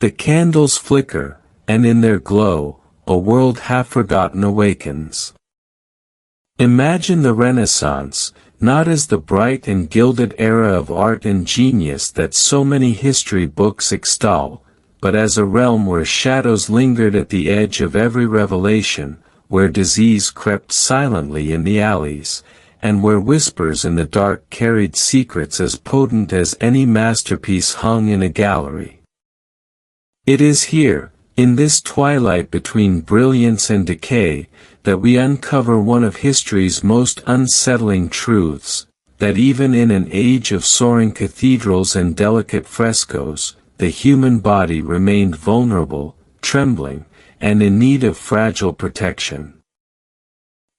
The candles flicker, and in their glow, a world half-forgotten awakens. Imagine the Renaissance, not as the bright and gilded era of art and genius that so many history books extol, but as a realm where shadows lingered at the edge of every revelation, where disease crept silently in the alleys, and where whispers in the dark carried secrets as potent as any masterpiece hung in a gallery. It is here, in this twilight between brilliance and decay, that we uncover one of history's most unsettling truths, that even in an age of soaring cathedrals and delicate frescoes, the human body remained vulnerable, trembling, and in need of fragile protection.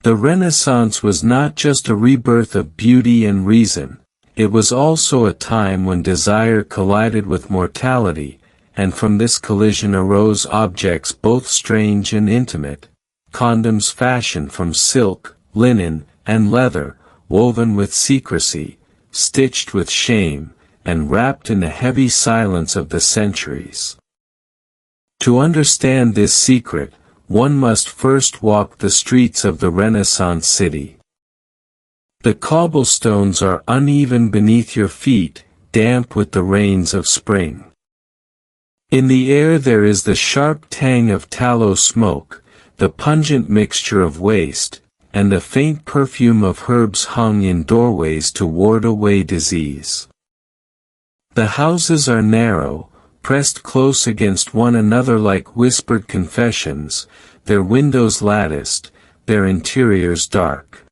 The Renaissance was not just a rebirth of beauty and reason, it was also a time when desire collided with mortality, and from this collision arose objects both strange and intimate, condoms fashioned from silk, linen, and leather, woven with secrecy, stitched with shame, and wrapped in the heavy silence of the centuries. To understand this secret, one must first walk the streets of the Renaissance city. The cobblestones are uneven beneath your feet, damp with the rains of spring. In the air there is the sharp tang of tallow smoke, the pungent mixture of waste, and the faint perfume of herbs hung in doorways to ward away disease. The houses are narrow, pressed close against one another like whispered confessions, their windows latticed, their interiors dark.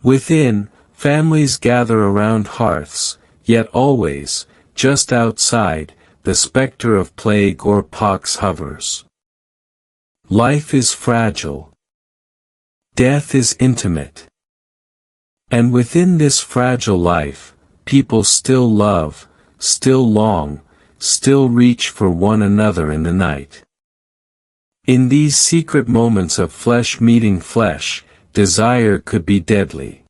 Within, families gather around hearths, yet always, just outside, the specter of plague or pox hovers. Life is fragile. Death is intimate. And within this fragile life, people still love, still long, still reach for one another in the night. In these secret moments of flesh meeting flesh, desire could be deadly.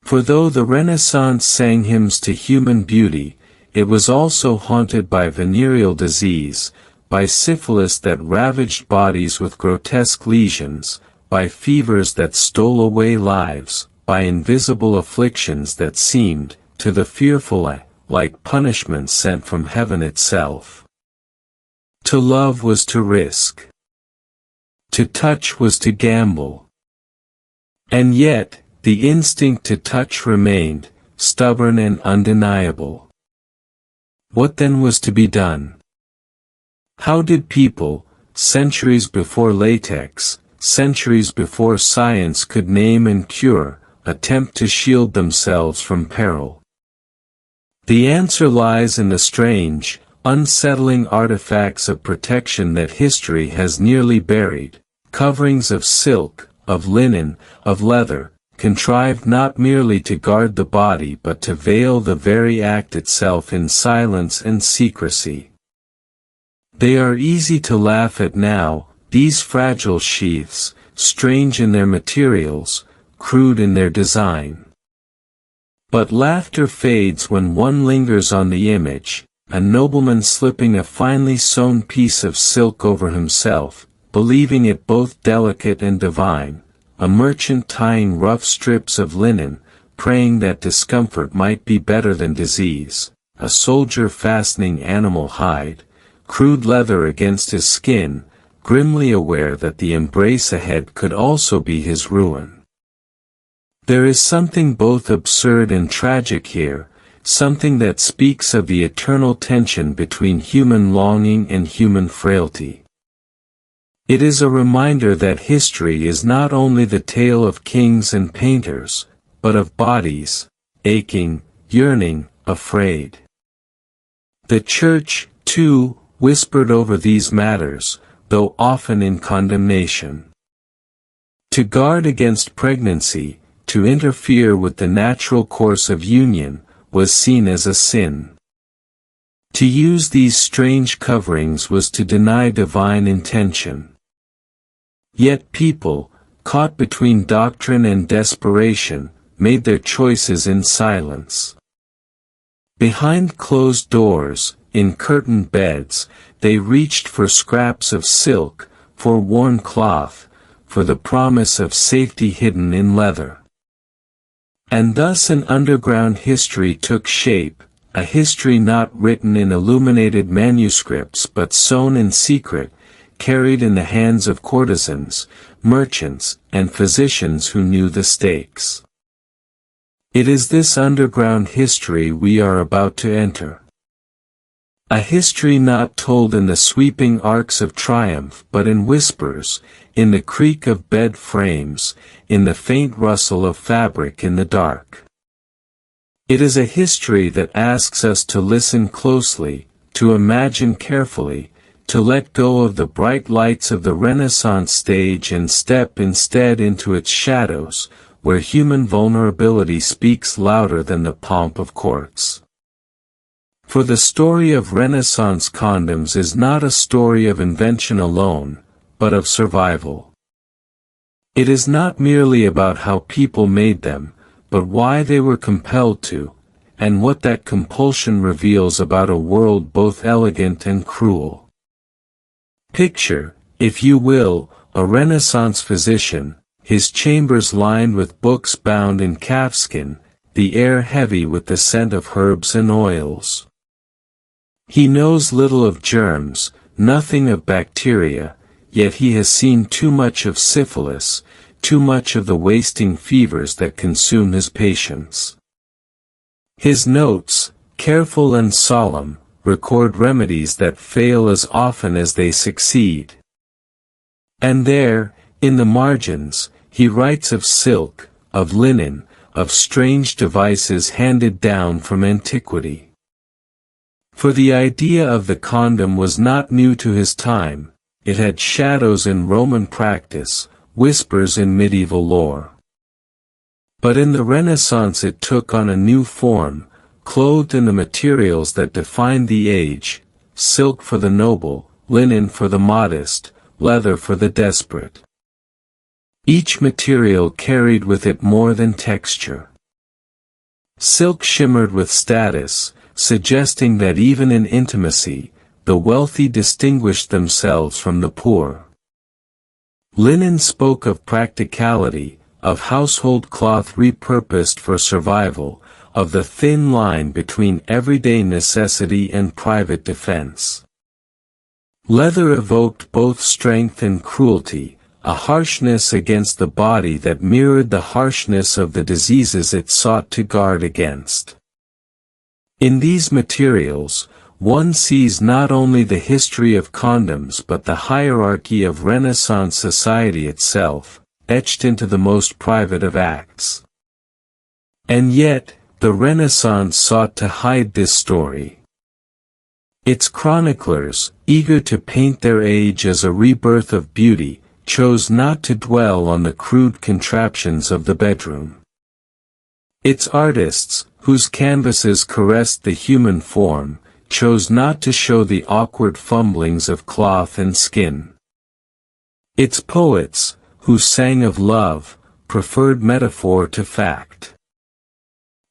For though the Renaissance sang hymns to human beauty, it was also haunted by venereal disease, by syphilis that ravaged bodies with grotesque lesions, by fevers that stole away lives, by invisible afflictions that seemed, to the fearful, like punishments sent from heaven itself. To love was to risk. To touch was to gamble. And yet, the instinct to touch remained, stubborn and undeniable. What then was to be done? How did people, centuries before latex, centuries before science could name and cure, attempt to shield themselves from peril? The answer lies in the strange, unsettling artifacts of protection that history has nearly buried, coverings of silk, of linen, of leather, contrived not merely to guard the body but to veil the very act itself in silence and secrecy. They are easy to laugh at now, these fragile sheaths, strange in their materials, crude in their design. But laughter fades when one lingers on the image, a nobleman slipping a finely sewn piece of silk over himself, believing it both delicate and divine, a merchant tying rough strips of linen, praying that discomfort might be better than disease, a soldier fastening animal hide, crude leather against his skin, grimly aware that the embrace ahead could also be his ruin. There is something both absurd and tragic here, something that speaks of the eternal tension between human longing and human frailty. It is a reminder that history is not only the tale of kings and painters, but of bodies, aching, yearning, afraid. The Church, too, whispered over these matters, though often in condemnation. To guard against pregnancy, to interfere with the natural course of union, was seen as a sin. To use these strange coverings was to deny divine intention. Yet people, caught between doctrine and desperation, made their choices in silence. Behind closed doors, in curtained beds, they reached for scraps of silk, for worn cloth, for the promise of safety hidden in leather. And thus an underground history took shape, a history not written in illuminated manuscripts but sown in secret, carried in the hands of courtesans, merchants, and physicians who knew the stakes. It is this underground history we are about to enter. A history not told in the sweeping arcs of triumph but in whispers, in the creak of bed frames, in the faint rustle of fabric in the dark. It is a history that asks us to listen closely, to imagine carefully, to let go of the bright lights of the Renaissance stage and step instead into its shadows, where human vulnerability speaks louder than the pomp of courts. For the story of Renaissance condoms is not a story of invention alone, but of survival. It is not merely about how people made them, but why they were compelled to, and what that compulsion reveals about a world both elegant and cruel. Picture, if you will, a Renaissance physician, his chambers lined with books bound in calfskin, the air heavy with the scent of herbs and oils. He knows little of germs, nothing of bacteria, yet he has seen too much of syphilis, too much of the wasting fevers that consume his patients. His notes, careful and solemn, record remedies that fail as often as they succeed. And there, in the margins, he writes of silk, of linen, of strange devices handed down from antiquity. For the idea of the condom was not new to his time, it had shadows in Roman practice, whispers in medieval lore. But in the Renaissance it took on a new form, clothed in the materials that defined the age, silk for the noble, linen for the modest, leather for the desperate. Each material carried with it more than texture. Silk shimmered with status, suggesting that even in intimacy, the wealthy distinguished themselves from the poor. Linen spoke of practicality, of household cloth repurposed for survival, of the thin line between everyday necessity and private defense. Leather evoked both strength and cruelty, a harshness against the body that mirrored the harshness of the diseases it sought to guard against. In these materials, one sees not only the history of condoms but the hierarchy of Renaissance society itself, etched into the most private of acts. And yet, the Renaissance sought to hide this story. Its chroniclers, eager to paint their age as a rebirth of beauty, chose not to dwell on the crude contraptions of the bedroom. Its artists, whose canvases caressed the human form, chose not to show the awkward fumblings of cloth and skin. Its poets, who sang of love, preferred metaphor to fact.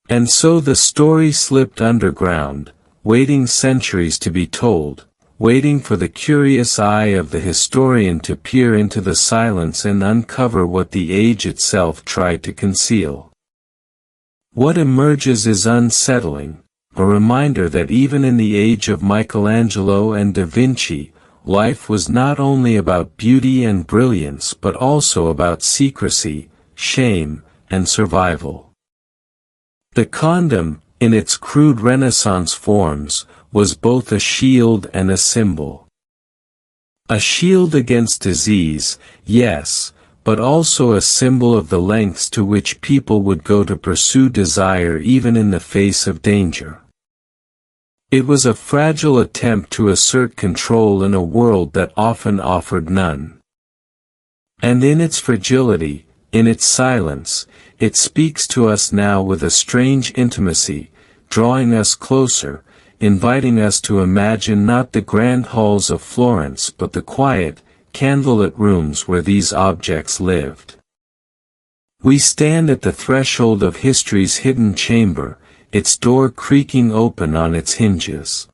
And so the story slipped underground, waiting centuries to be told, waiting for the curious eye of the historian to peer into the silence and uncover what the age itself tried to conceal. What emerges is unsettling, a reminder that even in the age of Michelangelo and Da Vinci, life was not only about beauty and brilliance but also about secrecy, shame, and survival. The condom, in its crude Renaissance forms, was both a shield and a symbol. A shield against disease, yes, but also a symbol of the lengths to which people would go to pursue desire even in the face of danger. It was a fragile attempt to assert control in a world that often offered none. And in its fragility, in its silence, it speaks to us now with a strange intimacy, drawing us closer, inviting us to imagine not the grand halls of Florence but the quiet, candlelit rooms where these objects lived. We stand at the threshold of history's hidden chamber, its door creaking open on its hinges.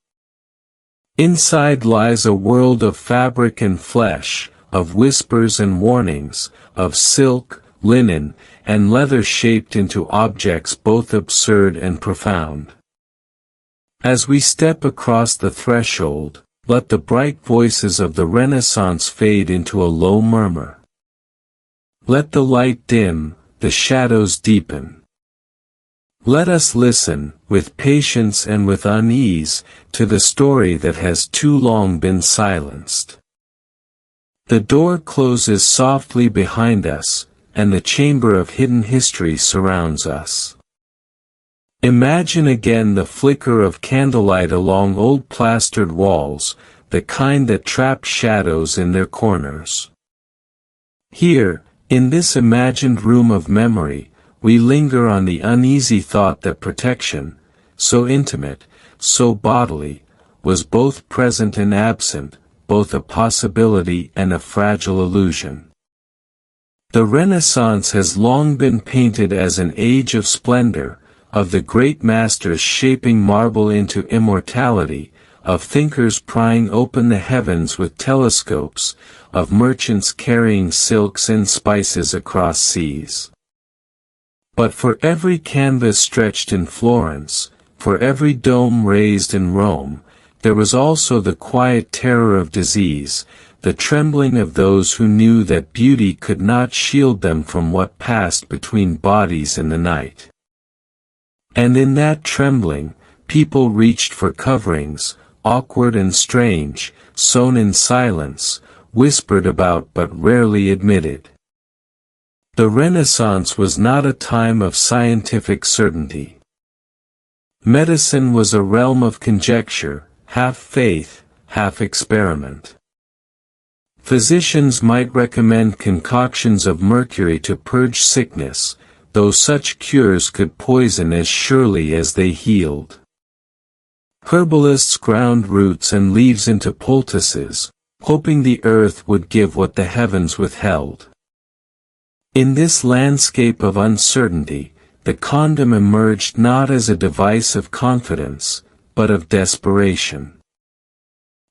Inside lies a world of fabric and flesh, of whispers and warnings, of silk, linen, and leather shaped into objects both absurd and profound. As we step across the threshold, let the bright voices of the Renaissance fade into a low murmur. Let the light dim, the shadows deepen. Let us listen, with patience and with unease, to the story that has too long been silenced. The door closes softly behind us, and the chamber of hidden history surrounds us. Imagine again the flicker of candlelight along old plastered walls, the kind that trap shadows in their corners. Here, in this imagined room of memory, we linger on the uneasy thought that protection, so intimate, so bodily, was both present and absent, both a possibility and a fragile illusion. The Renaissance has long been painted as an age of splendor, of the great masters shaping marble into immortality, of thinkers prying open the heavens with telescopes, of merchants carrying silks and spices across seas. But for every canvas stretched in Florence, for every dome raised in Rome, there was also the quiet terror of disease, the trembling of those who knew that beauty could not shield them from what passed between bodies in the night. And in that trembling, people reached for coverings, awkward and strange, sewn in silence, whispered about but rarely admitted. The Renaissance was not a time of scientific certainty. Medicine was a realm of conjecture, half faith, half experiment. Physicians might recommend concoctions of mercury to purge sickness, though such cures could poison as surely as they healed. Herbalists ground roots and leaves into poultices, hoping the earth would give what the heavens withheld. In this landscape of uncertainty, the condom emerged not as a device of confidence, but of desperation.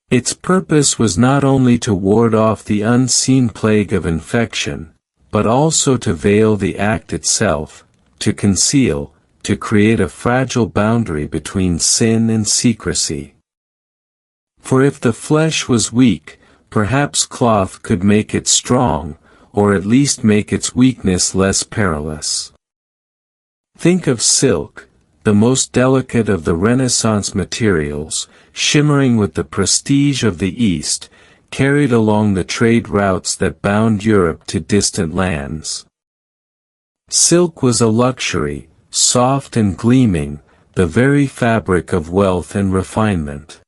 Its purpose was not only to ward off the unseen plague of infection, but also to veil the act itself, to conceal, to create a fragile boundary between sin and secrecy. For if the flesh was weak, perhaps cloth could make it strong, or at least make its weakness less perilous. Think of silk, the most delicate of the Renaissance materials, shimmering with the prestige of the East, carried along the trade routes that bound Europe to distant lands. Silk was a luxury, soft and gleaming, the very fabric of wealth and refinement.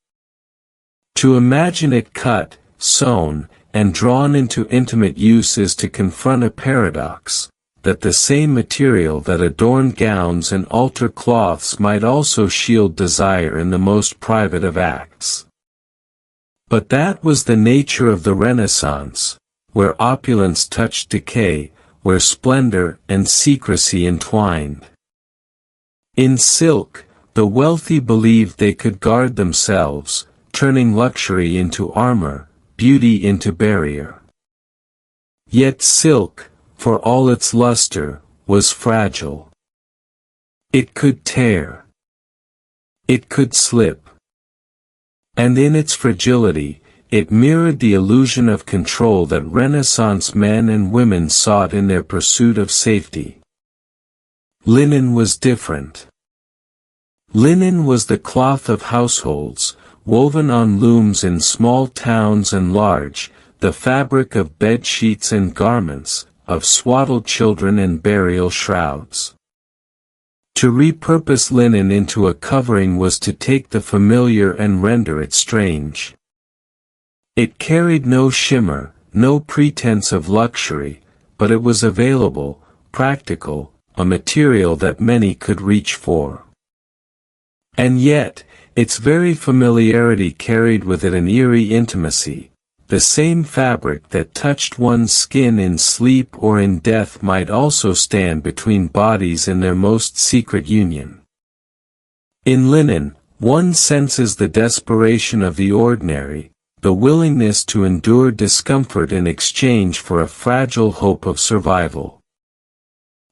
To imagine it cut, sewn, and drawn into intimate use is to confront a paradox, that the same material that adorned gowns and altar cloths might also shield desire in the most private of acts. But that was the nature of the Renaissance, where opulence touched decay, where splendor and secrecy entwined. In silk, the wealthy believed they could guard themselves, turning luxury into armor, beauty into barrier. Yet silk, for all its luster, was fragile. It could tear. It could slip. And in its fragility, it mirrored the illusion of control that Renaissance men and women sought in their pursuit of safety. Linen was different. Linen was the cloth of households, woven on looms in small towns and large, the fabric of bed sheets and garments, of swaddled children and burial shrouds. To repurpose linen into a covering was to take the familiar and render it strange. It carried no shimmer, no pretense of luxury, but it was available, practical, a material that many could reach for. And yet, its very familiarity carried with it an eerie intimacy. The same fabric that touched one's skin in sleep or in death might also stand between bodies in their most secret union. In linen, One senses the desperation of the ordinary, the willingness to endure discomfort in exchange for a fragile hope of survival.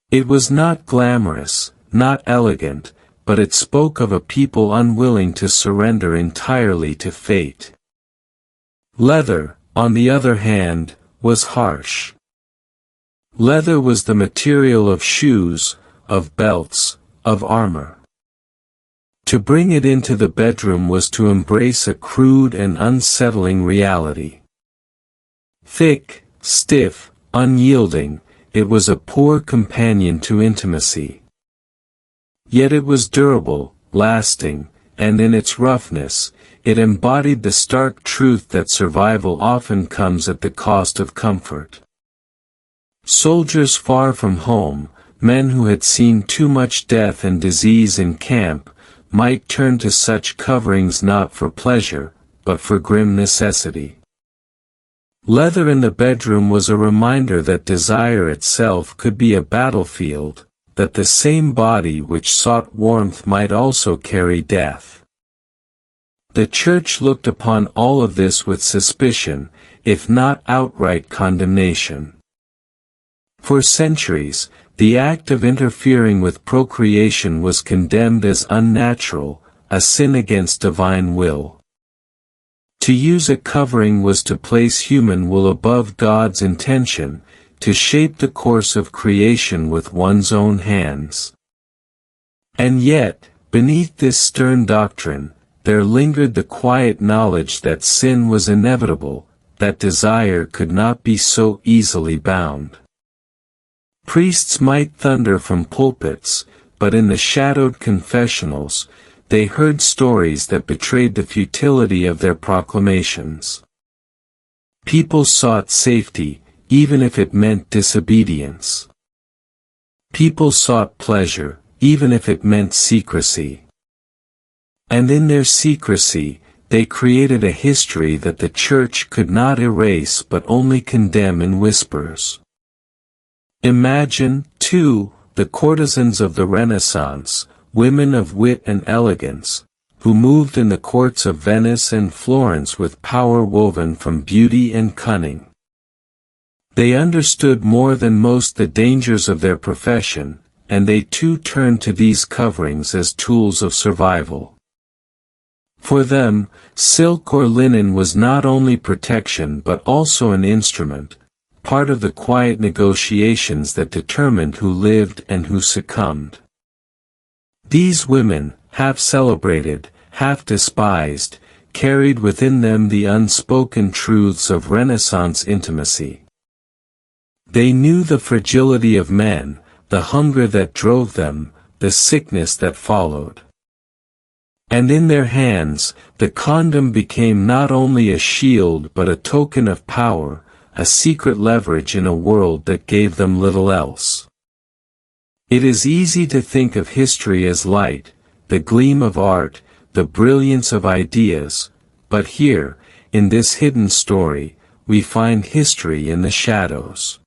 It was not glamorous, not elegant, but it spoke of a people unwilling to surrender entirely to fate. Leather, on the other hand, was harsh. Leather was the material of shoes, of belts, of armor. To bring it into the bedroom was to embrace a crude and unsettling reality. Thick, stiff, unyielding, it was a poor companion to intimacy. Yet it was durable, lasting, and in its roughness, it embodied the stark truth that survival often comes at the cost of comfort. Soldiers far from home, men who had seen too much death and disease in camp, might turn to such coverings not for pleasure, but for grim necessity. Leather in the bedroom was a reminder that desire itself could be a battlefield, that the same body which sought warmth might also carry death. The Church looked upon all of this with suspicion, if not outright condemnation. For centuries, the act of interfering with procreation was condemned as unnatural, a sin against divine will. To use a covering was to place human will above God's intention, to shape the course of creation with one's own hands. And yet, beneath this stern doctrine, there lingered the quiet knowledge that sin was inevitable, that desire could not be so easily bound. Priests might thunder from pulpits, but in the shadowed confessionals, they heard stories that betrayed the futility of their proclamations. People sought safety, even if it meant disobedience. People sought pleasure, even if it meant secrecy. And in their secrecy, they created a history that the Church could not erase but only condemn in whispers. Imagine, too, the courtesans of the Renaissance, women of wit and elegance, who moved in the courts of Venice and Florence with power woven from beauty and cunning. They understood more than most the dangers of their profession, and they too turned to these coverings as tools of survival. For them, silk or linen was not only protection but also an instrument, part of the quiet negotiations that determined who lived and who succumbed. These women, half celebrated, half despised, carried within them the unspoken truths of Renaissance intimacy. They knew the fragility of men, the hunger that drove them, the sickness that followed. And in their hands, the condom became not only a shield but a token of power, a secret leverage in a world that gave them little else. It is easy to think of history as light, the gleam of art, the brilliance of ideas, but here, in this hidden story, we find history in the shadows.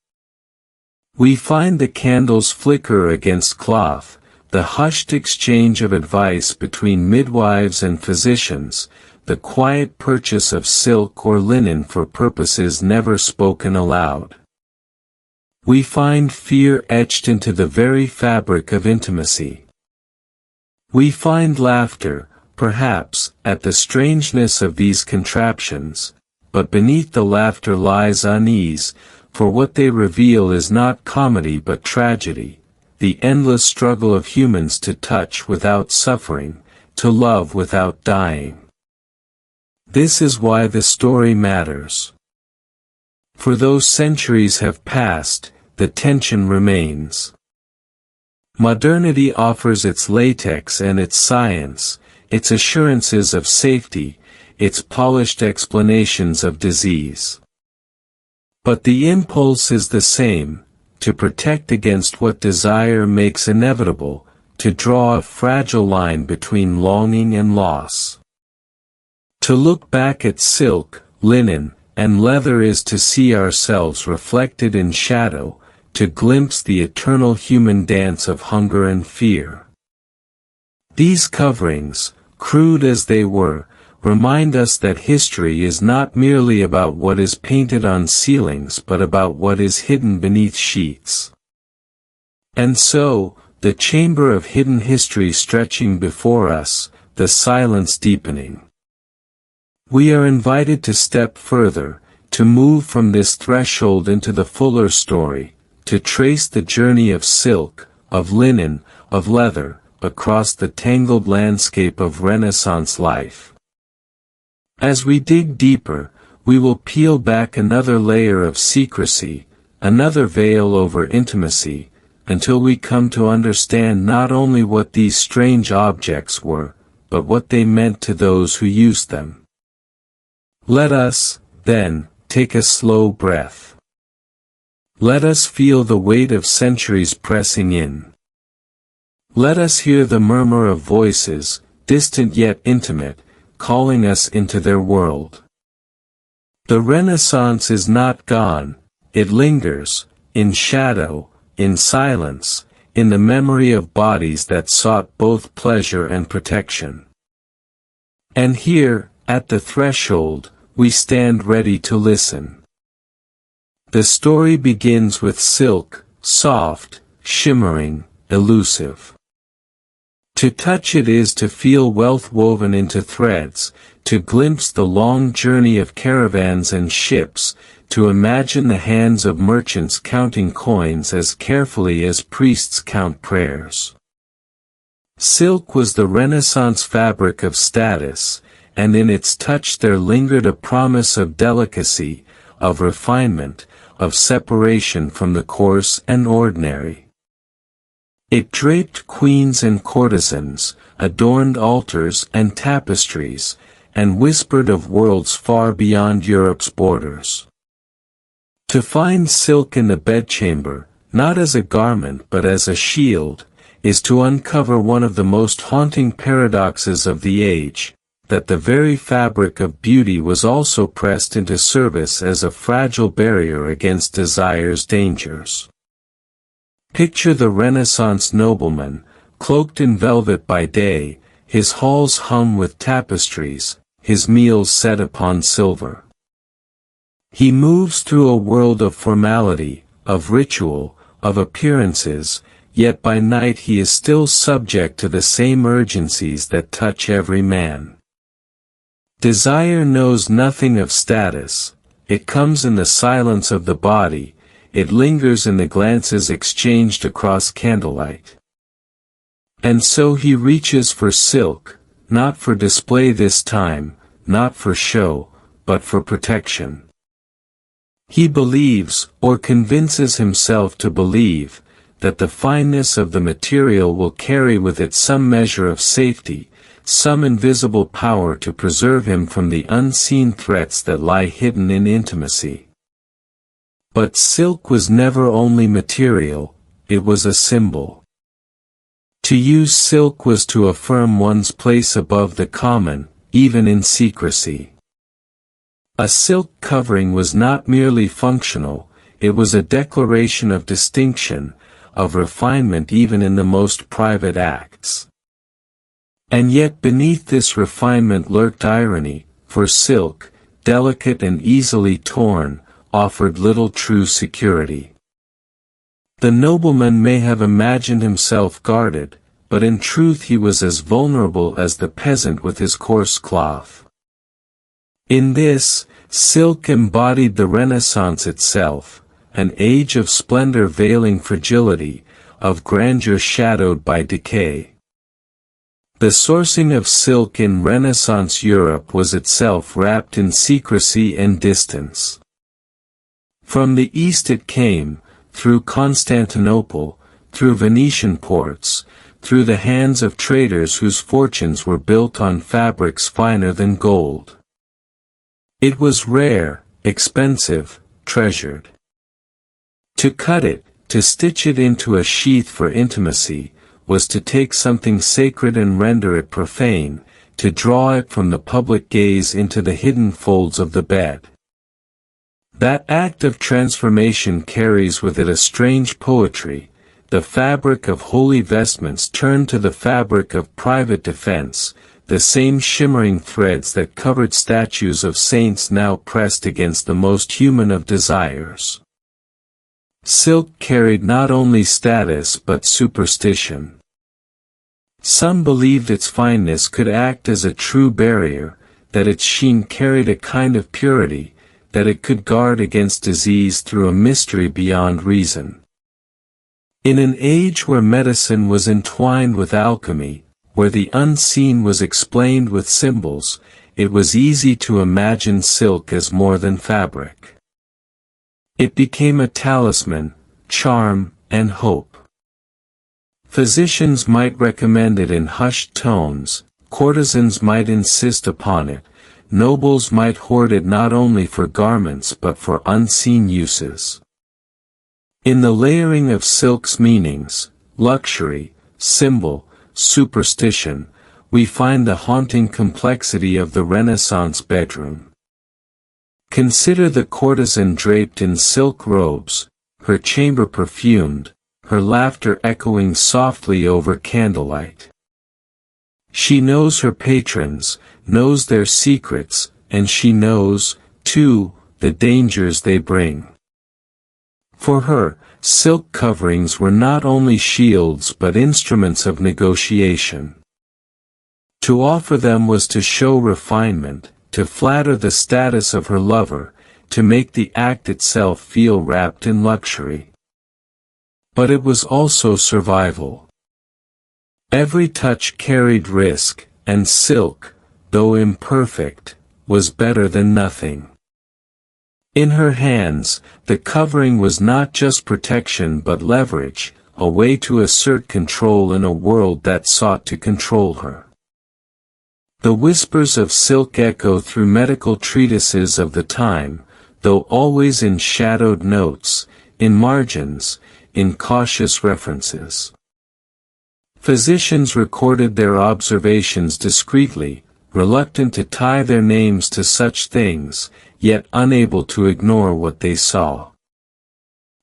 We find the candles flicker against cloth, the hushed exchange of advice between midwives and physicians, the quiet purchase of silk or linen for purposes never spoken aloud. We find fear etched into the very fabric of intimacy. We find laughter, perhaps, at the strangeness of these contraptions, but beneath the laughter lies unease, for what they reveal is not comedy but tragedy, the endless struggle of humans to touch without suffering, to love without dying. This is why the story matters. For though centuries have passed, the tension remains. Modernity offers its latex and its science, its assurances of safety, its polished explanations of disease. But the impulse is the same, to protect against what desire makes inevitable, to draw a fragile line between longing and loss. To look back at silk, linen, and leather is to see ourselves reflected in shadow, to glimpse the eternal human dance of hunger and fear. These coverings, crude as they were, remind us that history is not merely about what is painted on ceilings but about what is hidden beneath sheets. And so, the chamber of hidden history stretching before us, the silence deepening. We are invited to step further, to move from this threshold into the fuller story, to trace the journey of silk, of linen, of leather, across the tangled landscape of Renaissance life. As we dig deeper, we will peel back another layer of secrecy, another veil over intimacy, until we come to understand not only what these strange objects were, but what they meant to those who used them. Let us, then, take a slow breath. Let us feel the weight of centuries pressing in. Let us hear the murmur of voices, distant yet intimate, calling us into their world. The Renaissance is not gone, it lingers, in shadow, in silence, in the memory of bodies that sought both pleasure and protection. And here, at the threshold, we stand ready to listen. The story begins with silk, soft, shimmering, elusive. To touch it is to feel wealth woven into threads, to glimpse the long journey of caravans and ships, to imagine the hands of merchants counting coins as carefully as priests count prayers. Silk was the Renaissance fabric of status, and in its touch there lingered a promise of delicacy, of refinement, of separation from the coarse and ordinary. It draped queens and courtesans, adorned altars and tapestries, and whispered of worlds far beyond Europe's borders. To find silk in the bedchamber, not as a garment but as a shield, is to uncover one of the most haunting paradoxes of the age, that the very fabric of beauty was also pressed into service as a fragile barrier against desire's dangers. Picture the Renaissance nobleman, cloaked in velvet by day, his halls hung with tapestries, his meals set upon silver. He moves through a world of formality, of ritual, of appearances, yet by night he is still subject to the same urgencies that touch every man. Desire knows nothing of status, it comes in the silence of the body, it lingers in the glances exchanged across candlelight. And so he reaches for silk, not for display this time, not for show, but for protection. He believes, or convinces himself to believe, that the fineness of the material will carry with it some measure of safety, some invisible power to preserve him from the unseen threats that lie hidden in intimacy. But silk was never only material, it was a symbol. To use silk was to affirm one's place above the common, even in secrecy. A silk covering was not merely functional, it was a declaration of distinction, of refinement even in the most private acts. And yet beneath this refinement lurked irony, for silk, delicate and easily torn, offered little true security. The nobleman may have imagined himself guarded, but in truth he was as vulnerable as the peasant with his coarse cloth. In this, silk embodied the Renaissance itself, an age of splendor veiling fragility, of grandeur shadowed by decay. The sourcing of silk in Renaissance Europe was itself wrapped in secrecy and distance. From the east it came, through Constantinople, through Venetian ports, through the hands of traders whose fortunes were built on fabrics finer than gold. It was rare, expensive, treasured. To cut it, to stitch it into a sheath for intimacy, was to take something sacred and render it profane, to draw it from the public gaze into the hidden folds of the bed. That act of transformation carries with it a strange poetry, the fabric of holy vestments turned to the fabric of private defense, the same shimmering threads that covered statues of saints now pressed against the most human of desires. Silk carried not only status but superstition. Some believed its fineness could act as a true barrier, that its sheen carried a kind of purity, that it could guard against disease through a mystery beyond reason. In an age where medicine was entwined with alchemy, where the unseen was explained with symbols, it was easy to imagine silk as more than fabric. It became a talisman, charm, and hope. Physicians might recommend it in hushed tones, courtesans might insist upon it, nobles might hoard it not only for garments but for unseen uses. In the layering of silk's meanings, luxury, symbol, superstition, we find the haunting complexity of the Renaissance bedroom. Consider the courtesan draped in silk robes, her chamber perfumed, her laughter echoing softly over candlelight. She knows her patrons, knows their secrets, and she knows, too, the dangers they bring. For her, silk coverings were not only shields but instruments of negotiation. To offer them was to show refinement, to flatter the status of her lover, to make the act itself feel wrapped in luxury. But it was also survival. Every touch carried risk, and silk, though imperfect, was better than nothing. In her hands, the covering was not just protection but leverage, a way to assert control in a world that sought to control her. The whispers of silk echo through medical treatises of the time, though always in shadowed notes, in margins, in cautious references. Physicians recorded their observations discreetly, reluctant to tie their names to such things, yet unable to ignore what they saw.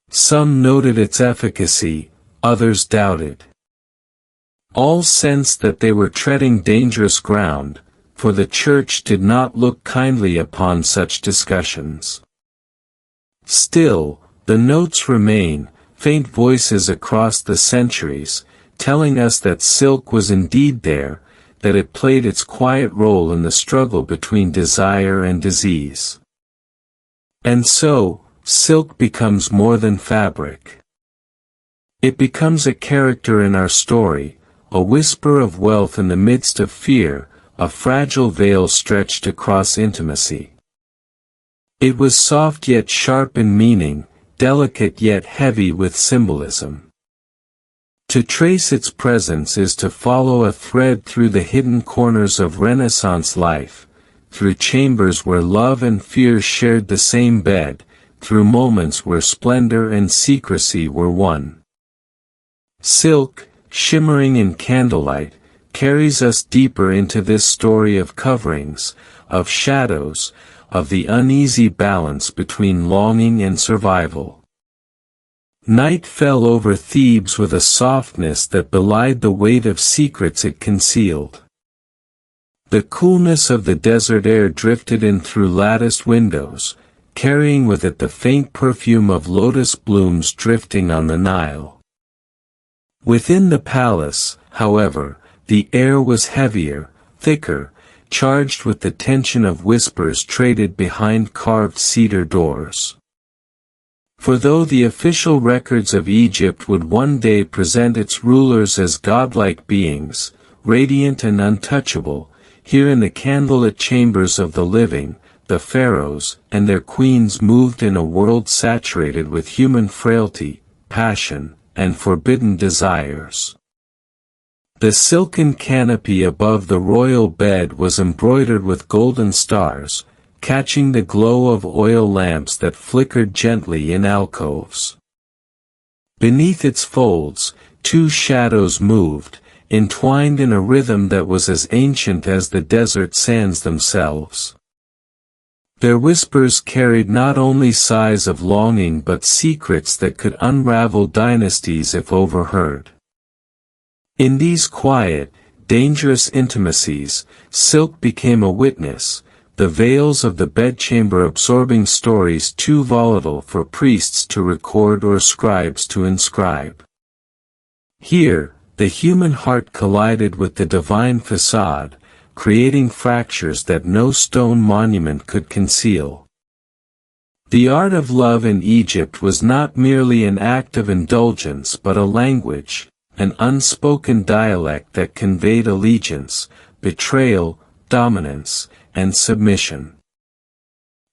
Some noted its efficacy, others doubted. All sensed that they were treading dangerous ground, for the Church did not look kindly upon such discussions. Still, the notes remain, faint voices across the centuries, telling us that silk was indeed there, that it played its quiet role in the struggle between desire and disease. And so, silk becomes more than fabric. It becomes a character in our story, a whisper of wealth in the midst of fear, a fragile veil stretched across intimacy. It was soft yet sharp in meaning, delicate yet heavy with symbolism. To trace its presence is to follow a thread through the hidden corners of Renaissance life, through chambers where love and fear shared the same bed, through moments where splendor and secrecy were one. Silk, shimmering in candlelight, carries us deeper into this story of coverings, of shadows, of the uneasy balance between longing and survival. Night fell over Thebes with a softness that belied the weight of secrets it concealed. The coolness of the desert air drifted in through latticed windows, carrying with it the faint perfume of lotus blooms drifting on the Nile. Within the palace, however, the air was heavier, thicker, charged with the tension of whispers traded behind carved cedar doors. For though the official records of Egypt would one day present its rulers as godlike beings, radiant and untouchable, here in the candlelit chambers of the living, the pharaohs and their queens moved in a world saturated with human frailty, passion, and forbidden desires. The silken canopy above the royal bed was embroidered with golden stars, catching the glow of oil lamps that flickered gently in alcoves. Beneath its folds, two shadows moved, entwined in a rhythm that was as ancient as the desert sands themselves. Their whispers carried not only sighs of longing but secrets that could unravel dynasties if overheard. In these quiet, dangerous intimacies, silk became a witness, the veils of the bedchamber absorbing stories too volatile for priests to record or scribes to inscribe. Here, the human heart collided with the divine facade, creating fractures that no stone monument could conceal. The art of love in Egypt was not merely an act of indulgence but a language, an unspoken dialect that conveyed allegiance, betrayal, dominance, and submission.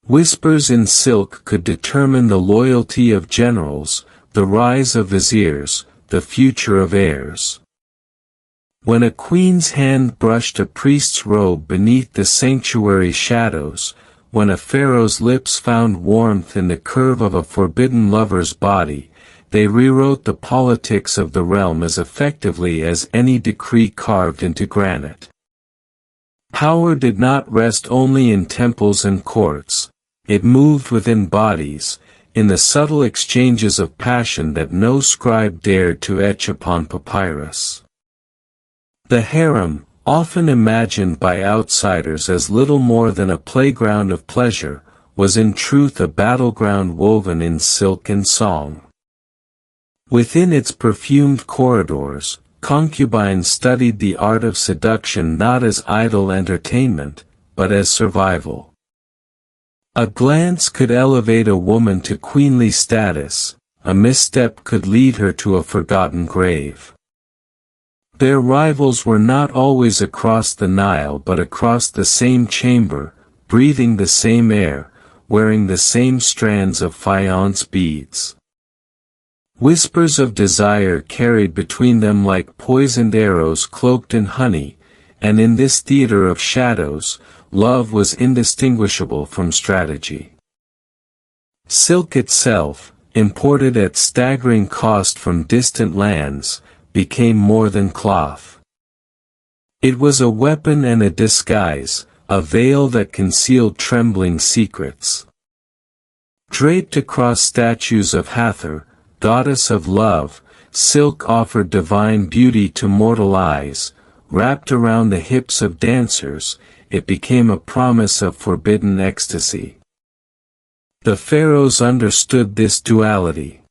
Whispers in silk could determine the loyalty of generals, the rise of viziers, the future of heirs. When a queen's hand brushed a priest's robe beneath the sanctuary shadows, when a pharaoh's lips found warmth in the curve of a forbidden lover's body, they rewrote the politics of the realm as effectively as any decree carved into granite. Power did not rest only in temples and courts, it moved within bodies, in the subtle exchanges of passion that no scribe dared to etch upon papyrus. The harem, often imagined by outsiders as little more than a playground of pleasure, was in truth a battleground woven in silk and song. Within its perfumed corridors, concubines studied the art of seduction not as idle entertainment, but as survival. A glance could elevate a woman to queenly status, a misstep could lead her to a forgotten grave. Their rivals were not always across the Nile but across the same chamber, breathing the same air, wearing the same strands of faience beads. Whispers of desire carried between them like poisoned arrows cloaked in honey, and in this theater of shadows, love was indistinguishable from strategy. Silk itself, imported at staggering cost from distant lands, became more than cloth. It was a weapon and a disguise, a veil that concealed trembling secrets. Draped across statues of Hathor, goddess of love, silk offered divine beauty to mortal eyes. Wrapped around the hips of dancers, it became a promise of forbidden ecstasy. The pharaohs understood this duality.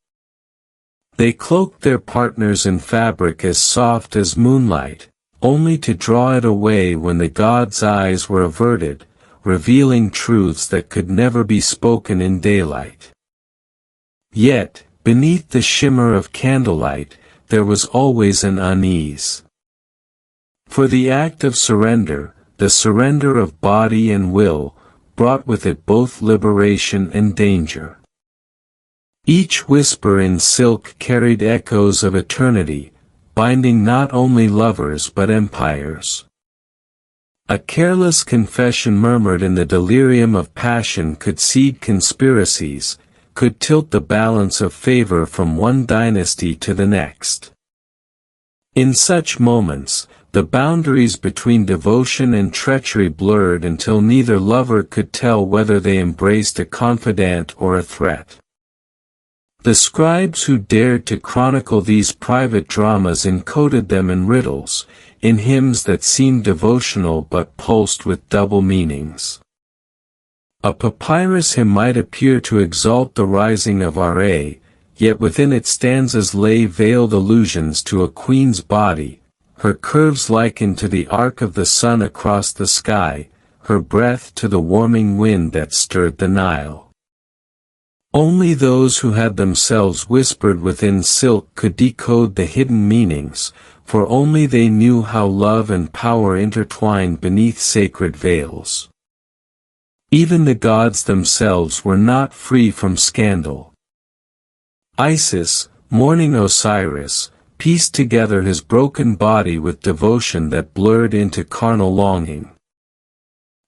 They cloaked their partners in fabric as soft as moonlight, only to draw it away when the god's eyes were averted, revealing truths that could never be spoken in daylight. Yet, beneath the shimmer of candlelight, there was always an unease. For the act of surrender, the surrender of body and will, brought with it both liberation and danger. Each whisper in silk carried echoes of eternity, binding not only lovers but empires. A careless confession murmured in the delirium of passion could seed conspiracies, could tilt the balance of favor from one dynasty to the next. In such moments, the boundaries between devotion and treachery blurred until neither lover could tell whether they embraced a confidant or a threat. The scribes who dared to chronicle these private dramas encoded them in riddles, in hymns that seemed devotional but pulsed with double meanings. A papyrus hymn might appear to exalt the rising of Ra, yet within its stanzas lay veiled allusions to a queen's body, her curves likened to the arc of the sun across the sky, her breath to the warming wind that stirred the Nile. Only those who had themselves whispered within silk could decode the hidden meanings, for only they knew how love and power intertwined beneath sacred veils. Even the gods themselves were not free from scandal. Isis, mourning Osiris, pieced together his broken body with devotion that blurred into carnal longing.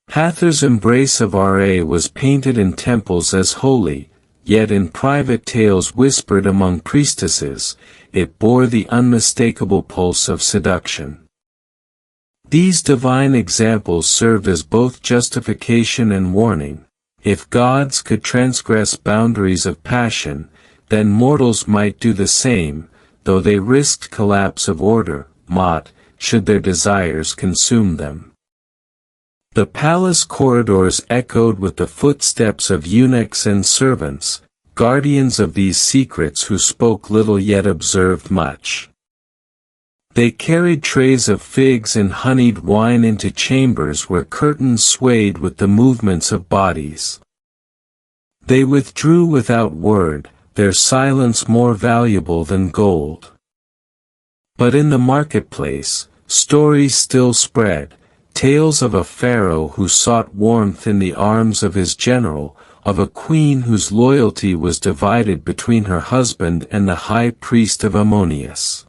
Hathor's embrace of Ra was painted in temples as holy, yet in private tales whispered among priestesses, it bore the unmistakable pulse of seduction. These divine examples served as both justification and warning. If gods could transgress boundaries of passion, then mortals might do the same, though they risked collapse of order. Mot, should their desires consume them. The palace corridors echoed with the footsteps of eunuchs and servants, guardians of these secrets who spoke little yet observed much. They carried trays of figs and honeyed wine into chambers where curtains swayed with the movements of bodies. They withdrew without word, their silence more valuable than gold. But in the marketplace, stories still spread, tales of a pharaoh who sought warmth in the arms of his general, of a queen whose loyalty was divided between her husband and the high priest of Ammonius.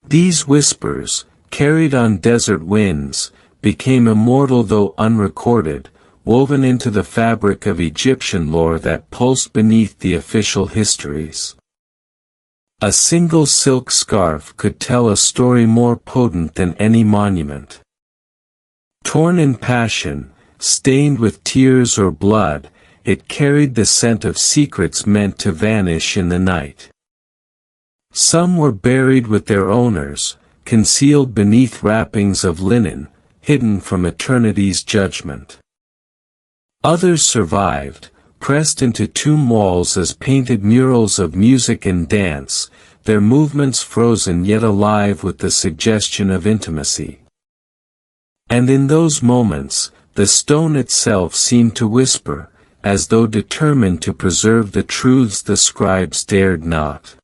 These whispers, carried on desert winds, became immortal though unrecorded, woven into the fabric of Egyptian lore that pulsed beneath the official histories. A single silk scarf could tell a story more potent than any monument. Torn in passion, stained with tears or blood, it carried the scent of secrets meant to vanish in the night. Some were buried with their owners, concealed beneath wrappings of linen, hidden from eternity's judgment. Others survived, pressed into tomb walls as painted murals of music and dance, their movements frozen yet alive with the suggestion of intimacy. And in those moments, the stone itself seemed to whisper, as though determined to preserve the truths the scribes dared not.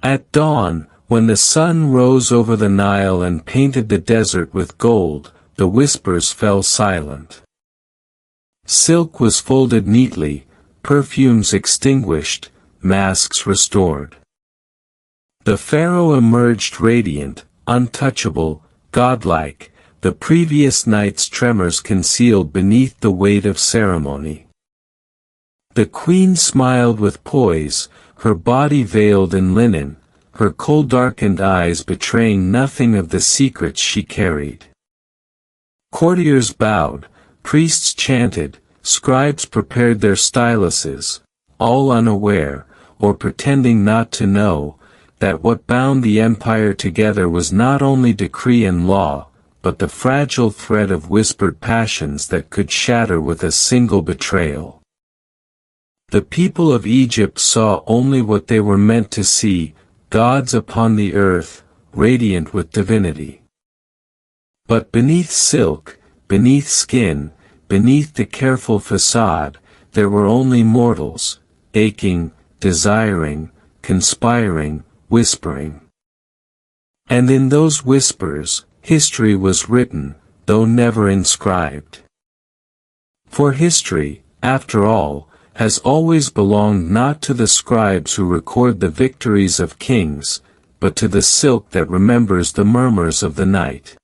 At dawn, when the sun rose over the Nile and painted the desert with gold, the whispers fell silent. Silk was folded neatly, perfumes extinguished, masks restored. The pharaoh emerged radiant, untouchable, godlike, the previous night's tremors concealed beneath the weight of ceremony. The queen smiled with poise, her body veiled in linen, her coal-darkened eyes betraying nothing of the secrets she carried. Courtiers bowed, priests chanted, scribes prepared their styluses, all unaware, or pretending not to know, that what bound the empire together was not only decree and law, but the fragile thread of whispered passions that could shatter with a single betrayal. The people of Egypt saw only what they were meant to see, gods upon the earth, radiant with divinity. But beneath silk, beneath skin, beneath the careful facade, there were only mortals, aching, desiring, conspiring, whispering. And in those whispers, history was written, though never inscribed. For history, after all, has always belonged not to the scribes who record the victories of kings, but to the silk that remembers the murmurs of the night.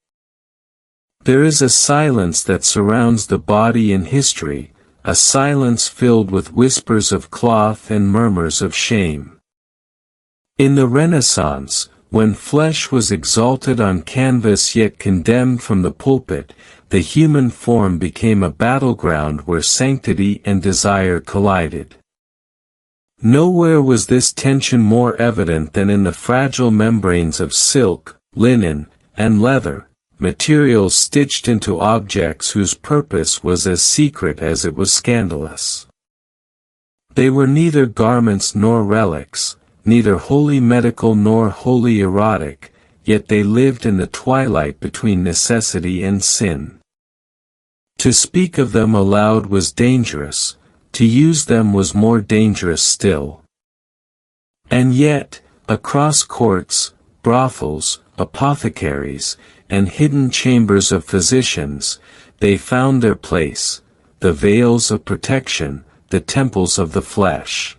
There is a silence that surrounds the body in history, a silence filled with whispers of cloth and murmurs of shame. In the Renaissance, when flesh was exalted on canvas yet condemned from the pulpit, the human form became a battleground where sanctity and desire collided. Nowhere was this tension more evident than in the fragile membranes of silk, linen, and leather, materials stitched into objects whose purpose was as secret as it was scandalous. They were neither garments nor relics, neither wholly medical nor wholly erotic, yet they lived in the twilight between necessity and sin. To speak of them aloud was dangerous, to use them was more dangerous still. And yet, across courts, brothels, apothecaries, and hidden chambers of physicians, they found their place, the veils of protection, the temples of the flesh.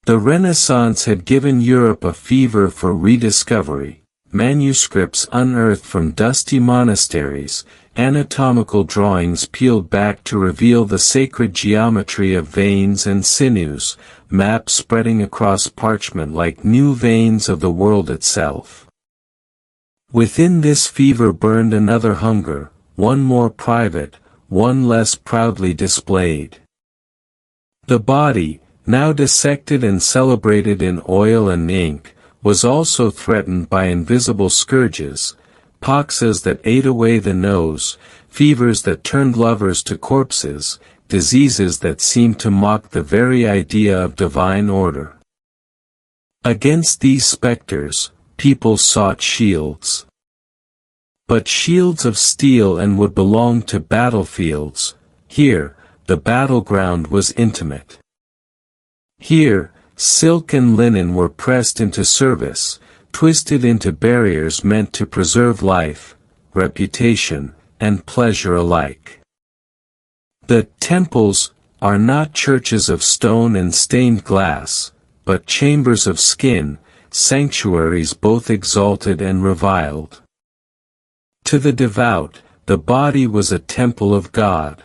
The Renaissance had given Europe a fever for rediscovery, manuscripts unearthed from dusty monasteries, anatomical drawings peeled back to reveal the sacred geometry of veins and sinews, maps spreading across parchment like new veins of the world itself. Within this fever burned another hunger, one more private, one less proudly displayed. The body, now dissected and celebrated in oil and ink, was also threatened by invisible scourges, poxes that ate away the nose, fevers that turned lovers to corpses, diseases that seemed to mock the very idea of divine order. Against these specters, people sought shields. But shields of steel and wood belonged to battlefields. Here, the battleground was intimate. Here, silk and linen were pressed into service, twisted into barriers meant to preserve life, reputation, and pleasure alike. The temples are not churches of stone and stained glass, but chambers of skin, sanctuaries both exalted and reviled. To the devout, the body was a temple of God.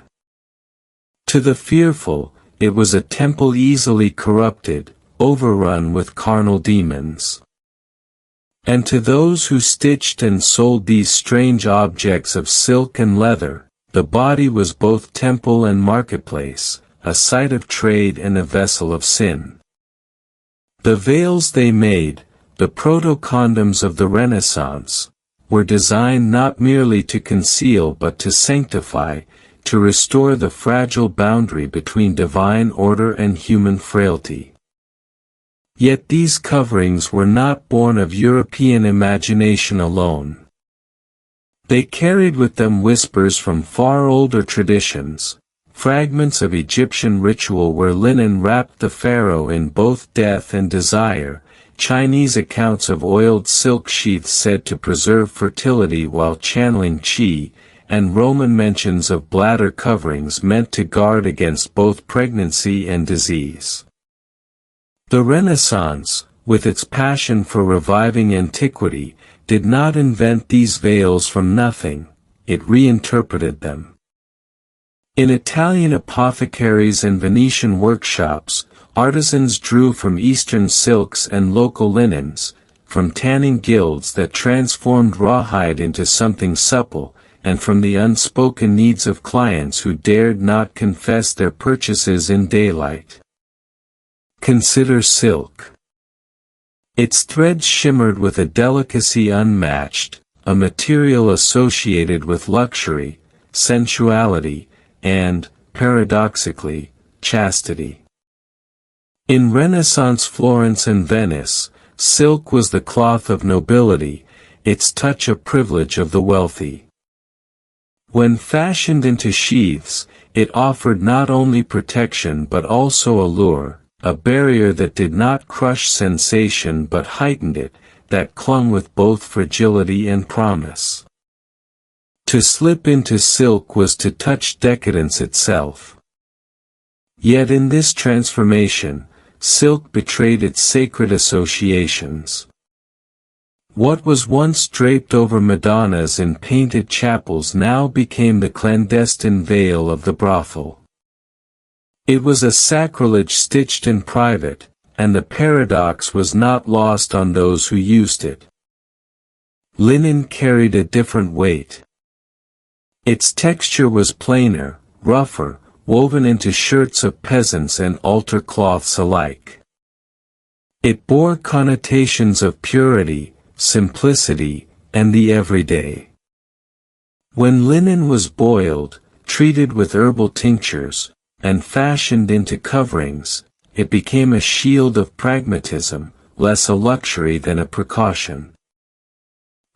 To the fearful, it was a temple easily corrupted, overrun with carnal demons. And to those who stitched and sold these strange objects of silk and leather, the body was both temple and marketplace, a site of trade and a vessel of sin. The veils they made, the proto-condoms of the Renaissance, were designed not merely to conceal but to sanctify, to restore the fragile boundary between divine order and human frailty. Yet these coverings were not born of European imagination alone. They carried with them whispers from far older traditions, fragments of Egyptian ritual where linen wrapped the pharaoh in both death and desire, Chinese accounts of oiled silk sheaths said to preserve fertility while channeling qi, and Roman mentions of bladder coverings meant to guard against both pregnancy and disease. The Renaissance, with its passion for reviving antiquity, did not invent these veils from nothing, it reinterpreted them. In Italian apothecaries and Venetian workshops, artisans drew from Eastern silks and local linens, from tanning gilds that transformed rawhide into something supple, and from the unspoken needs of clients who dared not confess their purchases in daylight. Consider silk. Its threads shimmered with a delicacy unmatched, a material associated with luxury, sensuality, and, paradoxically, chastity. In Renaissance Florence and Venice, silk was the cloth of nobility, its touch a privilege of the wealthy. When fashioned into sheaths, it offered not only protection but also allure, a barrier that did not crush sensation but heightened it, that clung with both fragility and promise. To slip into silk was to touch decadence itself. Yet in this transformation, silk betrayed its sacred associations. What was once draped over Madonnas in painted chapels now became the clandestine veil of the brothel. It was a sacrilege stitched in private, and the paradox was not lost on those who used it. Linen carried a different weight. Its texture was plainer, rougher, woven into shirts of peasants and altar cloths alike. It bore connotations of purity, simplicity, and the everyday. When linen was boiled, treated with herbal tinctures, and fashioned into coverings, it became a shield of pragmatism, less a luxury than a precaution.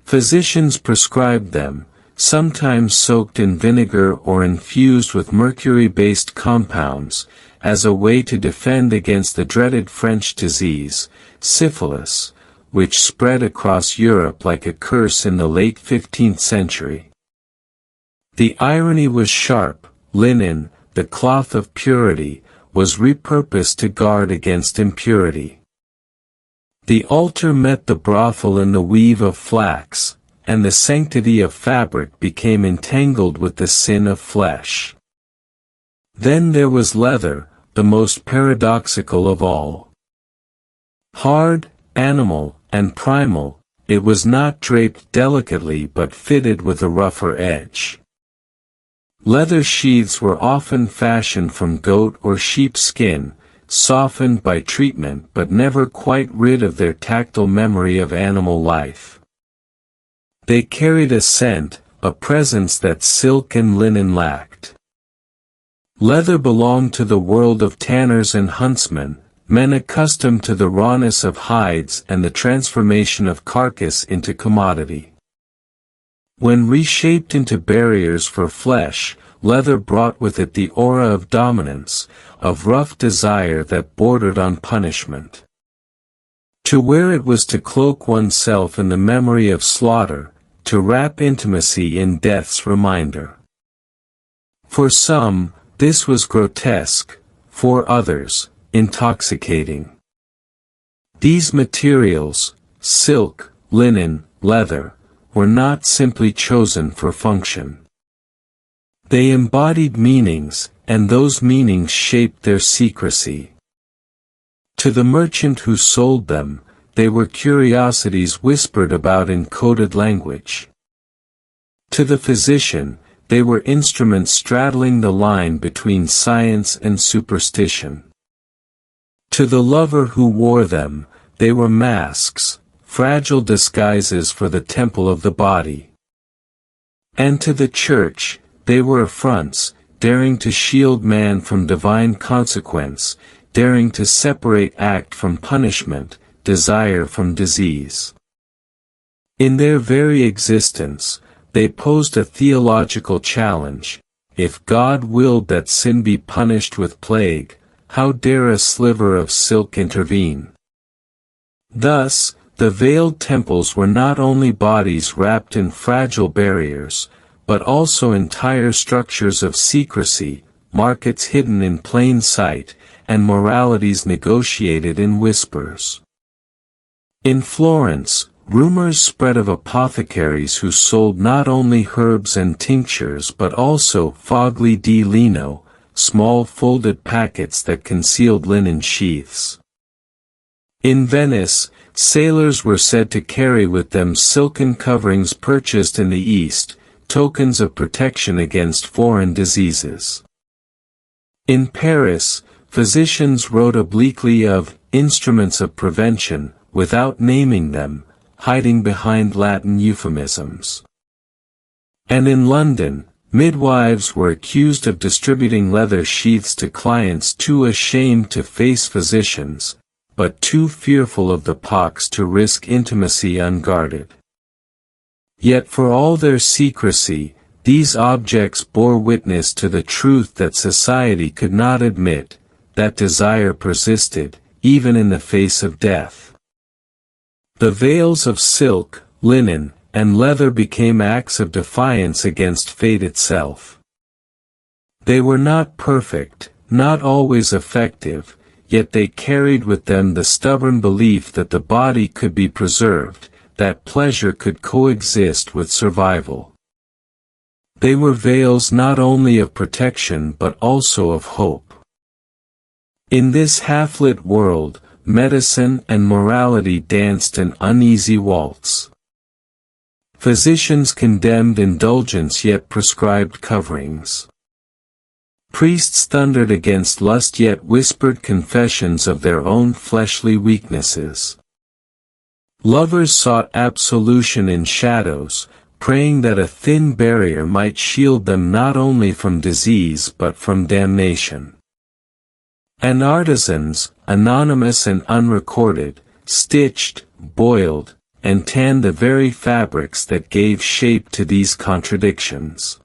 Physicians prescribed them, sometimes soaked in vinegar or infused with mercury-based compounds, as a way to defend against the dreaded French disease, syphilis, which spread across Europe like a curse in the late 15th century. The irony was sharp. Linen, the cloth of purity, was repurposed to guard against impurity. The altar met the brothel in the weave of flax, and the sanctity of fabric became entangled with the sin of flesh. Then there was leather, the most paradoxical of all. Hard, animal, and primal, it was not draped delicately but fitted with a rougher edge. Leather sheaths were often fashioned from goat or sheep skin, softened by treatment but never quite rid of their tactile memory of animal life. They carried a scent, a presence that silk and linen lacked. Leather belonged to the world of tanners and huntsmen, men accustomed to the rawness of hides and the transformation of carcass into commodity. When reshaped into barriers for flesh, leather brought with it the aura of dominance, of rough desire that bordered on punishment. To wear it was to cloak oneself in the memory of slaughter, to wrap intimacy in death's reminder. For some, this was grotesque, for others, intoxicating. These materials, silk, linen, leather, were not simply chosen for function. They embodied meanings, and those meanings shaped their secrecy. To the merchant who sold them, they were curiosities whispered about in coded language. To the physician, they were instruments straddling the line between science and superstition. To the lover who wore them, they were masks, fragile disguises for the temple of the body. And to the church, they were affronts, daring to shield man from divine consequence, daring to separate act from punishment, desire from disease. In their very existence, they posed a theological challenge. If God willed that sin be punished with plague, how dare a sliver of silk intervene? Thus, the veiled temples were not only bodies wrapped in fragile barriers, but also entire structures of secrecy, markets hidden in plain sight, and moralities negotiated in whispers. In Florence, rumors spread of apothecaries who sold not only herbs and tinctures but also fogli di lino, small folded packets that concealed linen sheaths. In Venice, sailors were said to carry with them silken coverings purchased in the East, tokens of protection against foreign diseases. In Paris, physicians wrote obliquely of instruments of prevention, without naming them, hiding behind Latin euphemisms. And in London, midwives were accused of distributing leather sheaths to clients too ashamed to face physicians, but too fearful of the pox to risk intimacy unguarded. Yet for all their secrecy, these objects bore witness to the truth that society could not admit, that desire persisted, even in the face of death. The veils of silk, linen, and leather became acts of defiance against fate itself. They were not perfect, not always effective, yet they carried with them the stubborn belief that the body could be preserved, that pleasure could coexist with survival. They were veils not only of protection but also of hope. In this half-lit world, medicine and morality danced an uneasy waltz. Physicians condemned indulgence yet prescribed coverings. Priests thundered against lust yet whispered confessions of their own fleshly weaknesses. Lovers sought absolution in shadows, praying that a thin barrier might shield them not only from disease but from damnation. And artisans, anonymous and unrecorded, stitched, boiled, and tanned the very fabrics that gave shape to these contradictions.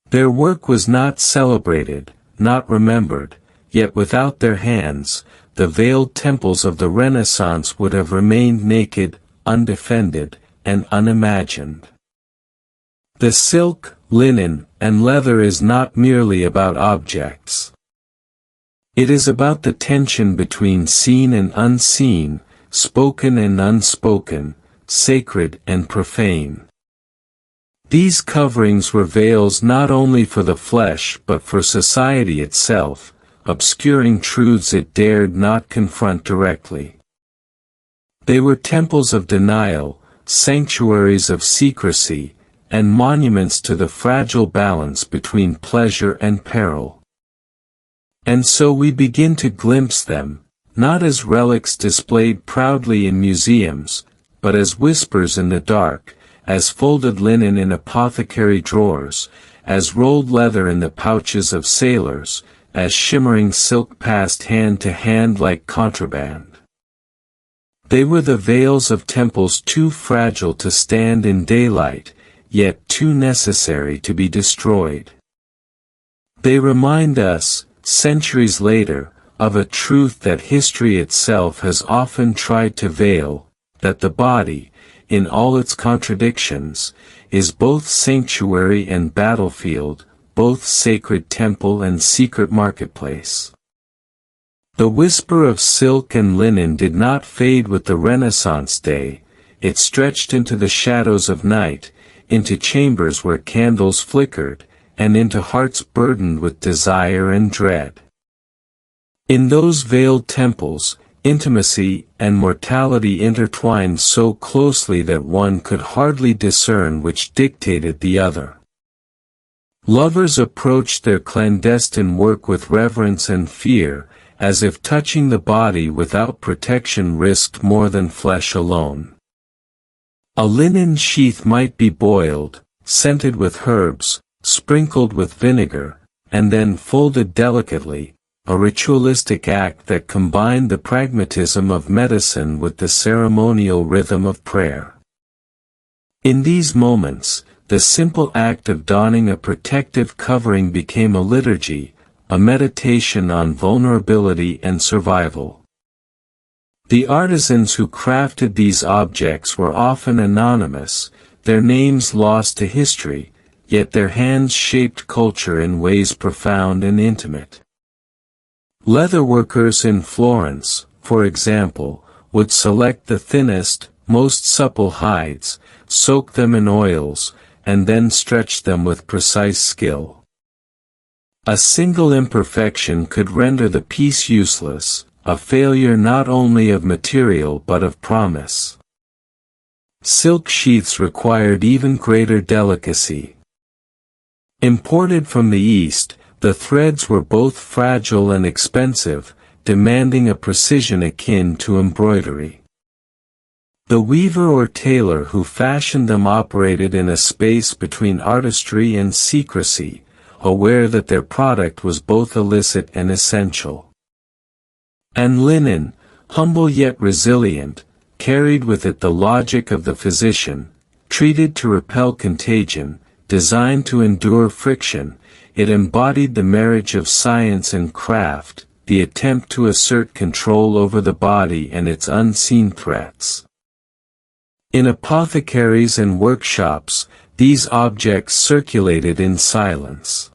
Their work was not celebrated, not remembered, yet without their hands, the veiled temples of the Renaissance would have remained naked, undefended, and unimagined. The silk, linen, and leather is not merely about objects. It is about the tension between seen and unseen, spoken and unspoken, sacred and profane. These coverings were veils not only for the flesh but for society itself, obscuring truths it dared not confront directly. They were temples of denial, sanctuaries of secrecy, and monuments to the fragile balance between pleasure and peril. And so we begin to glimpse them, not as relics displayed proudly in museums, but as whispers in the dark, as folded linen in apothecary drawers, as rolled leather in the pouches of sailors, as shimmering silk passed hand to hand like contraband. They were the veils of temples too fragile to stand in daylight, yet too necessary to be destroyed. They remind us, centuries later, of a truth that history itself has often tried to veil, that the body, in all its contradictions, is both sanctuary and battlefield, both sacred temple and secret marketplace. The whisper of silk and linen did not fade with the Renaissance day, it stretched into the shadows of night, into chambers where candles flickered, and into hearts burdened with desire and dread. In those veiled temples, intimacy and mortality intertwined so closely that one could hardly discern which dictated the other. Lovers approached their clandestine work with reverence and fear, as if touching the body without protection risked more than flesh alone. A linen sheath might be boiled, scented with herbs, sprinkled with vinegar, and then folded delicately, a ritualistic act that combined the pragmatism of medicine with the ceremonial rhythm of prayer. In these moments, the simple act of donning a protective covering became a liturgy, a meditation on vulnerability and survival. The artisans who crafted these objects were often anonymous, their names lost to history, yet their hands shaped culture in ways profound and intimate. Leatherworkers in Florence, for example, would select the thinnest, most supple hides, soak them in oils, and then stretch them with precise skill. A single imperfection could render the piece useless, a failure not only of material but of promise. Silk sheaths required even greater delicacy. Imported from the East, the threads were both fragile and expensive, demanding a precision akin to embroidery. The weaver or tailor who fashioned them operated in a space between artistry and secrecy, aware that their product was both illicit and essential. And linen, humble yet resilient, carried with it the logic of the physician, treated to repel contagion, designed to endure friction. It embodied the marriage of science and craft, the attempt to assert control over the body and its unseen threats. In apothecaries and workshops, these objects circulated in silence.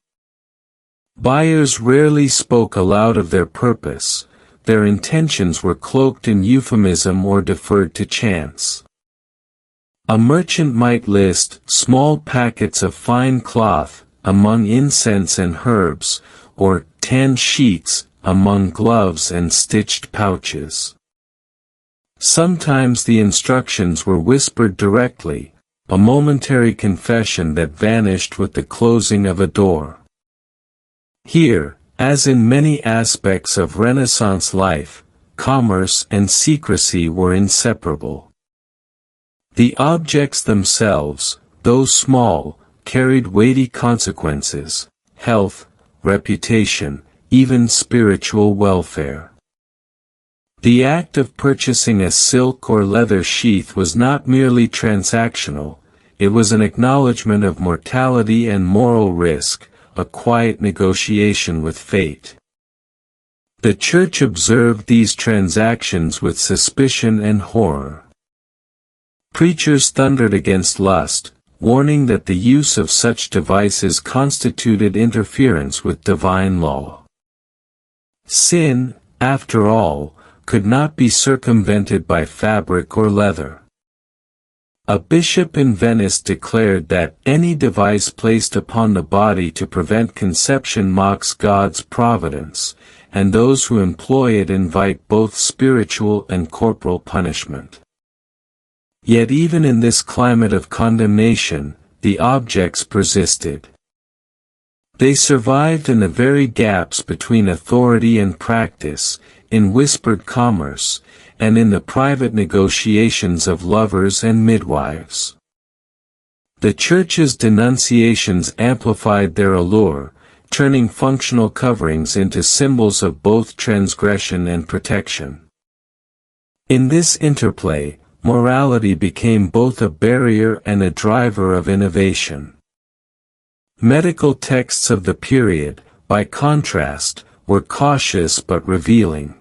Buyers rarely spoke aloud of their purpose, their intentions were cloaked in euphemism or deferred to chance. A merchant might list small packets of fine cloth among incense and herbs, or tan sheets among gloves and stitched pouches. Sometimes the instructions were whispered directly, a momentary confession that vanished with the closing of a door. Here, as in many aspects of Renaissance life, commerce and secrecy were inseparable. The objects themselves, though small, carried weighty consequences: health, reputation, even spiritual welfare. The act of purchasing a silk or leather sheath was not merely transactional, it was an acknowledgement of mortality and moral risk, a quiet negotiation with fate. The Church observed these transactions with suspicion and horror. Preachers thundered against lust, warning that the use of such devices constituted interference with divine law. Sin, after all, could not be circumvented by fabric or leather. A bishop in Venice declared that any device placed upon the body to prevent conception mocks God's providence, and those who employ it invite both spiritual and corporal punishment. Yet even in this climate of condemnation, the objects persisted. They survived in the very gaps between authority and practice, in whispered commerce, and in the private negotiations of lovers and midwives. The Church's denunciations amplified their allure, turning functional coverings into symbols of both transgression and protection. In this interplay, morality became both a barrier and a driver of innovation. Medical texts of the period, by contrast, were cautious but revealing.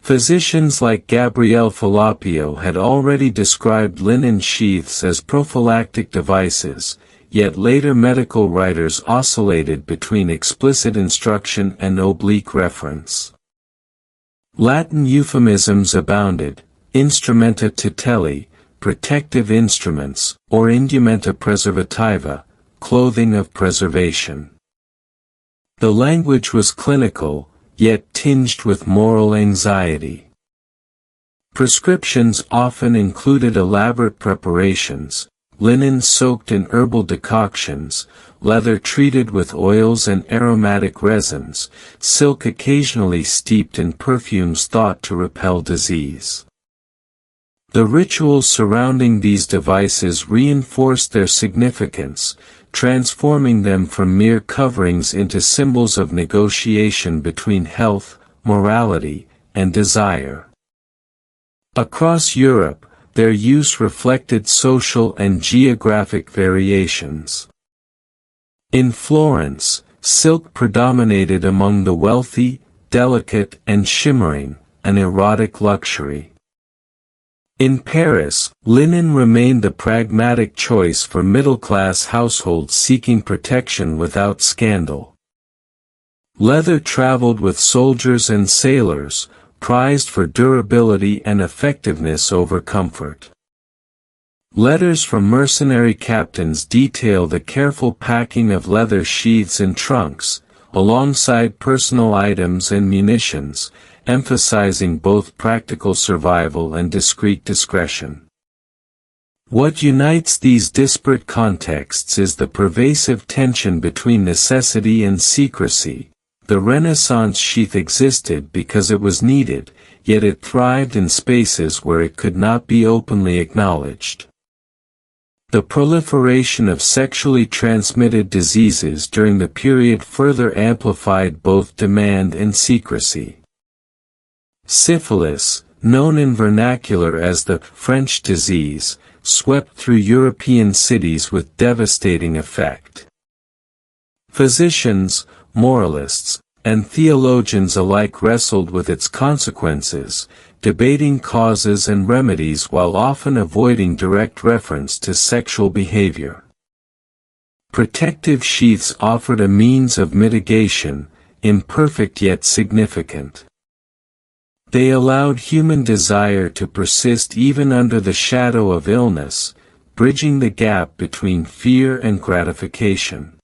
Physicians like Gabriele Falloppio had already described linen sheaths as prophylactic devices, yet later medical writers oscillated between explicit instruction and oblique reference. Latin euphemisms abounded: instrumenta tutelli, protective instruments, or indumenta preservativa, clothing of preservation. The language was clinical, yet tinged with moral anxiety. Prescriptions often included elaborate preparations: linen soaked in herbal decoctions, leather treated with oils and aromatic resins, silk occasionally steeped in perfumes thought to repel disease. The rituals surrounding these devices reinforced their significance, transforming them from mere coverings into symbols of negotiation between health, morality, and desire. Across Europe, their use reflected social and geographic variations. In Florence, silk predominated among the wealthy, delicate and shimmering, an erotic luxury. In Paris, linen remained the pragmatic choice for middle-class households seeking protection without scandal. Leather traveled with soldiers and sailors, prized for durability and effectiveness over comfort. Letters from mercenary captains detail the careful packing of leather sheaths in trunks, alongside personal items and munitions, emphasizing both practical survival and discreet discretion. What unites these disparate contexts is the pervasive tension between necessity and secrecy. The Renaissance sheath existed because it was needed, yet it thrived in spaces where it could not be openly acknowledged. The proliferation of sexually transmitted diseases during the period further amplified both demand and secrecy. Syphilis, known in vernacular as the French disease, swept through European cities with devastating effect. Physicians, moralists, and theologians alike wrestled with its consequences, debating causes and remedies while often avoiding direct reference to sexual behavior. Protective sheaths offered a means of mitigation, imperfect yet significant. They allowed human desire to persist even under the shadow of illness, bridging the gap between fear and gratification.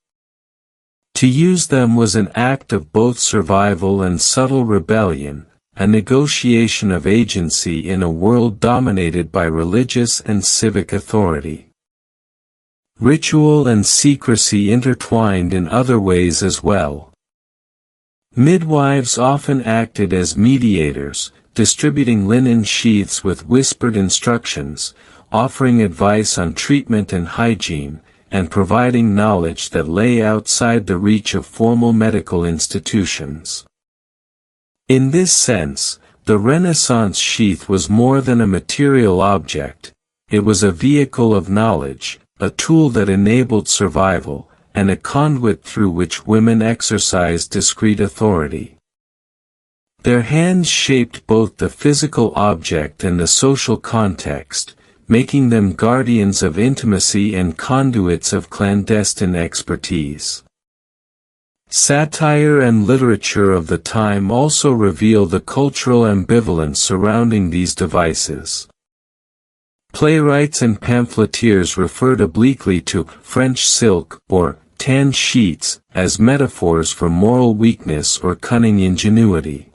To use them was an act of both survival and subtle rebellion, a negotiation of agency in a world dominated by religious and civic authority. Ritual and secrecy intertwined in other ways as well. Midwives often acted as mediators, distributing linen sheaths with whispered instructions, offering advice on treatment and hygiene, and providing knowledge that lay outside the reach of formal medical institutions. In this sense, the Renaissance sheath was more than a material object. It was a vehicle of knowledge, a tool that enabled survival, and a conduit through which women exercised discreet authority. Their hands shaped both the physical object and the social context, making them guardians of intimacy and conduits of clandestine expertise. Satire and literature of the time also reveal the cultural ambivalence surrounding these devices. Playwrights and pamphleteers referred obliquely to French silk or tan sheets as metaphors for moral weakness or cunning ingenuity.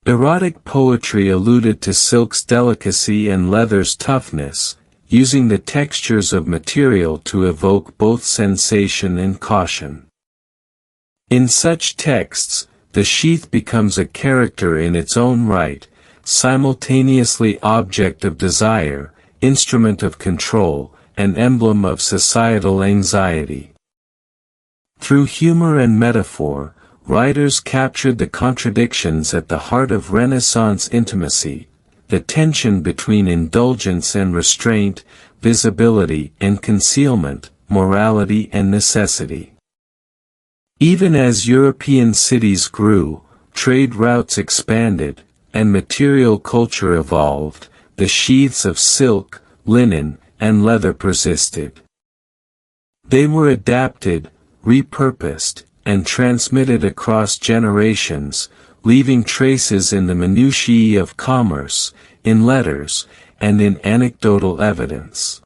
Erotic poetry alluded to silk's delicacy and leather's toughness, using the textures of material to evoke both sensation and caution. In such texts, the sheath becomes a character in its own right, simultaneously object of desire, instrument of control, and emblem of societal anxiety. Through humor and metaphor, writers captured the contradictions at the heart of Renaissance intimacy, the tension between indulgence and restraint, visibility and concealment, morality and necessity. Even as European cities grew, trade routes expanded, and material culture evolved, the sheaths of silk, linen, and leather persisted. They were adapted, repurposed, and transmitted across generations, leaving traces in the minutiae of commerce, in letters, and in anecdotal evidence.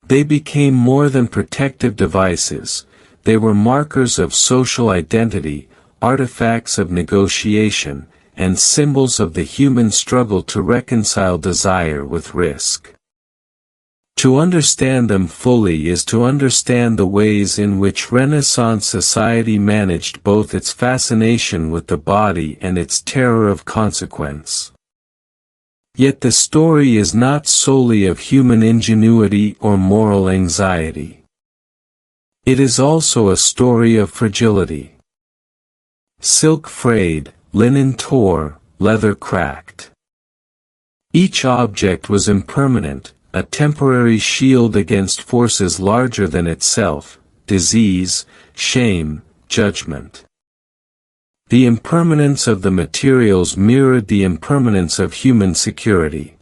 They became more than protective devices, they were markers of social identity, artifacts of negotiation, and symbols of the human struggle to reconcile desire with risk. To understand them fully is to understand the ways in which Renaissance society managed both its fascination with the body and its terror of consequence. Yet the story is not solely of human ingenuity or moral anxiety. It is also a story of fragility. Silk frayed, linen tore, leather cracked. Each object was impermanent, a temporary shield against forces larger than itself, disease, shame, judgment. The impermanence of the materials mirrored the impermanence of human security.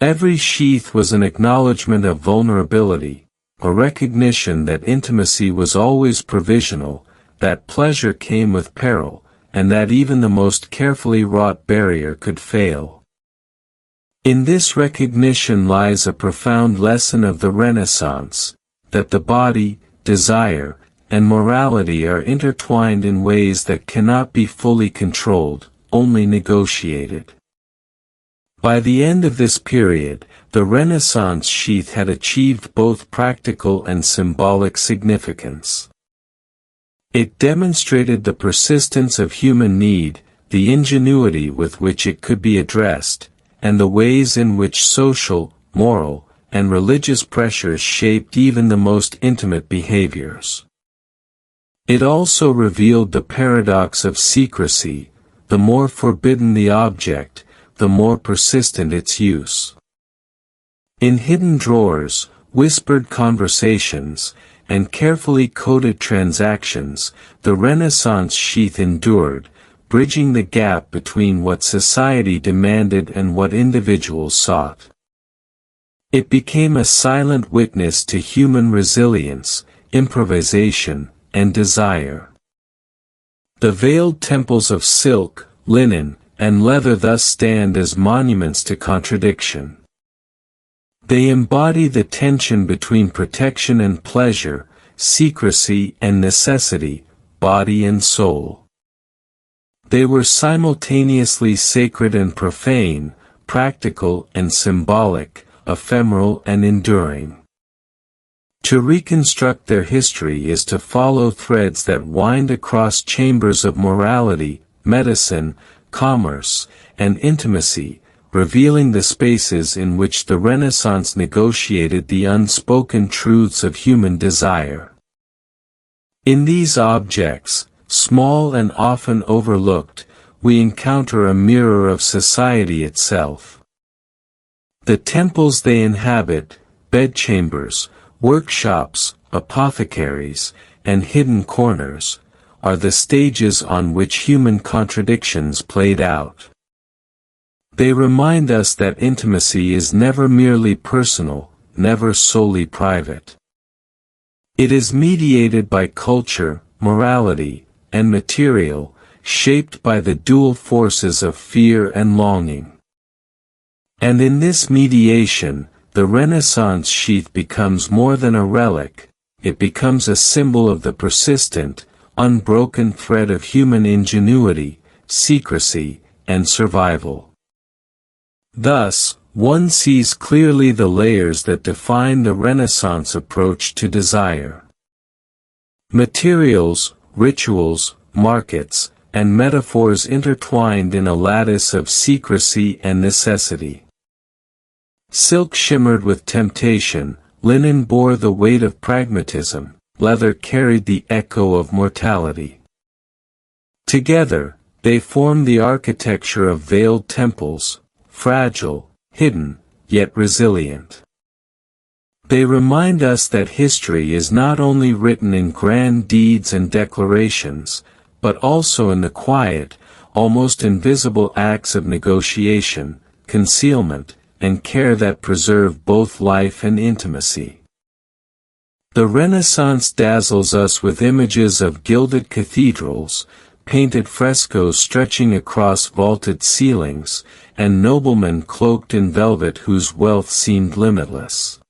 Every sheath was an acknowledgement of vulnerability, a recognition that intimacy was always provisional, that pleasure came with peril, and that even the most carefully wrought barrier could fail. In this recognition lies a profound lesson of the Renaissance, that the body, desire, and morality are intertwined in ways that cannot be fully controlled, only negotiated. By the end of this period, the Renaissance sheath had achieved both practical and symbolic significance. It demonstrated the persistence of human need, the ingenuity with which it could be addressed, and the ways in which social, moral, and religious pressures shaped even the most intimate behaviors. It also revealed the paradox of secrecy: the more forbidden the object, the more persistent its use. In hidden drawers, whispered conversations, and carefully coded transactions, the Renaissance sheath endured, bridging the gap between what society demanded and what individuals sought. It became a silent witness to human resilience, improvisation, and desire. The veiled temples of silk, linen, and leather thus stand as monuments to contradiction. They embody the tension between protection and pleasure, secrecy and necessity, body and soul. They were simultaneously sacred and profane, practical and symbolic, ephemeral and enduring. To reconstruct their history is to follow threads that wind across chambers of morality, medicine, commerce, and intimacy, revealing the spaces in which the Renaissance negotiated the unspoken truths of human desire. In these objects, small and often overlooked, we encounter a mirror of society itself. The temples they inhabit, bedchambers, workshops, apothecaries, and hidden corners, are the stages on which human contradictions played out. They remind us that intimacy is never merely personal, never solely private. It is mediated by culture, morality, and material, shaped by the dual forces of fear and longing. And in this mediation, the Renaissance sheath becomes more than a relic, it becomes a symbol of the persistent, unbroken thread of human ingenuity, secrecy, and survival. Thus, one sees clearly the layers that define the Renaissance approach to desire. Materials, rituals, markets, and metaphors intertwined in a lattice of secrecy and necessity. Silk shimmered with temptation, linen bore the weight of pragmatism, leather carried the echo of mortality. Together, they form the architecture of veiled temples, fragile, hidden, yet resilient. They remind us that history is not only written in grand deeds and declarations, but also in the quiet, almost invisible acts of negotiation, concealment, and care that preserve both life and intimacy. The Renaissance dazzles us with images of gilded cathedrals, painted frescoes stretching across vaulted ceilings, and noblemen cloaked in velvet whose wealth seemed limitless.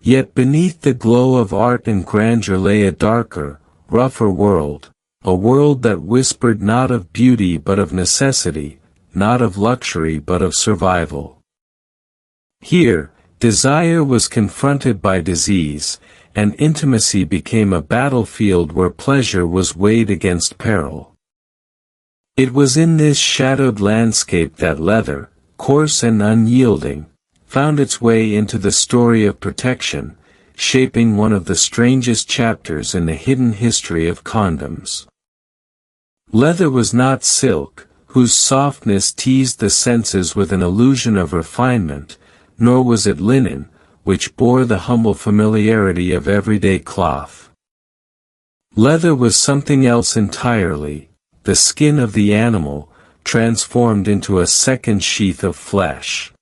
Yet beneath the glow of art and grandeur lay a darker, rougher world, a world that whispered not of beauty but of necessity, not of luxury but of survival. Here, desire was confronted by disease, and intimacy became a battlefield where pleasure was weighed against peril. It was in this shadowed landscape that leather, coarse and unyielding, found its way into the story of protection, shaping one of the strangest chapters in the hidden history of condoms. Leather was not silk, whose softness teased the senses with an illusion of refinement, nor was it linen, which bore the humble familiarity of everyday cloth. Leather was something else entirely, the skin of the animal, transformed into a second sheath of flesh.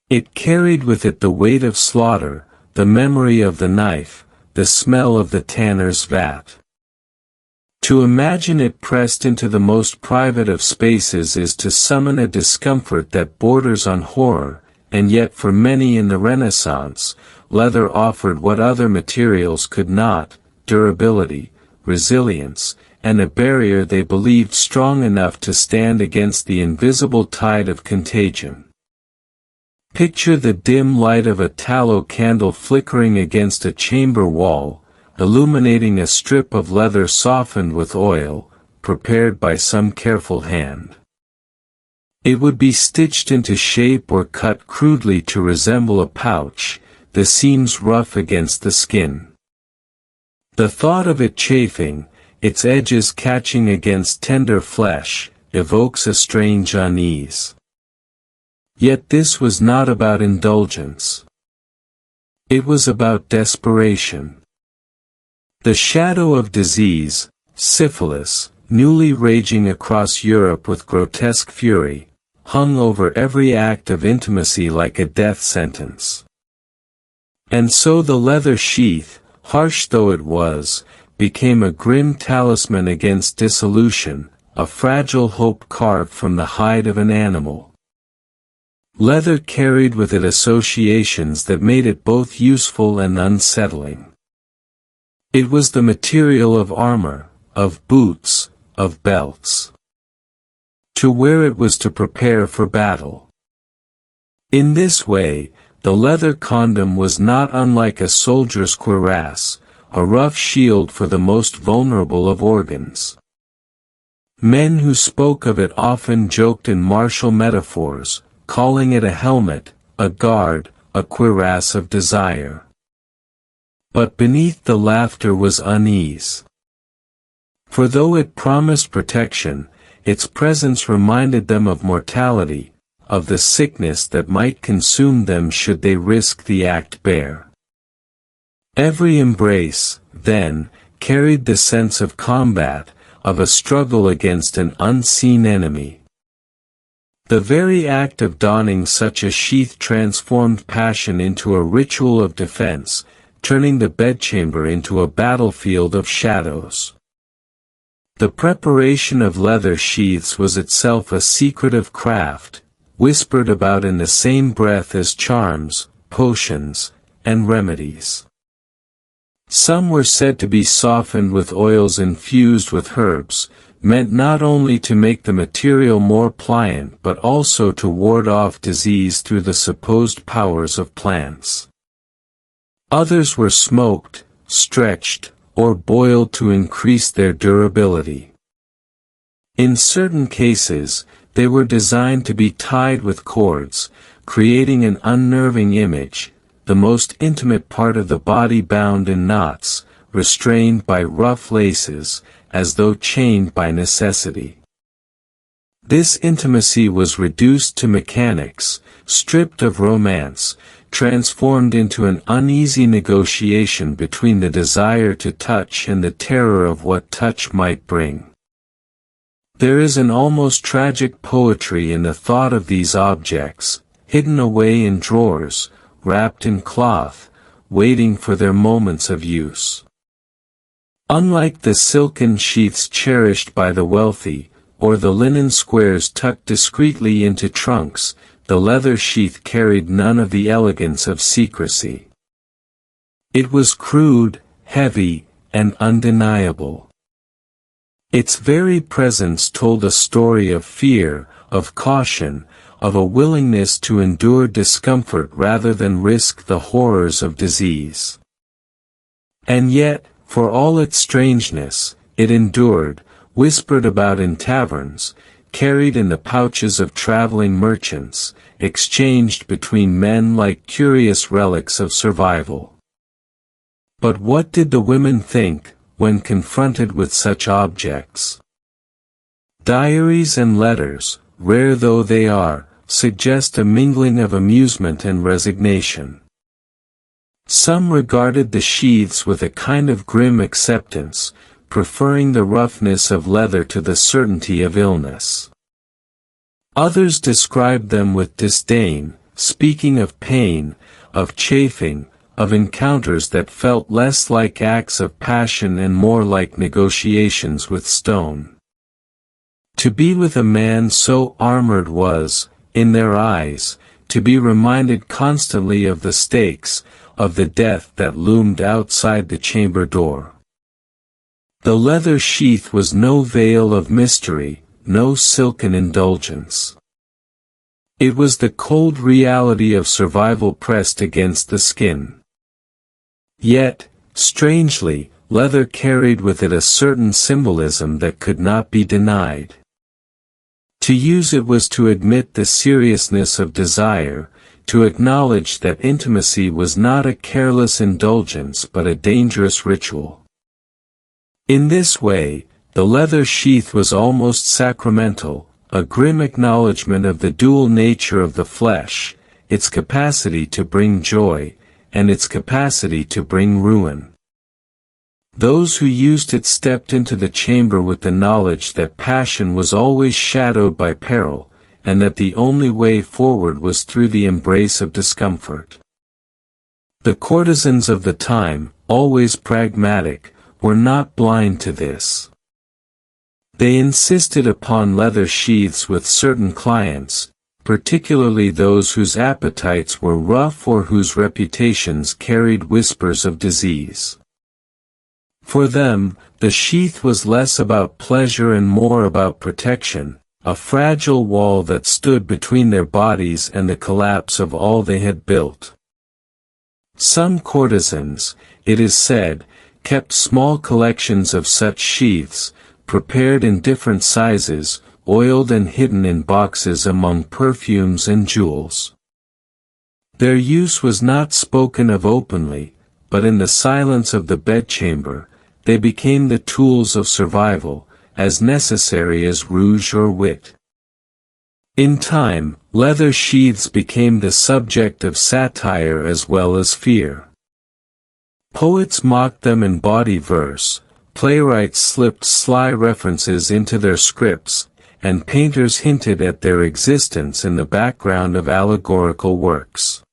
It carried with it the weight of slaughter, the memory of the knife, the smell of the tanner's vat. To imagine it pressed into the most private of spaces is to summon a discomfort that borders on horror, and yet for many in the Renaissance, leather offered what other materials could not: durability, resilience, and a barrier they believed strong enough to stand against the invisible tide of contagion. Picture the dim light of a tallow candle flickering against a chamber wall, illuminating a strip of leather softened with oil, prepared by some careful hand. It would be stitched into shape or cut crudely to resemble a pouch, the seams rough against the skin. The thought of it chafing, its edges catching against tender flesh, evokes a strange unease. Yet this was not about indulgence. It was about desperation. The shadow of disease, syphilis, newly raging across Europe with grotesque fury, hung over every act of intimacy like a death sentence. And so the leather sheath, harsh though it was, became a grim talisman against dissolution, a fragile hope carved from the hide of an animal. Leather carried with it associations that made it both useful and unsettling. It was the material of armor, of boots, of belts. To wear it was to prepare for battle. In this way, the leather condom was not unlike a soldier's cuirass, a rough shield for the most vulnerable of organs. Men who spoke of it often joked in martial metaphors, calling it a helmet, a guard, a cuirass of desire. But beneath the laughter was unease. For though it promised protection, its presence reminded them of mortality, of the sickness that might consume them should they risk the act bare. Every embrace, then, carried the sense of combat, of a struggle against an unseen enemy. The very act of donning such a sheath transformed passion into a ritual of defense, turning the bedchamber into a battlefield of shadows. The preparation of leather sheaths was itself a secretive craft, whispered about in the same breath as charms, potions, and remedies. Some were said to be softened with oils infused with herbs, meant not only to make the material more pliant but also to ward off disease through the supposed powers of plants. Others were smoked, stretched, or boiled to increase their durability. In certain cases, they were designed to be tied with cords, creating an unnerving image, the most intimate part of the body bound in knots, restrained by rough laces, as though chained by necessity. This intimacy was reduced to mechanics, stripped of romance, transformed into an uneasy negotiation between the desire to touch and the terror of what touch might bring. There is an almost tragic poetry in the thought of these objects, hidden away in drawers, wrapped in cloth, waiting for their moments of use. Unlike the silken sheaths cherished by the wealthy, or the linen squares tucked discreetly into trunks, the leather sheath carried none of the elegance of secrecy. It was crude, heavy, and undeniable. Its very presence told a story of fear, of caution, of a willingness to endure discomfort rather than risk the horrors of disease. And yet, for all its strangeness, it endured, whispered about in taverns, carried in the pouches of traveling merchants, exchanged between men like curious relics of survival. But what did the women think, when confronted with such objects? Diaries and letters, rare though they are, suggest a mingling of amusement and resignation. Some regarded the sheaths with a kind of grim acceptance, preferring the roughness of leather to the certainty of illness. Others described them with disdain, speaking of pain, of chafing, of encounters that felt less like acts of passion and more like negotiations with stone. To be with a man so armored was, in their eyes, to be reminded constantly of the stakes, of the death that loomed outside the chamber door. The leather sheath was no veil of mystery, no silken indulgence. It was the cold reality of survival pressed against the skin. Yet, strangely, leather carried with it a certain symbolism that could not be denied. To use it was to admit the seriousness of desire, to acknowledge that intimacy was not a careless indulgence but a dangerous ritual. In this way, the leather sheath was almost sacramental, a grim acknowledgement of the dual nature of the flesh, its capacity to bring joy, and its capacity to bring ruin. Those who used it stepped into the chamber with the knowledge that passion was always shadowed by peril, and that the only way forward was through the embrace of discomfort. The courtesans of the time, always pragmatic, were not blind to this. They insisted upon leather sheaths with certain clients, particularly those whose appetites were rough or whose reputations carried whispers of disease. For them, the sheath was less about pleasure and more about protection, a fragile wall that stood between their bodies and the collapse of all they had built. Some courtesans, it is said, kept small collections of such sheaths, prepared in different sizes, oiled and hidden in boxes among perfumes and jewels. Their use was not spoken of openly, but in the silence of the bedchamber, they became the tools of survival, as necessary as rouge or wit. In time, leather sheaths became the subject of satire as well as fear. Poets mocked them in bawdy verse, playwrights slipped sly references into their scripts, and painters hinted at their existence in the background of allegorical works.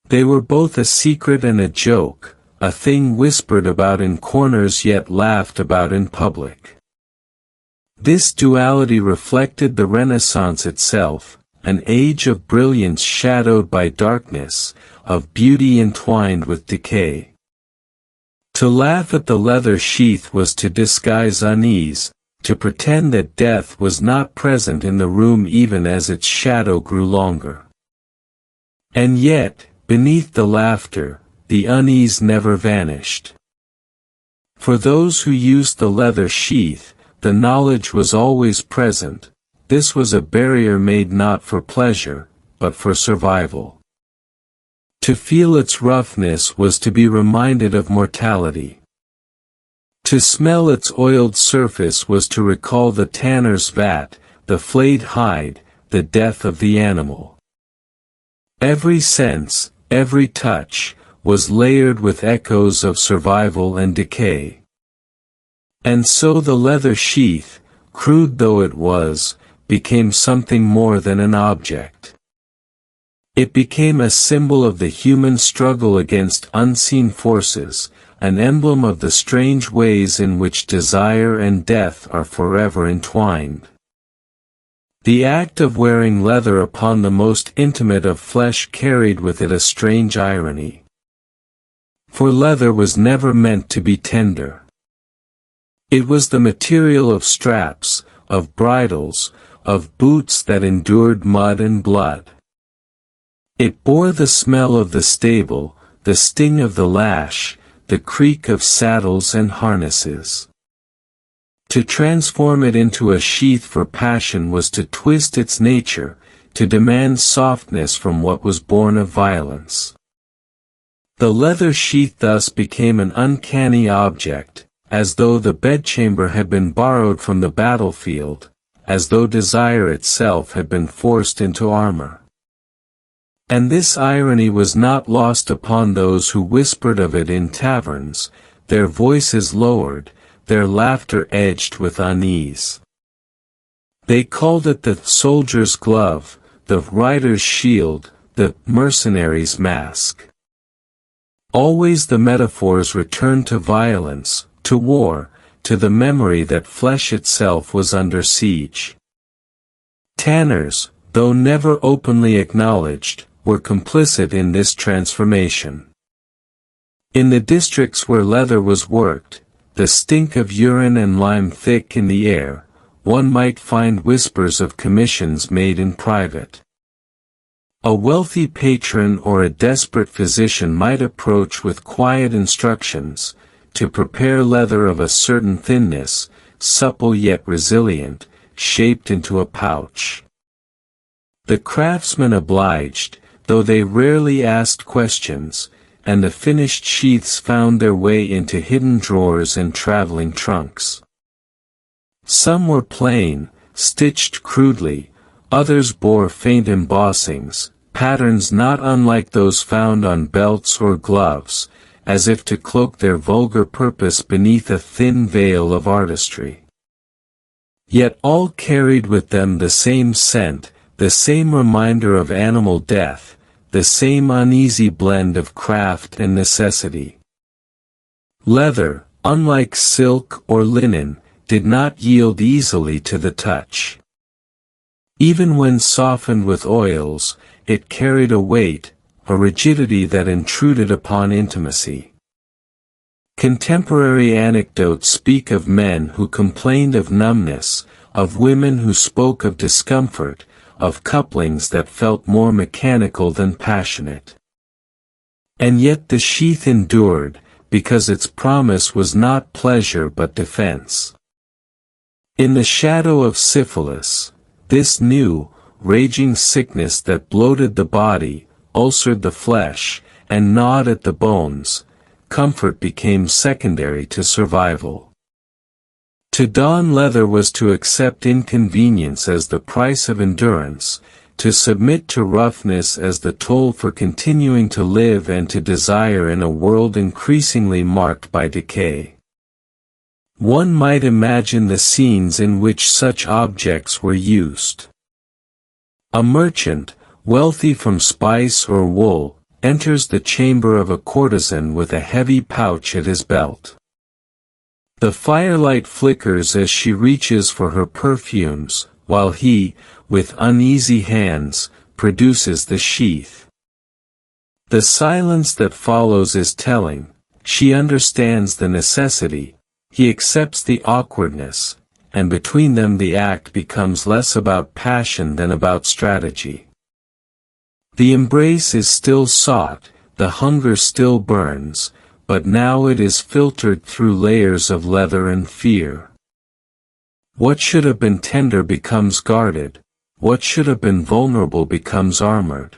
They were both a secret and a joke, a thing whispered about in corners yet laughed about in public. This duality reflected the Renaissance itself, an age of brilliance shadowed by darkness, of beauty entwined with decay. To laugh at the leather sheath was to disguise unease, to pretend that death was not present in the room even as its shadow grew longer. And yet, beneath the laughter, the unease never vanished. For those who used the leather sheath, the knowledge was always present. This was a barrier made not for pleasure, but for survival. To feel its roughness was to be reminded of mortality. To smell its oiled surface was to recall the tanner's vat, the flayed hide, the death of the animal. Every sense, every touch, was layered with echoes of survival and decay. And so the leather sheath, crude though it was, became something more than an object. It became a symbol of the human struggle against unseen forces, an emblem of the strange ways in which desire and death are forever entwined. The act of wearing leather upon the most intimate of flesh carried with it a strange irony. For leather was never meant to be tender. It was the material of straps, of bridles, of boots that endured mud and blood. It bore the smell of the stable, the sting of the lash, the creak of saddles and harnesses. To transform it into a sheath for passion was to twist its nature, to demand softness from what was born of violence. The leather sheath thus became an uncanny object, as though the bedchamber had been borrowed from the battlefield, as though desire itself had been forced into armor. And this irony was not lost upon those who whispered of it in taverns, their voices lowered, their laughter edged with unease. They called it the soldier's glove, the rider's shield, the mercenary's mask. Always the metaphors returned to violence, to war, to the memory that flesh itself was under siege. Tanners, though never openly acknowledged, were complicit in this transformation. In the districts where leather was worked, the stink of urine and lime thick in the air, one might find whispers of commissions made in private. A wealthy patron or a desperate physician might approach with quiet instructions, to prepare leather of a certain thinness, supple yet resilient, shaped into a pouch. The craftsmen obliged, though they rarely asked questions, and the finished sheaths found their way into hidden drawers and traveling trunks. Some were plain, stitched crudely, others bore faint embossings, patterns not unlike those found on belts or gloves, as if to cloak their vulgar purpose beneath a thin veil of artistry. Yet all carried with them the same scent, the same reminder of animal death, the same uneasy blend of craft and necessity. Leather, unlike silk or linen, did not yield easily to the touch. Even when softened with oils, it carried a weight, a rigidity that intruded upon intimacy. Contemporary anecdotes speak of men who complained of numbness, of women who spoke of discomfort, of couplings that felt more mechanical than passionate. And yet the sheath endured, because its promise was not pleasure but defense. In the shadow of syphilis, this new, raging sickness that bloated the body, ulcered the flesh, and gnawed at the bones, comfort became secondary to survival. To don leather was to accept inconvenience as the price of endurance, to submit to roughness as the toll for continuing to live and to desire in a world increasingly marked by decay. One might imagine the scenes in which such objects were used. A merchant, wealthy from spice or wool, enters the chamber of a courtesan with a heavy pouch at his belt. The firelight flickers as she reaches for her perfumes, while he, with uneasy hands, produces the sheath. The silence that follows is telling, she understands the necessity, he accepts the awkwardness, and between them the act becomes less about passion than about strategy. The embrace is still sought, the hunger still burns, but now it is filtered through layers of leather and fear. What should have been tender becomes guarded, what should have been vulnerable becomes armored.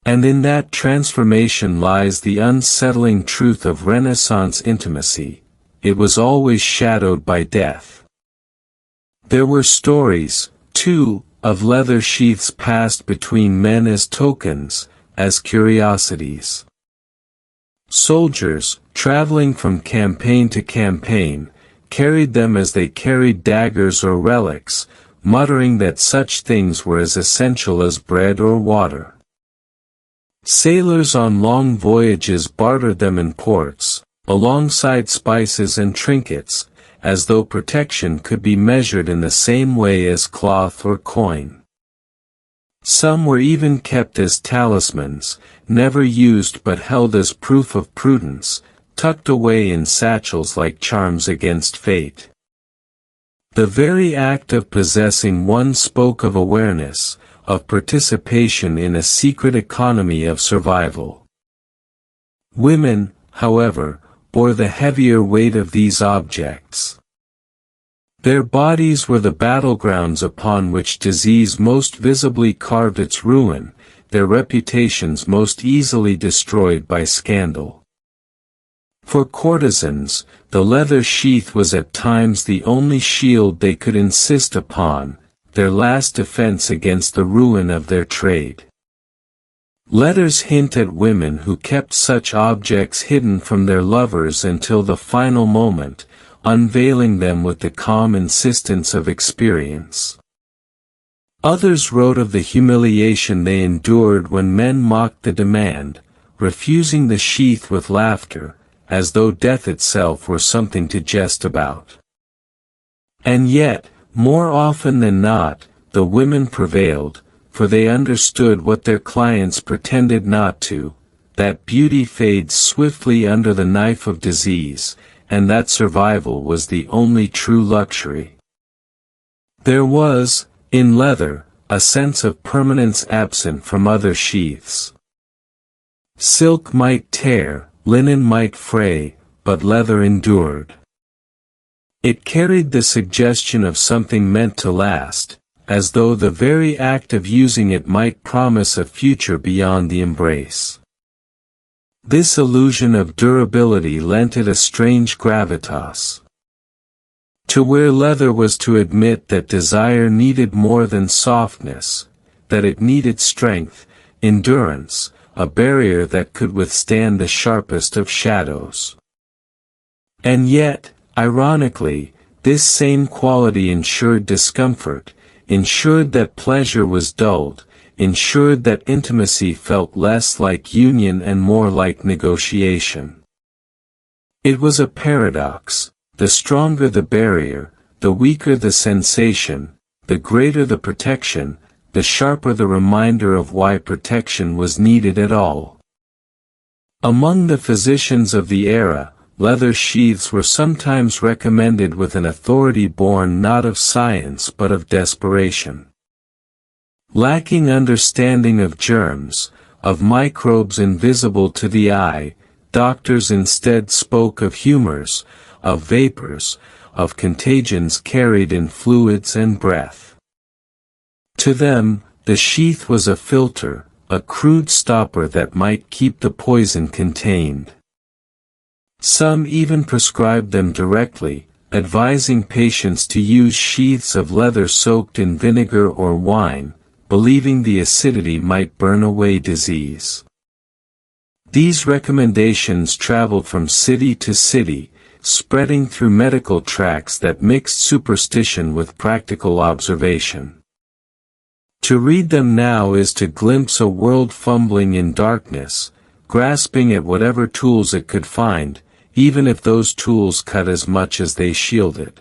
And in that transformation lies the unsettling truth of Renaissance intimacy: it was always shadowed by death. There were stories, too, of leather sheaths passed between men as tokens, as curiosities. Soldiers, traveling from campaign to campaign, carried them as they carried daggers or relics, muttering that such things were as essential as bread or water. Sailors on long voyages bartered them in ports, alongside spices and trinkets, as though protection could be measured in the same way as cloth or coin. Some were even kept as talismans, never used but held as proof of prudence, tucked away in satchels like charms against fate. The very act of possessing one spoke of awareness, of participation in a secret economy of survival. Women, however, bore the heavier weight of these objects. Their bodies were the battlegrounds upon which disease most visibly carved its ruin, their reputations most easily destroyed by scandal. For courtesans, the leather sheath was at times the only shield they could insist upon, their last defense against the ruin of their trade. Letters hint at women who kept such objects hidden from their lovers until the final moment, unveiling them with the calm insistence of experience. Others wrote of the humiliation they endured when men mocked the demand, refusing the sheath with laughter, as though death itself were something to jest about. And yet, more often than not, the women prevailed, for they understood what their clients pretended not to, that beauty fades swiftly under the knife of disease, and that survival was the only true luxury. There was, in leather, a sense of permanence absent from other sheaths. Silk might tear, linen might fray, but leather endured. It carried the suggestion of something meant to last, as though the very act of using it might promise a future beyond the embrace. This illusion of durability lent it a strange gravitas. To wear leather was to admit that desire needed more than softness, that it needed strength, endurance, a barrier that could withstand the sharpest of shadows. And yet, ironically, this same quality ensured discomfort, ensured that pleasure was dulled, ensured that intimacy felt less like union and more like negotiation. It was a paradox: the stronger the barrier, the weaker the sensation, the greater the protection, the sharper the reminder of why protection was needed at all. Among the physicians of the era, leather sheaths were sometimes recommended with an authority born not of science but of desperation. Lacking understanding of germs, of microbes invisible to the eye, doctors instead spoke of humors, of vapors, of contagions carried in fluids and breath. To them, the sheath was a filter, a crude stopper that might keep the poison contained. Some even prescribed them directly, advising patients to use sheaths of leather soaked in vinegar or wine, believing the acidity might burn away disease. These recommendations traveled from city to city, spreading through medical tracts that mixed superstition with practical observation. To read them now is to glimpse a world fumbling in darkness, grasping at whatever tools it could find, even if those tools cut as much as they shielded.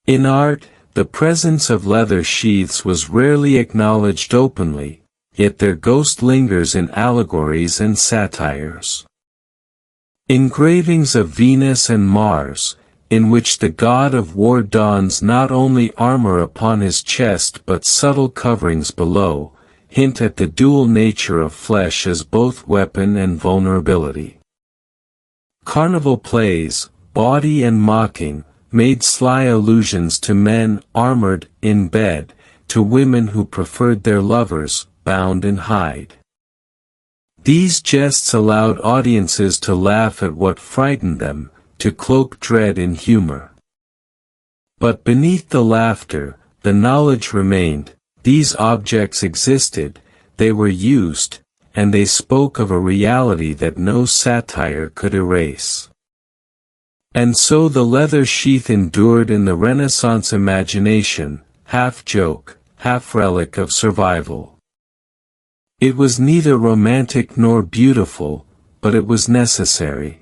In art, the presence of leather sheaths was rarely acknowledged openly, yet their ghost lingers in allegories and satires. Engravings of Venus and Mars, in which the god of war dons not only armor upon his chest but subtle coverings below, hint at the dual nature of flesh as both weapon and vulnerability. Carnival plays, bawdy and mocking, made sly allusions to men armored in bed, to women who preferred their lovers bound in hide. These jests allowed audiences to laugh at what frightened them, to cloak dread in humor. But beneath the laughter, the knowledge remained: these objects existed, they were used, and they spoke of a reality that no satire could erase. And so the leather sheath endured in the Renaissance imagination, half joke, half relic of survival. It was neither romantic nor beautiful, but it was necessary.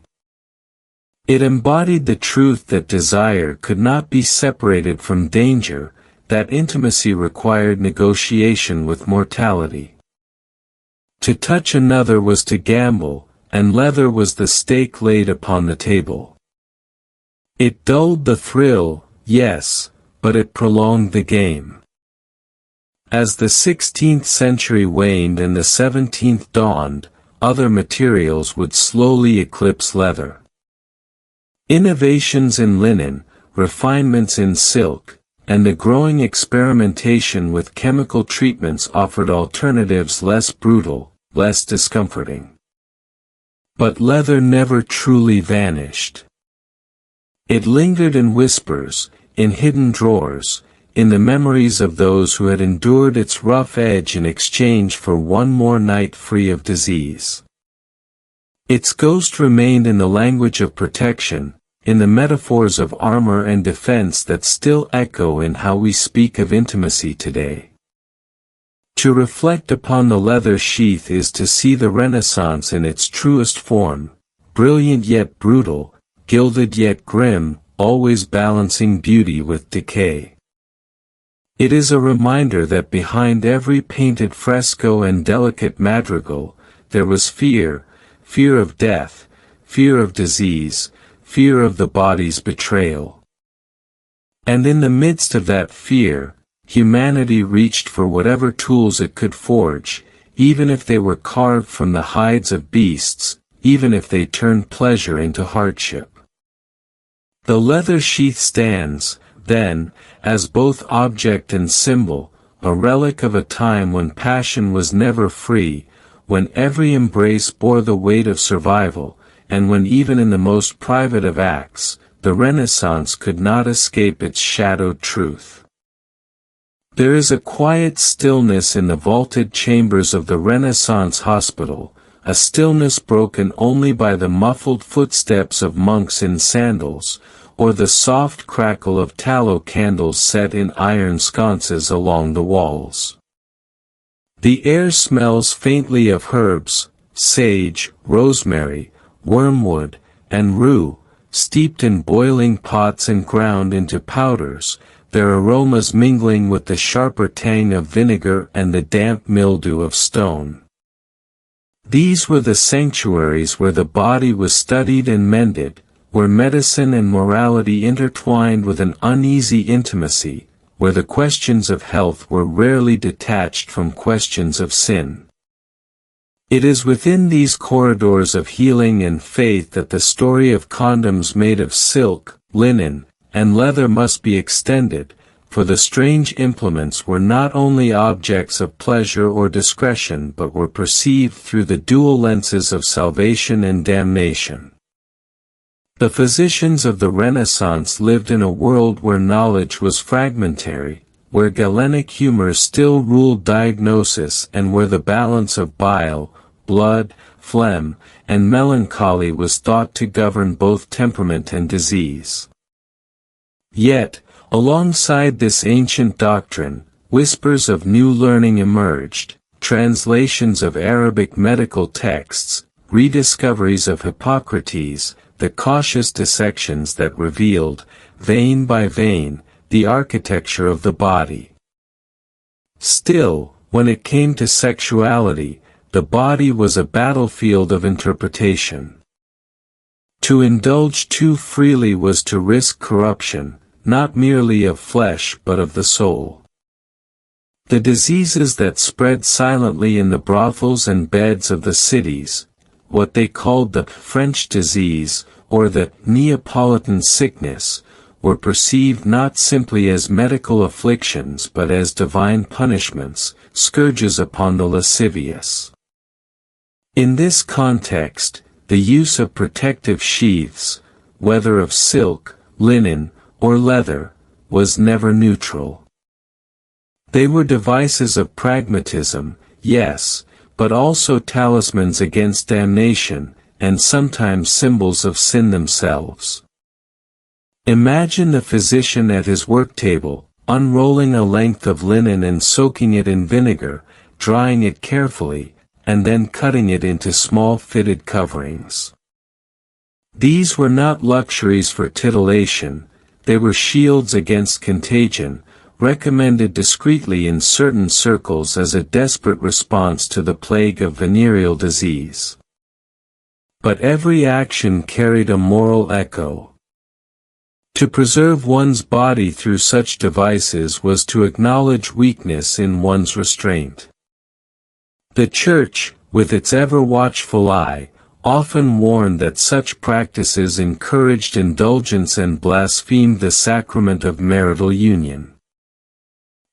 It embodied the truth that desire could not be separated from danger, that intimacy required negotiation with mortality. To touch another was to gamble, and leather was the stake laid upon the table. It dulled the thrill, yes, but it prolonged the game. As the 16th century waned and the 17th dawned, other materials would slowly eclipse leather. Innovations in linen, refinements in silk, and the growing experimentation with chemical treatments offered alternatives less brutal, less discomforting. But leather never truly vanished. It lingered in whispers, in hidden drawers, in the memories of those who had endured its rough edge in exchange for one more night free of disease. Its ghost remained in the language of protection, in the metaphors of armor and defense that still echo in how we speak of intimacy today. To reflect upon the leather sheath is to see the Renaissance in its truest form, brilliant yet brutal, gilded yet grim, always balancing beauty with decay. It is a reminder that behind every painted fresco and delicate madrigal, there was fear, fear of death, fear of disease, fear of the body's betrayal. And in the midst of that fear, humanity reached for whatever tools it could forge, even if they were carved from the hides of beasts, even if they turned pleasure into hardship. The leather sheath stands, then, as both object and symbol, a relic of a time when passion was never free, when every embrace bore the weight of survival, and when even in the most private of acts, the Renaissance could not escape its shadowed truth. There is a quiet stillness in the vaulted chambers of the Renaissance hospital, a stillness broken only by the muffled footsteps of monks in sandals, or the soft crackle of tallow candles set in iron sconces along the walls. The air smells faintly of herbs, sage, rosemary, wormwood, and rue, steeped in boiling pots and ground into powders, their aromas mingling with the sharper tang of vinegar and the damp mildew of stone. These were the sanctuaries where the body was studied and mended, where medicine and morality intertwined with an uneasy intimacy, where the questions of health were rarely detached from questions of sin. It is within these corridors of healing and faith that the story of condoms made of silk, linen, and leather must be extended, for the strange implements were not only objects of pleasure or discretion but were perceived through the dual lenses of salvation and damnation. The physicians of the Renaissance lived in a world where knowledge was fragmentary, where Galenic humor still ruled diagnosis and where the balance of bile, blood, phlegm, and melancholy was thought to govern both temperament and disease. Yet, alongside this ancient doctrine, whispers of new learning emerged, translations of Arabic medical texts, rediscoveries of Hippocrates, the cautious dissections that revealed, vein by vein, the architecture of the body. Still, when it came to sexuality, the body was a battlefield of interpretation. To indulge too freely was to risk corruption, not merely of flesh but of the soul. The diseases that spread silently in the brothels and beds of the cities, what they called the French disease, or the Neapolitan sickness, were perceived not simply as medical afflictions but as divine punishments, scourges upon the lascivious. In this context, the use of protective sheaths, whether of silk, linen, or leather, was never neutral. They were devices of pragmatism, yes, but also talismans against damnation, and sometimes symbols of sin themselves. Imagine the physician at his work table, unrolling a length of linen and soaking it in vinegar, drying it carefully, and then cutting it into small fitted coverings. These were not luxuries for titillation, they were shields against contagion, recommended discreetly in certain circles as a desperate response to the plague of venereal disease. But every action carried a moral echo. To preserve one's body through such devices was to acknowledge weakness in one's restraint. The Church, with its ever-watchful eye, often warned that such practices encouraged indulgence and blasphemed the sacrament of marital union.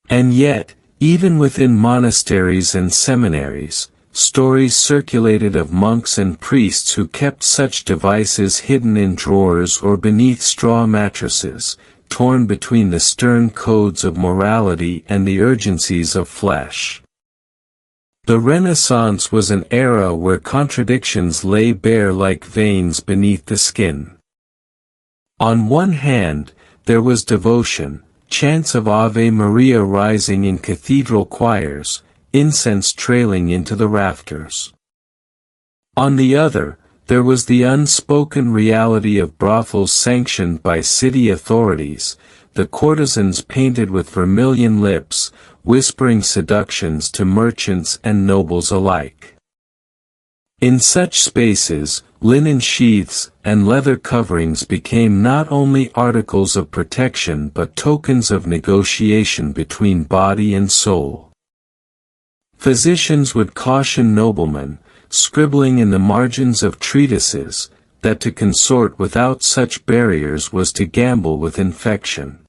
And yet, even within monasteries and seminaries, stories circulated of monks and priests who kept such devices hidden in drawers or beneath straw mattresses, torn between the stern codes of morality and the urgencies of flesh. The Renaissance was an era where contradictions lay bare like veins beneath the skin. On one hand, there was devotion, chants of Ave Maria rising in cathedral choirs, incense trailing into the rafters. On the other, there was the unspoken reality of brothels sanctioned by city authorities, the courtesans painted with vermilion lips, whispering seductions to merchants and nobles alike. In such spaces, linen sheaths and leather coverings became not only articles of protection but tokens of negotiation between body and soul. Physicians would caution noblemen, scribbling in the margins of treatises, that to consort without such barriers was to gamble with infection.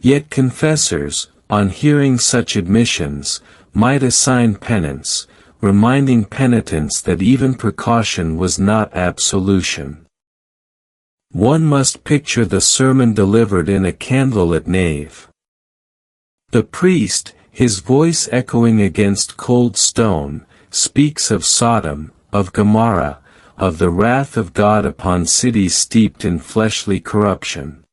Yet confessors, on hearing such admissions, might assign penance, reminding penitents that even precaution was not absolution. One must picture the sermon delivered in a candlelit nave. The priest, his voice echoing against cold stone, speaks of Sodom, of Gomorrah, of the wrath of God upon cities steeped in fleshly corruption.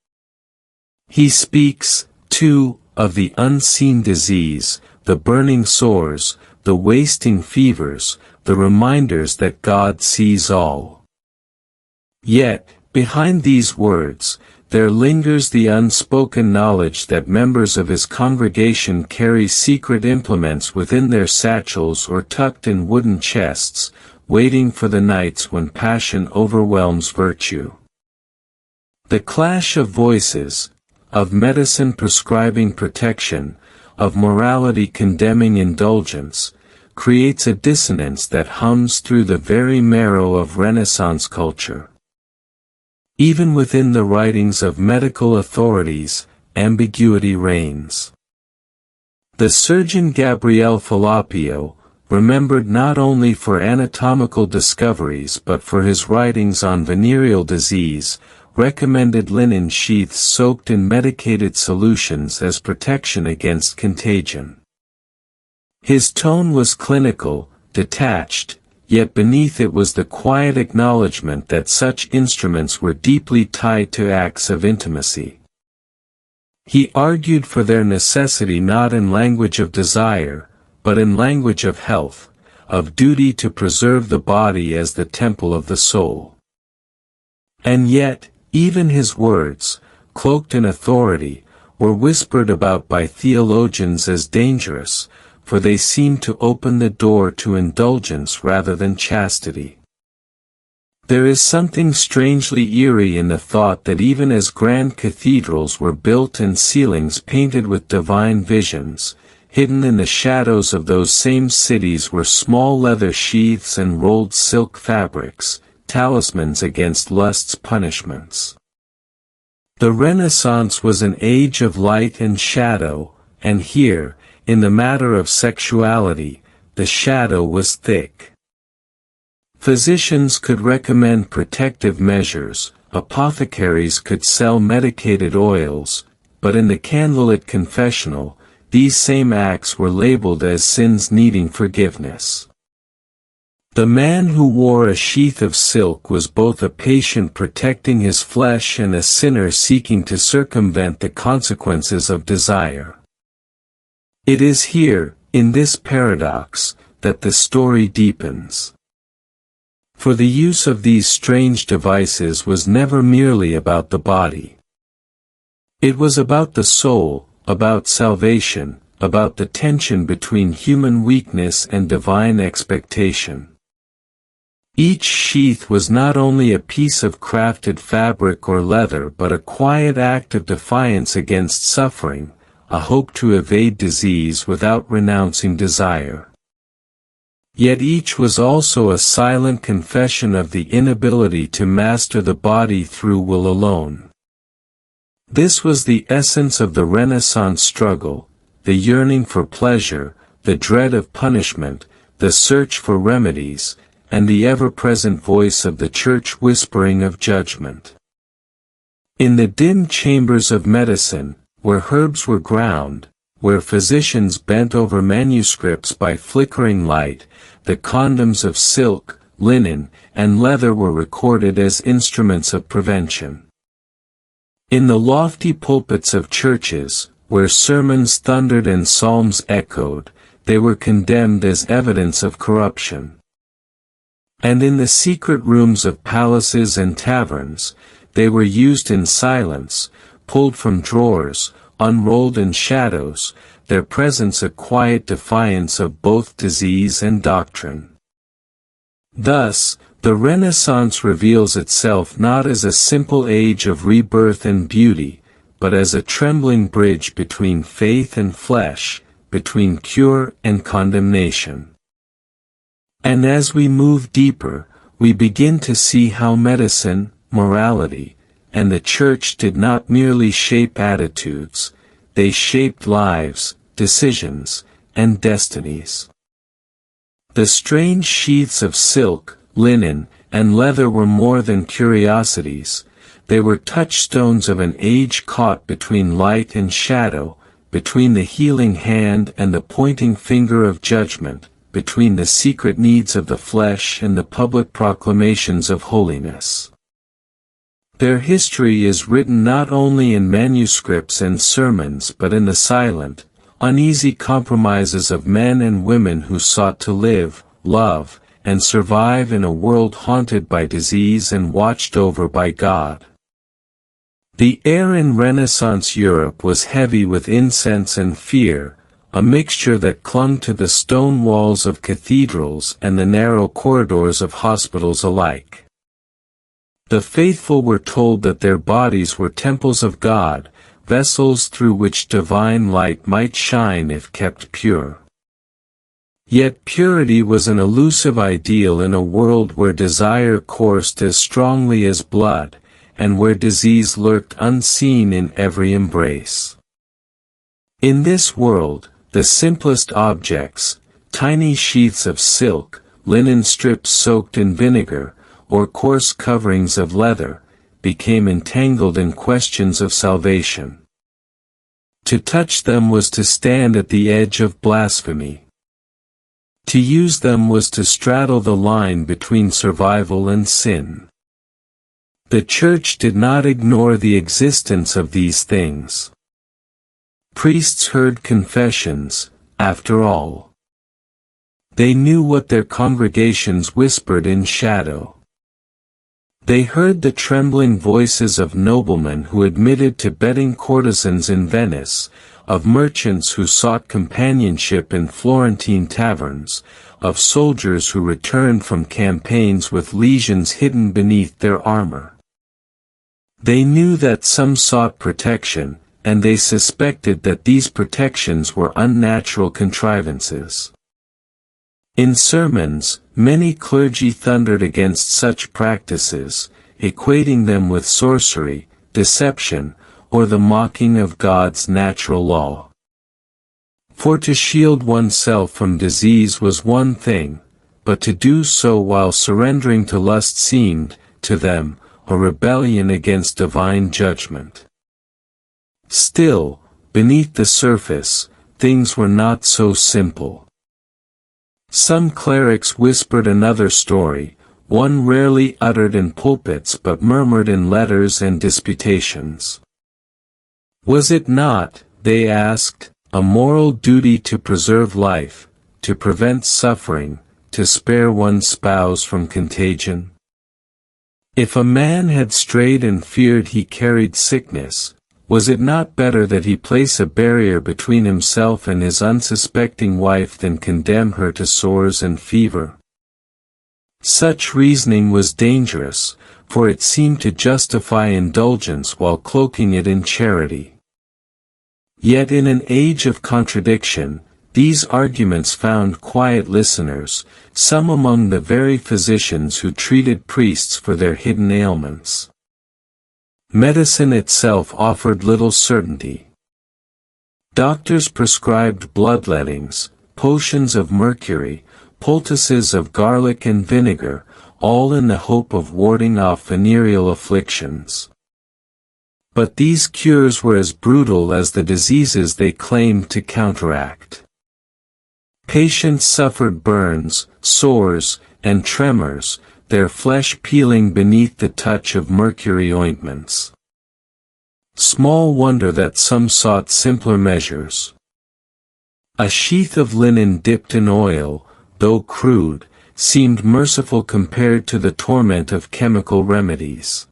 He speaks, too, of the unseen disease, the burning sores, the wasting fevers, the reminders that God sees all. Yet, behind these words, there lingers the unspoken knowledge that members of his congregation carry secret implements within their satchels or tucked in wooden chests, waiting for the nights when passion overwhelms virtue. The clash of voices, of medicine prescribing protection, of morality condemning indulgence, creates a dissonance that hums through the very marrow of Renaissance culture. Even within the writings of medical authorities, ambiguity reigns. The surgeon Gabriele Falloppio, remembered not only for anatomical discoveries but for his writings on venereal disease, recommended linen sheaths soaked in medicated solutions as protection against contagion. His tone was clinical, detached, yet beneath it was the quiet acknowledgement that such instruments were deeply tied to acts of intimacy. He argued for their necessity not in language of desire, but in language of health, of duty to preserve the body as the temple of the soul. And yet, even his words, cloaked in authority, were whispered about by theologians as dangerous, for they seemed to open the door to indulgence rather than chastity. There is something strangely eerie in the thought that even as grand cathedrals were built and ceilings painted with divine visions, hidden in the shadows of those same cities were small leather sheaths and rolled silk fabrics, talismans against lust's punishments. The Renaissance was an age of light and shadow, and here, in the matter of sexuality, the shadow was thick. Physicians could recommend protective measures, apothecaries could sell medicated oils, but in the candlelit confessional, these same acts were labeled as sins needing forgiveness. The man who wore a sheath of silk was both a patient protecting his flesh and a sinner seeking to circumvent the consequences of desire. It is here, in this paradox, that the story deepens. For the use of these strange devices was never merely about the body. It was about the soul, about salvation, about the tension between human weakness and divine expectation. Each sheath was not only a piece of crafted fabric or leather but a quiet act of defiance against suffering, a hope to evade disease without renouncing desire. Yet each was also a silent confession of the inability to master the body through will alone. This was the essence of the Renaissance struggle, the yearning for pleasure, the dread of punishment, the search for remedies, and the ever-present voice of the Church whispering of judgment. In the dim chambers of medicine, where herbs were ground, where physicians bent over manuscripts by flickering light, the condoms of silk, linen, and leather were recorded as instruments of prevention. In the lofty pulpits of churches, where sermons thundered and psalms echoed, they were condemned as evidence of corruption. And in the secret rooms of palaces and taverns, they were used in silence, pulled from drawers, unrolled in shadows, their presence a quiet defiance of both disease and doctrine. Thus, the Renaissance reveals itself not as a simple age of rebirth and beauty, but as a trembling bridge between faith and flesh, between cure and condemnation. And as we move deeper, we begin to see how medicine, morality, and the Church did not merely shape attitudes, they shaped lives, decisions, and destinies. The strange sheaths of silk, linen, and leather were more than curiosities, they were touchstones of an age caught between light and shadow, between the healing hand and the pointing finger of judgment, between the secret needs of the flesh and the public proclamations of holiness. Their history is written not only in manuscripts and sermons but in the silent, uneasy compromises of men and women who sought to live, love, and survive in a world haunted by disease and watched over by God. The air in Renaissance Europe was heavy with incense and fear, a mixture that clung to the stone walls of cathedrals and the narrow corridors of hospitals alike. The faithful were told that their bodies were temples of God, vessels through which divine light might shine if kept pure. Yet purity was an elusive ideal in a world where desire coursed as strongly as blood, and where disease lurked unseen in every embrace. In this world, the simplest objects, tiny sheaths of silk, linen strips soaked in vinegar, or coarse coverings of leather, became entangled in questions of salvation. To touch them was to stand at the edge of blasphemy. To use them was to straddle the line between survival and sin. The Church did not ignore the existence of these things. Priests heard confessions, after all. They knew what their congregations whispered in shadow. They heard the trembling voices of noblemen who admitted to betting courtesans in Venice, of merchants who sought companionship in Florentine taverns, of soldiers who returned from campaigns with lesions hidden beneath their armor. They knew that some sought protection, and they suspected that these protections were unnatural contrivances. In sermons, many clergy thundered against such practices, equating them with sorcery, deception, or the mocking of God's natural law. For to shield oneself from disease was one thing, but to do so while surrendering to lust seemed, to them, a rebellion against divine judgment. Still, beneath the surface, things were not so simple. Some clerics whispered another story, one rarely uttered in pulpits but murmured in letters and disputations. Was it not, they asked, a moral duty to preserve life, to prevent suffering, to spare one's spouse from contagion? If a man had strayed and feared he carried sickness, was it not better that he place a barrier between himself and his unsuspecting wife than condemn her to sores and fever? Such reasoning was dangerous, for it seemed to justify indulgence while cloaking it in charity. Yet in an age of contradiction, these arguments found quiet listeners, some among the very physicians who treated priests for their hidden ailments. Medicine itself offered little certainty. Doctors prescribed bloodlettings, potions of mercury, poultices of garlic and vinegar, all in the hope of warding off venereal afflictions. But these cures were as brutal as the diseases they claimed to counteract. Patients suffered burns, sores, and tremors, their flesh peeling beneath the touch of mercury ointments. Small wonder that some sought simpler measures. A sheath of linen dipped in oil, though crude, seemed merciful compared to the torment of chemical remedies.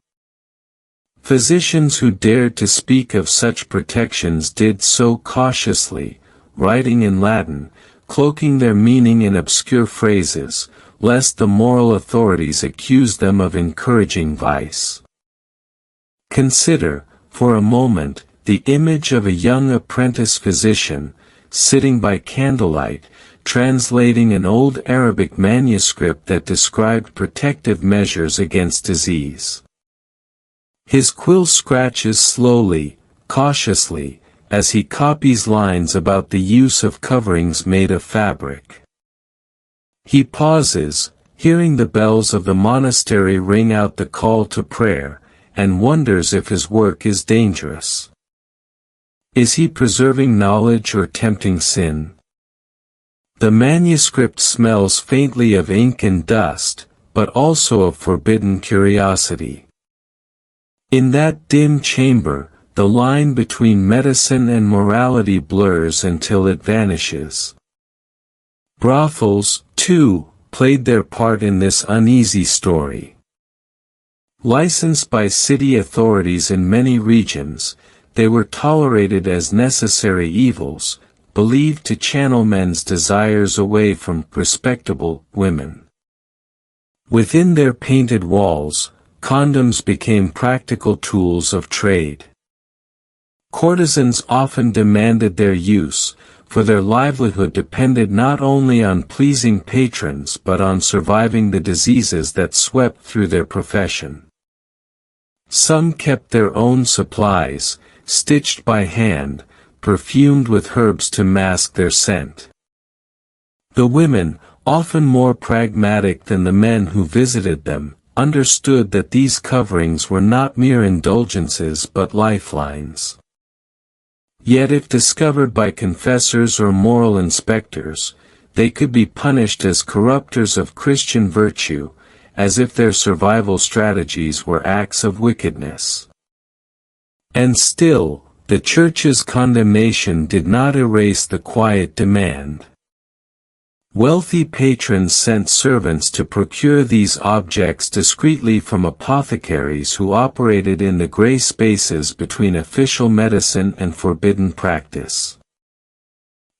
Physicians who dared to speak of such protections did so cautiously, writing in Latin, cloaking their meaning in obscure phrases, lest the moral authorities accuse them of encouraging vice. Consider, for a moment, the image of a young apprentice physician, sitting by candlelight, translating an old Arabic manuscript that described protective measures against disease. His quill scratches slowly, cautiously, as he copies lines about the use of coverings made of fabric. He pauses, hearing the bells of the monastery ring out the call to prayer, and wonders if his work is dangerous. Is he preserving knowledge or tempting sin? The manuscript smells faintly of ink and dust, but also of forbidden curiosity. In that dim chamber, the line between medicine and morality blurs until it vanishes. Brothels, too, played their part in this uneasy story. Licensed by city authorities in many regions, they were tolerated as necessary evils, believed to channel men's desires away from respectable women. Within their painted walls, condoms became practical tools of trade. Courtesans often demanded their use, for their livelihood depended not only on pleasing patrons but on surviving the diseases that swept through their profession. Some kept their own supplies, stitched by hand, perfumed with herbs to mask their scent. The women, often more pragmatic than the men who visited them, understood that these coverings were not mere indulgences but lifelines. Yet if discovered by confessors or moral inspectors, they could be punished as corrupters of Christian virtue, as if their survival strategies were acts of wickedness. And still, the Church's condemnation did not erase the quiet demand. Wealthy patrons sent servants to procure these objects discreetly from apothecaries who operated in the gray spaces between official medicine and forbidden practice.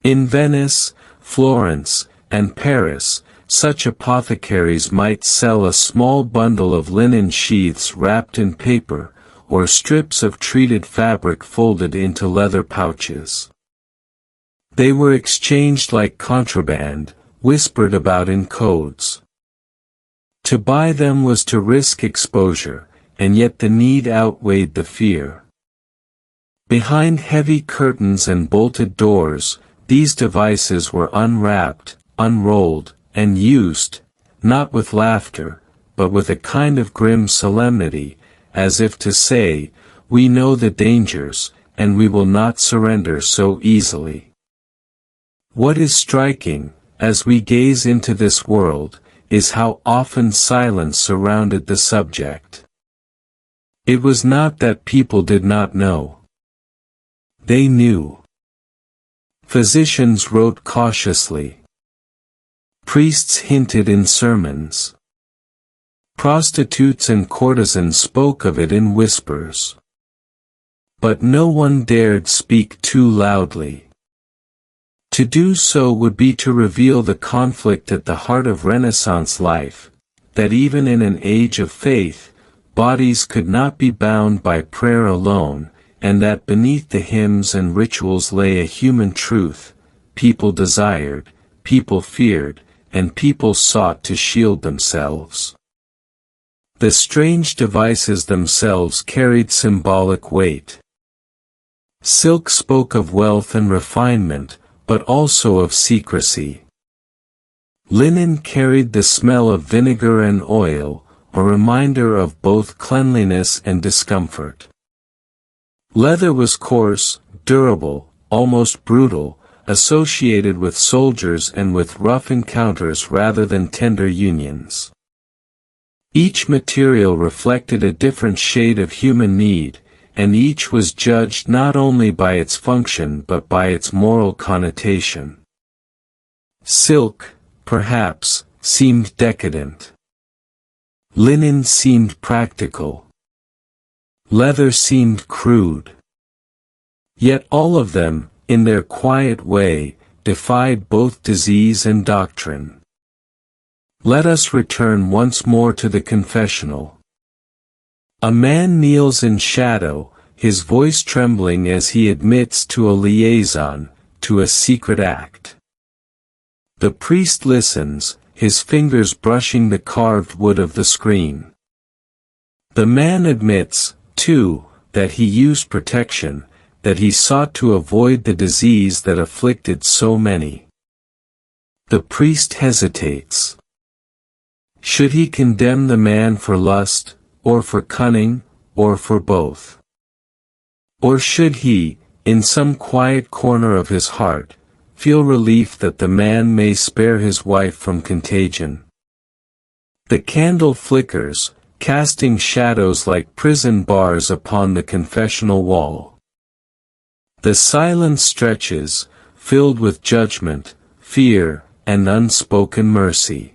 In Venice, Florence, and Paris, such apothecaries might sell a small bundle of linen sheaths wrapped in paper, or strips of treated fabric folded into leather pouches. They were exchanged like contraband, whispered about in codes. To buy them was to risk exposure, and yet the need outweighed the fear. Behind heavy curtains and bolted doors, these devices were unwrapped, unrolled, and used, not with laughter, but with a kind of grim solemnity, as if to say, "We know the dangers, and we will not surrender so easily." What is striking, as we gaze into this world, is how often silence surrounded the subject. It was not that people did not know. They knew. Physicians wrote cautiously. Priests hinted in sermons. Prostitutes and courtesans spoke of it in whispers. But no one dared speak too loudly. To do so would be to reveal the conflict at the heart of Renaissance life, that even in an age of faith, bodies could not be bound by prayer alone, and that beneath the hymns and rituals lay a human truth: people desired, people feared, and people sought to shield themselves. The strange devices themselves carried symbolic weight. Silk spoke of wealth and refinement, but also of secrecy. Linen carried the smell of vinegar and oil, a reminder of both cleanliness and discomfort. Leather was coarse, durable, almost brutal, associated with soldiers and with rough encounters rather than tender unions. Each material reflected a different shade of human need, and each was judged not only by its function but by its moral connotation. Silk, perhaps, seemed decadent. Linen seemed practical. Leather seemed crude. Yet all of them, in their quiet way, defied both disease and doctrine. Let us return once more to the confessional. A man kneels in shadow, his voice trembling as he admits to a liaison, to a secret act. The priest listens, his fingers brushing the carved wood of the screen. The man admits, too, that he used protection, that he sought to avoid the disease that afflicted so many. The priest hesitates. Should he condemn the man for lust, or for cunning, or for both? Or should he, in some quiet corner of his heart, feel relief that the man may spare his wife from contagion? The candle flickers, casting shadows like prison bars upon the confessional wall. The silence stretches, filled with judgment, fear, and unspoken mercy.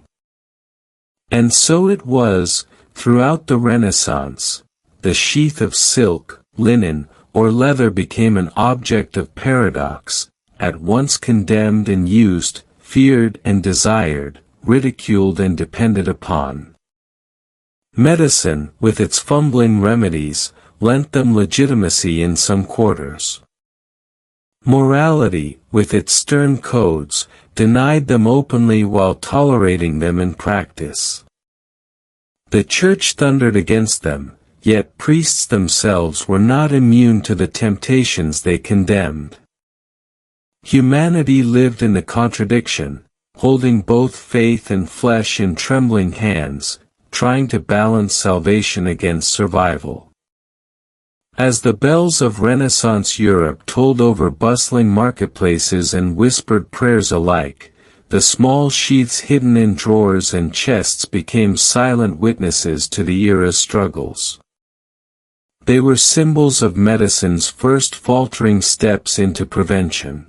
And so it was, throughout the Renaissance, the sheath of silk, linen, or leather became an object of paradox, at once condemned and used, feared and desired, ridiculed and depended upon. Medicine, with its fumbling remedies, lent them legitimacy in some quarters. Morality, with its stern codes, denied them openly while tolerating them in practice. The Church thundered against them, yet priests themselves were not immune to the temptations they condemned. Humanity lived in the contradiction, holding both faith and flesh in trembling hands, trying to balance salvation against survival. As the bells of Renaissance Europe tolled over bustling marketplaces and whispered prayers alike, the small sheaths hidden in drawers and chests became silent witnesses to the era's struggles. They were symbols of medicine's first faltering steps into prevention.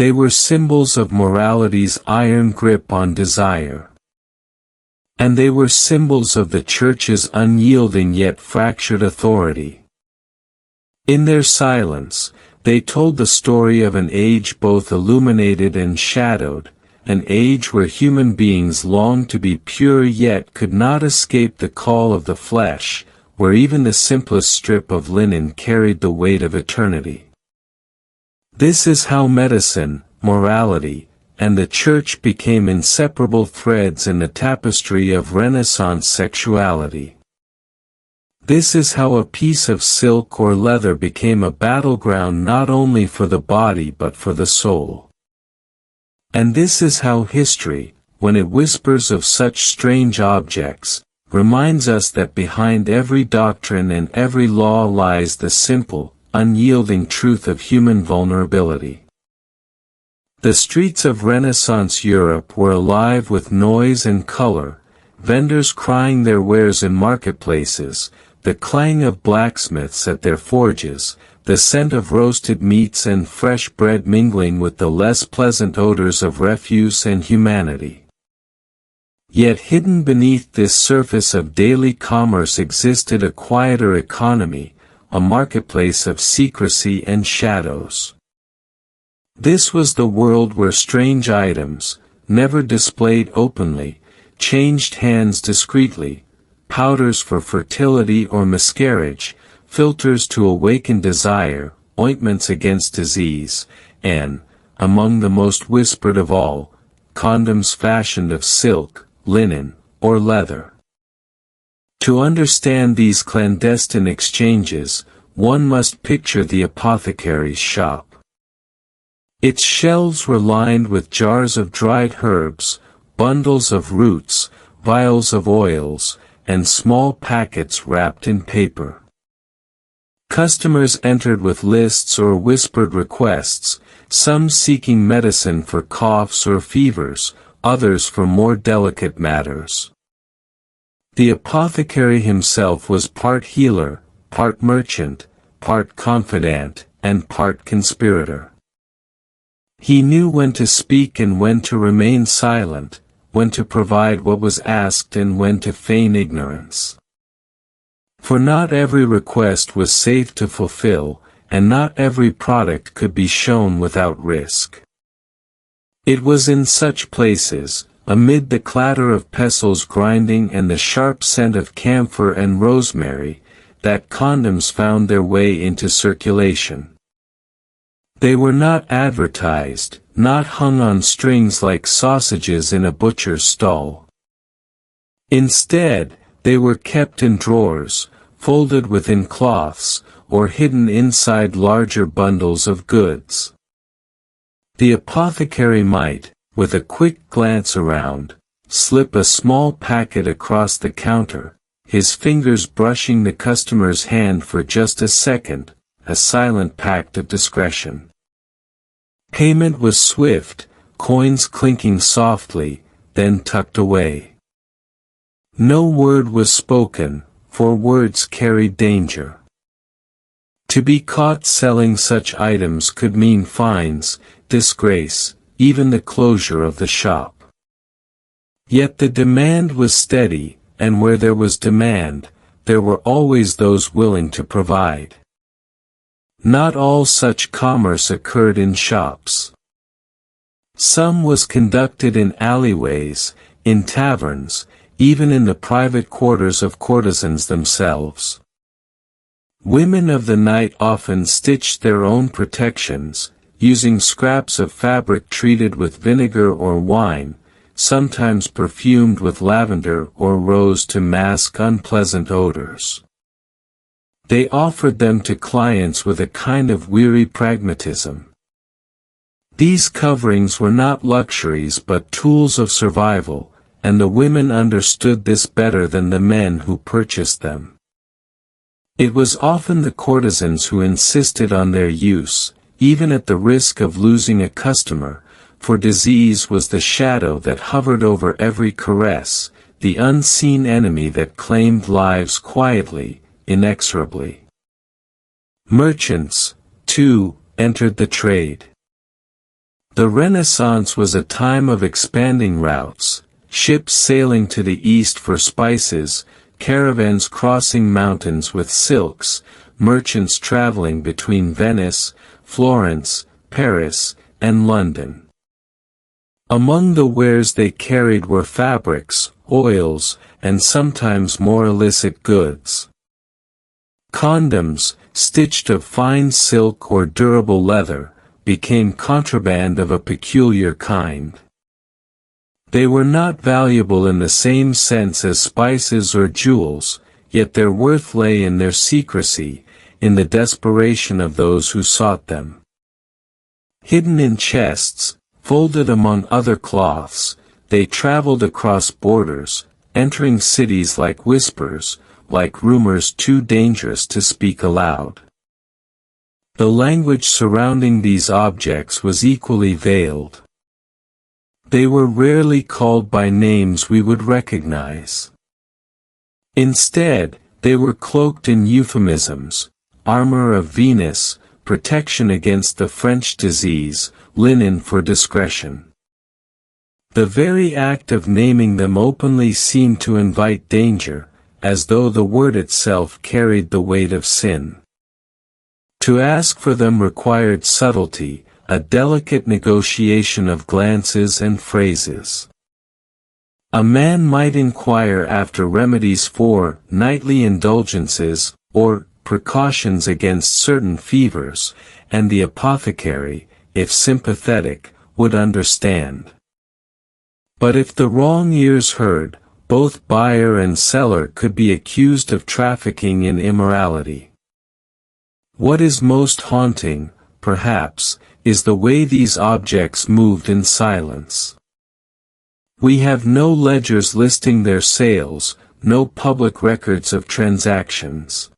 They were symbols of morality's iron grip on desire. And they were symbols of the Church's unyielding yet fractured authority. In their silence, they told the story of an age both illuminated and shadowed, an age where human beings longed to be pure yet could not escape the call of the flesh, where even the simplest strip of linen carried the weight of eternity. This is how medicine, morality, and the Church became inseparable threads in the tapestry of Renaissance sexuality. This is how a piece of silk or leather became a battleground not only for the body but for the soul. And this is how history, when it whispers of such strange objects, reminds us that behind every doctrine and every law lies the simple, unyielding truth of human vulnerability. The streets of Renaissance Europe were alive with noise and color, vendors crying their wares in marketplaces, the clang of blacksmiths at their forges, the scent of roasted meats and fresh bread mingling with the less pleasant odors of refuse and humanity. Yet hidden beneath this surface of daily commerce existed a quieter economy, a marketplace of secrecy and shadows. This was the world where strange items, never displayed openly, changed hands discreetly, powders for fertility or miscarriage, filters to awaken desire, ointments against disease, and, among the most whispered of all, condoms fashioned of silk, linen, or leather. To understand these clandestine exchanges, one must picture the apothecary's shop. Its shelves were lined with jars of dried herbs, bundles of roots, vials of oils, and small packets wrapped in paper. Customers entered with lists or whispered requests, some seeking medicine for coughs or fevers, others for more delicate matters. The apothecary himself was part healer, part merchant, part confidant, and part conspirator. He knew when to speak and when to remain silent, when to provide what was asked and when to feign ignorance. For not every request was safe to fulfill, and not every product could be shown without risk. It was in such places, amid the clatter of pestles grinding and the sharp scent of camphor and rosemary, that condoms found their way into circulation. They were not advertised, not hung on strings like sausages in a butcher's stall. Instead, they were kept in drawers, folded within cloths, or hidden inside larger bundles of goods. The apothecary might, with a quick glance around, slip a small packet across the counter, his fingers brushing the customer's hand for just a second, a silent pact of discretion. Payment was swift, coins clinking softly, then tucked away. No word was spoken, for words carried danger. To be caught selling such items could mean fines, disgrace, even the closure of the shop. Yet the demand was steady, and where there was demand, there were always those willing to provide. Not all such commerce occurred in shops. Some was conducted in alleyways, in taverns, even in the private quarters of courtesans themselves. Women of the night often stitched their own protections, using scraps of fabric treated with vinegar or wine, sometimes perfumed with lavender or rose to mask unpleasant odors. They offered them to clients with a kind of weary pragmatism. These coverings were not luxuries but tools of survival, and the women understood this better than the men who purchased them. It was often the courtesans who insisted on their use, even at the risk of losing a customer, for disease was the shadow that hovered over every caress, the unseen enemy that claimed lives quietly, inexorably. Merchants, too, entered the trade. The Renaissance was a time of expanding routes, ships sailing to the east for spices, caravans crossing mountains with silks, merchants traveling between Venice, Florence, Paris, and London. Among the wares they carried were fabrics, oils, and sometimes more illicit goods. Condoms, stitched of fine silk or durable leather, became contraband of a peculiar kind. They were not valuable in the same sense as spices or jewels, yet their worth lay in their secrecy, in the desperation of those who sought them. Hidden in chests, folded among other cloths, they traveled across borders, entering cities like whispers, like rumors too dangerous to speak aloud. The language surrounding these objects was equally veiled. They were rarely called by names we would recognize. Instead, they were cloaked in euphemisms: armor of Venus, protection against the French disease, linen for discretion. The very act of naming them openly seemed to invite danger, as though the word itself carried the weight of sin. To ask for them required subtlety, a delicate negotiation of glances and phrases. A man might inquire after remedies for nightly indulgences, or precautions against certain fevers, and the apothecary, if sympathetic, would understand. But if the wrong ears heard, both buyer and seller could be accused of trafficking in immorality. What is most haunting, perhaps, is the way these objects moved in silence. We have no ledgers listing their sales, no public records of transactions.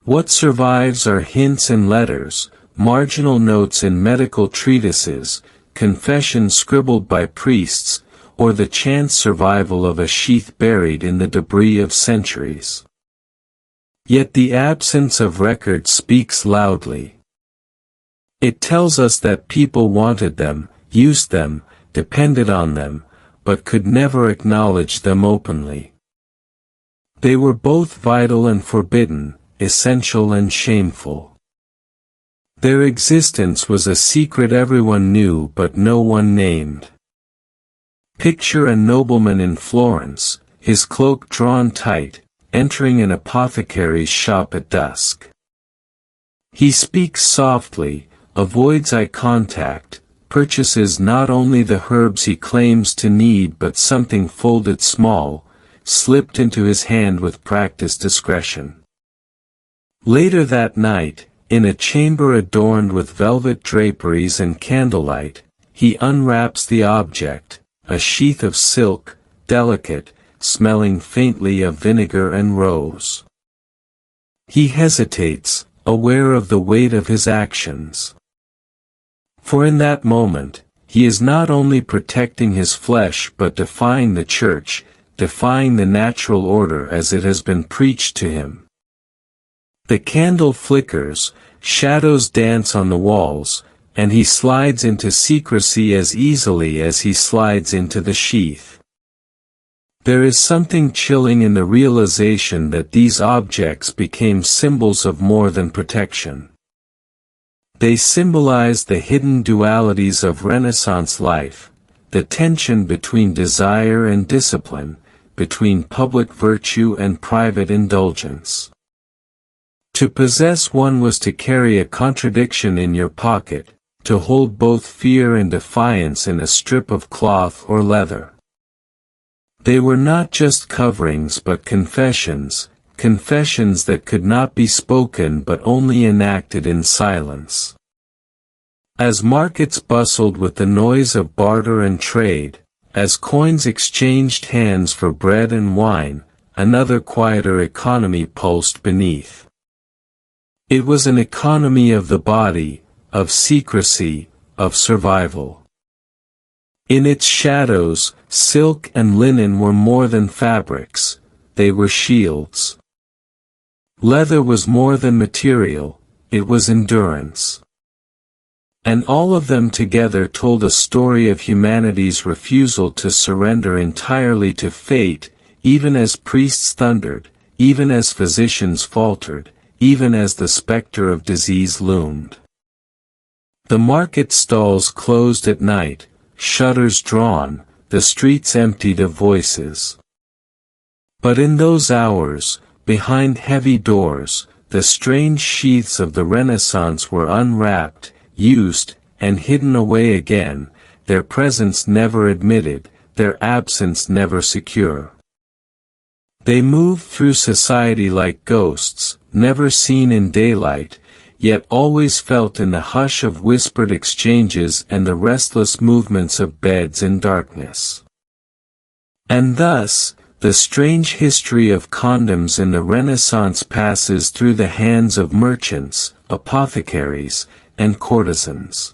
What survives are hints in letters, marginal notes in medical treatises, confessions scribbled by priests, or the chance survival of a sheath buried in the debris of centuries. Yet the absence of record speaks loudly. It tells us that people wanted them, used them, depended on them, but could never acknowledge them openly. They were both vital and forbidden, essential and shameful. Their existence was a secret everyone knew but no one named. Picture a nobleman in Florence, his cloak drawn tight, entering an apothecary's shop at dusk. He speaks softly, avoids eye contact, purchases not only the herbs he claims to need but something folded small, slipped into his hand with practiced discretion. Later that night, in a chamber adorned with velvet draperies and candlelight, he unwraps the object, a sheath of silk, delicate, smelling faintly of vinegar and rose. He hesitates, aware of the weight of his actions. For in that moment, he is not only protecting his flesh but defying the church, defying the natural order as it has been preached to him. The candle flickers, shadows dance on the walls, and he slides into secrecy as easily as he slides into the sheath. There is something chilling in the realization that these objects became symbols of more than protection. They symbolize the hidden dualities of Renaissance life, the tension between desire and discipline, between public virtue and private indulgence. To possess one was to carry a contradiction in your pocket, to hold both fear and defiance in a strip of cloth or leather. They were not just coverings but confessions, confessions that could not be spoken but only enacted in silence. As markets bustled with the noise of barter and trade, as coins exchanged hands for bread and wine, another quieter economy pulsed beneath. It was an economy of the body, of secrecy, of survival. In its shadows, silk and linen were more than fabrics, they were shields. Leather was more than material, it was endurance. And all of them together told a story of humanity's refusal to surrender entirely to fate, even as priests thundered, even as physicians faltered, even as the specter of disease loomed. The market stalls closed at night, shutters drawn, the streets emptied of voices. But in those hours, behind heavy doors, the strange sheaths of the Renaissance were unwrapped, used, and hidden away again, their presence never admitted, their absence never secure. They moved through society like ghosts, never seen in daylight, yet always felt in the hush of whispered exchanges and the restless movements of beds in darkness. And thus, the strange history of condoms in the Renaissance passes through the hands of merchants, apothecaries, and courtesans.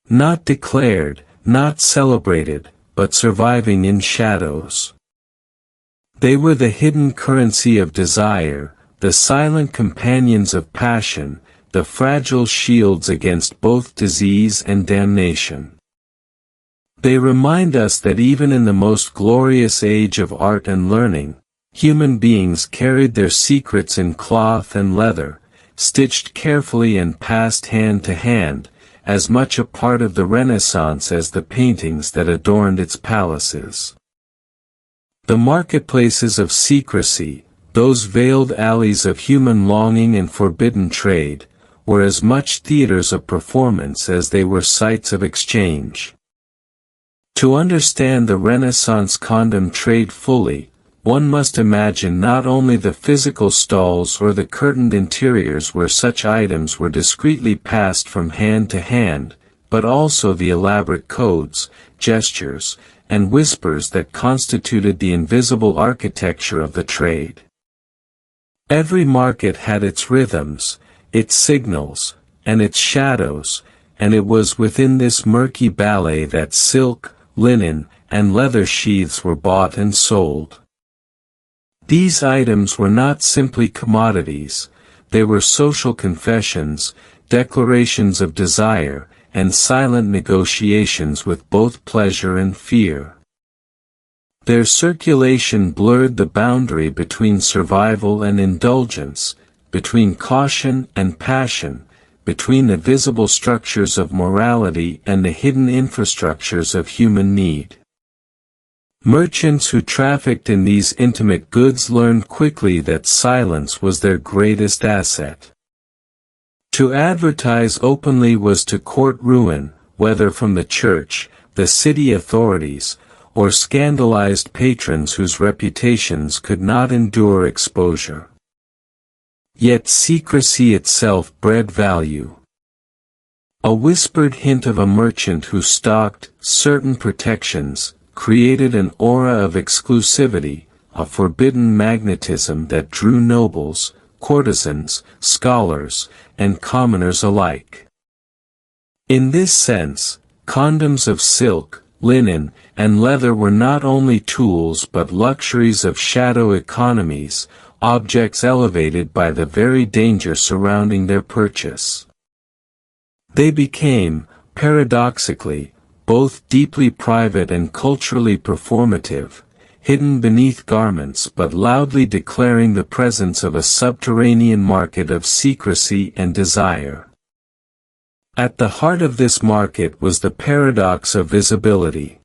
Not declared, not celebrated, but surviving in shadows. They were the hidden currency of desire, the silent companions of passion, the fragile shields against both disease and damnation. They remind us that even in the most glorious age of art and learning, human beings carried their secrets in cloth and leather, stitched carefully and passed hand to hand, as much a part of the Renaissance as the paintings that adorned its palaces. The marketplaces of secrecy, those veiled alleys of human longing and forbidden trade, were as much theaters of performance as they were sites of exchange. To understand the Renaissance condom trade fully, one must imagine not only the physical stalls or the curtained interiors where such items were discreetly passed from hand to hand, but also the elaborate codes, gestures, and whispers that constituted the invisible architecture of the trade. Every market had its rhythms, its signals, and its shadows, and it was within this murky ballet that silk, linen, and leather sheaths were bought and sold. These items were not simply commodities, they were social confessions, declarations of desire, and silent negotiations with both pleasure and fear. Their circulation blurred the boundary between survival and indulgence, between caution and passion, between the visible structures of morality and the hidden infrastructures of human need. Merchants who trafficked in these intimate goods learned quickly that silence was their greatest asset. To advertise openly was to court ruin, whether from the church, the city authorities, or scandalized patrons whose reputations could not endure exposure. Yet secrecy itself bred value. A whispered hint of a merchant who stocked certain protections created an aura of exclusivity, a forbidden magnetism that drew nobles, courtesans, scholars, and commoners alike. In this sense, condoms of silk, linen, and leather were not only tools but luxuries of shadow economies, objects elevated by the very danger surrounding their purchase. They became, paradoxically, both deeply private and culturally performative, hidden beneath garments but loudly declaring the presence of a subterranean market of secrecy and desire. At the heart of this market was the paradox of visibility.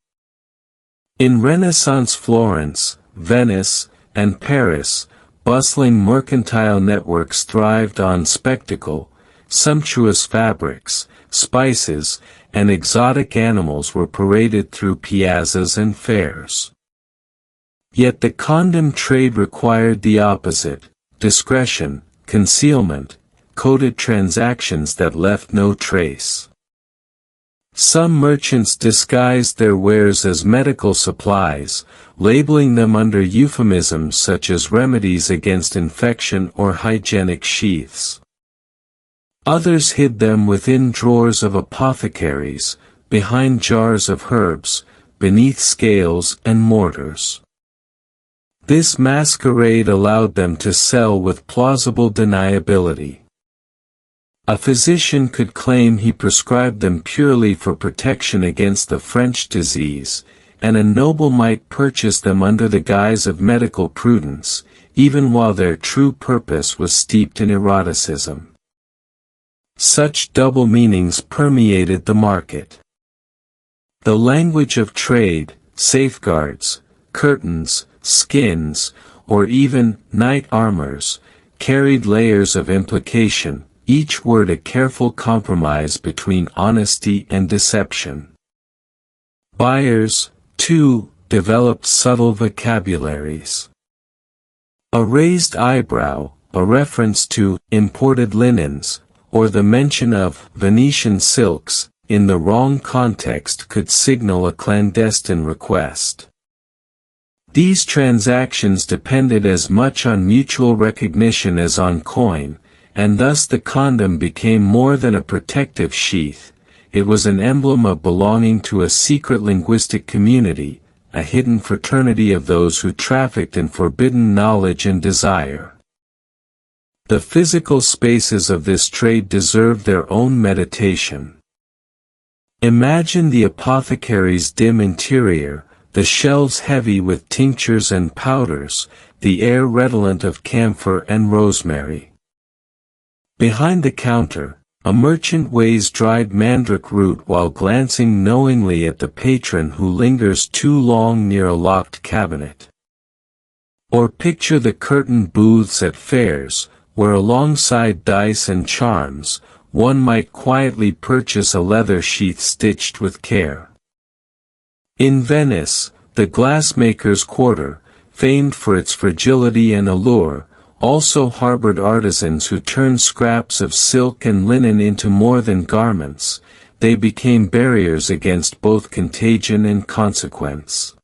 In Renaissance Florence, Venice, and Paris, bustling mercantile networks thrived on spectacle, sumptuous fabrics, spices, and exotic animals were paraded through piazzas and fairs. Yet the condom trade required the opposite: discretion, concealment, coded transactions that left no trace. Some merchants disguised their wares as medical supplies, labeling them under euphemisms such as remedies against infection or hygienic sheaths. Others hid them within drawers of apothecaries, behind jars of herbs, beneath scales and mortars. This masquerade allowed them to sell with plausible deniability. A physician could claim he prescribed them purely for protection against the French disease, and a noble might purchase them under the guise of medical prudence, even while their true purpose was steeped in eroticism. Such double meanings permeated the market. The language of trade, safeguards, curtains, skins, or even knight armors, carried layers of implication, each word a careful compromise between honesty and deception. Buyers, too, developed subtle vocabularies. A raised eyebrow, a reference to imported linens, or the mention of Venetian silks, in the wrong context could signal a clandestine request. These transactions depended as much on mutual recognition as on coin, and thus the condom became more than a protective sheath. It was an emblem of belonging to a secret linguistic community, a hidden fraternity of those who trafficked in forbidden knowledge and desire. The physical spaces of this trade deserve their own meditation. Imagine the apothecary's dim interior, the shelves heavy with tinctures and powders, the air redolent of camphor and rosemary. Behind the counter, a merchant weighs dried mandrake root while glancing knowingly at the patron who lingers too long near a locked cabinet. Or picture the curtained booths at fairs, where alongside dice and charms, one might quietly purchase a leather sheath stitched with care. In Venice, the glassmaker's quarter, famed for its fragility and allure, also harbored artisans who turned scraps of silk and linen into more than garments. They became barriers against both contagion and consequence.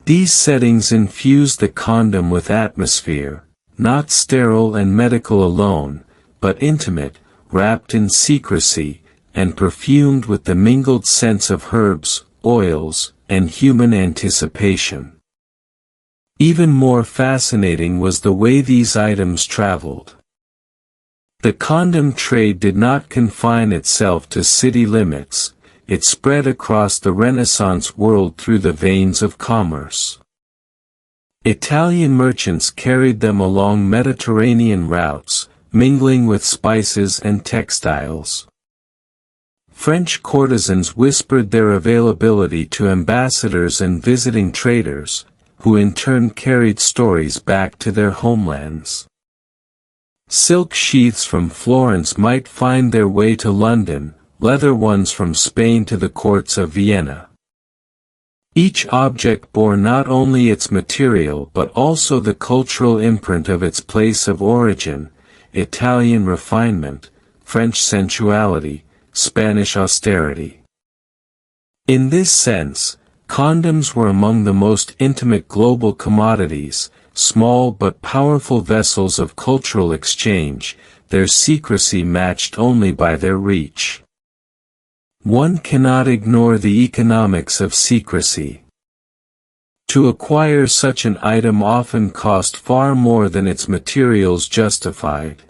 These settings infused the condom with atmosphere, not sterile and medical alone, but intimate, wrapped in secrecy, and perfumed with the mingled scents of herbs, oils, and human anticipation. Even more fascinating was the way these items traveled. The condom trade did not confine itself to city limits, it spread across the Renaissance world through the veins of commerce. Italian merchants carried them along Mediterranean routes, mingling with spices and textiles. French courtesans whispered their availability to ambassadors and visiting traders, who in turn carried stories back to their homelands. Silk sheaths from Florence might find their way to London, leather ones from Spain to the courts of Vienna. Each object bore not only its material but also the cultural imprint of its place of origin, Italian refinement, French sensuality, Spanish austerity. In this sense, condoms were among the most intimate global commodities, small but powerful vessels of cultural exchange, their secrecy matched only by their reach. One cannot ignore the economics of secrecy. To acquire such an item often cost far more than its materials justified.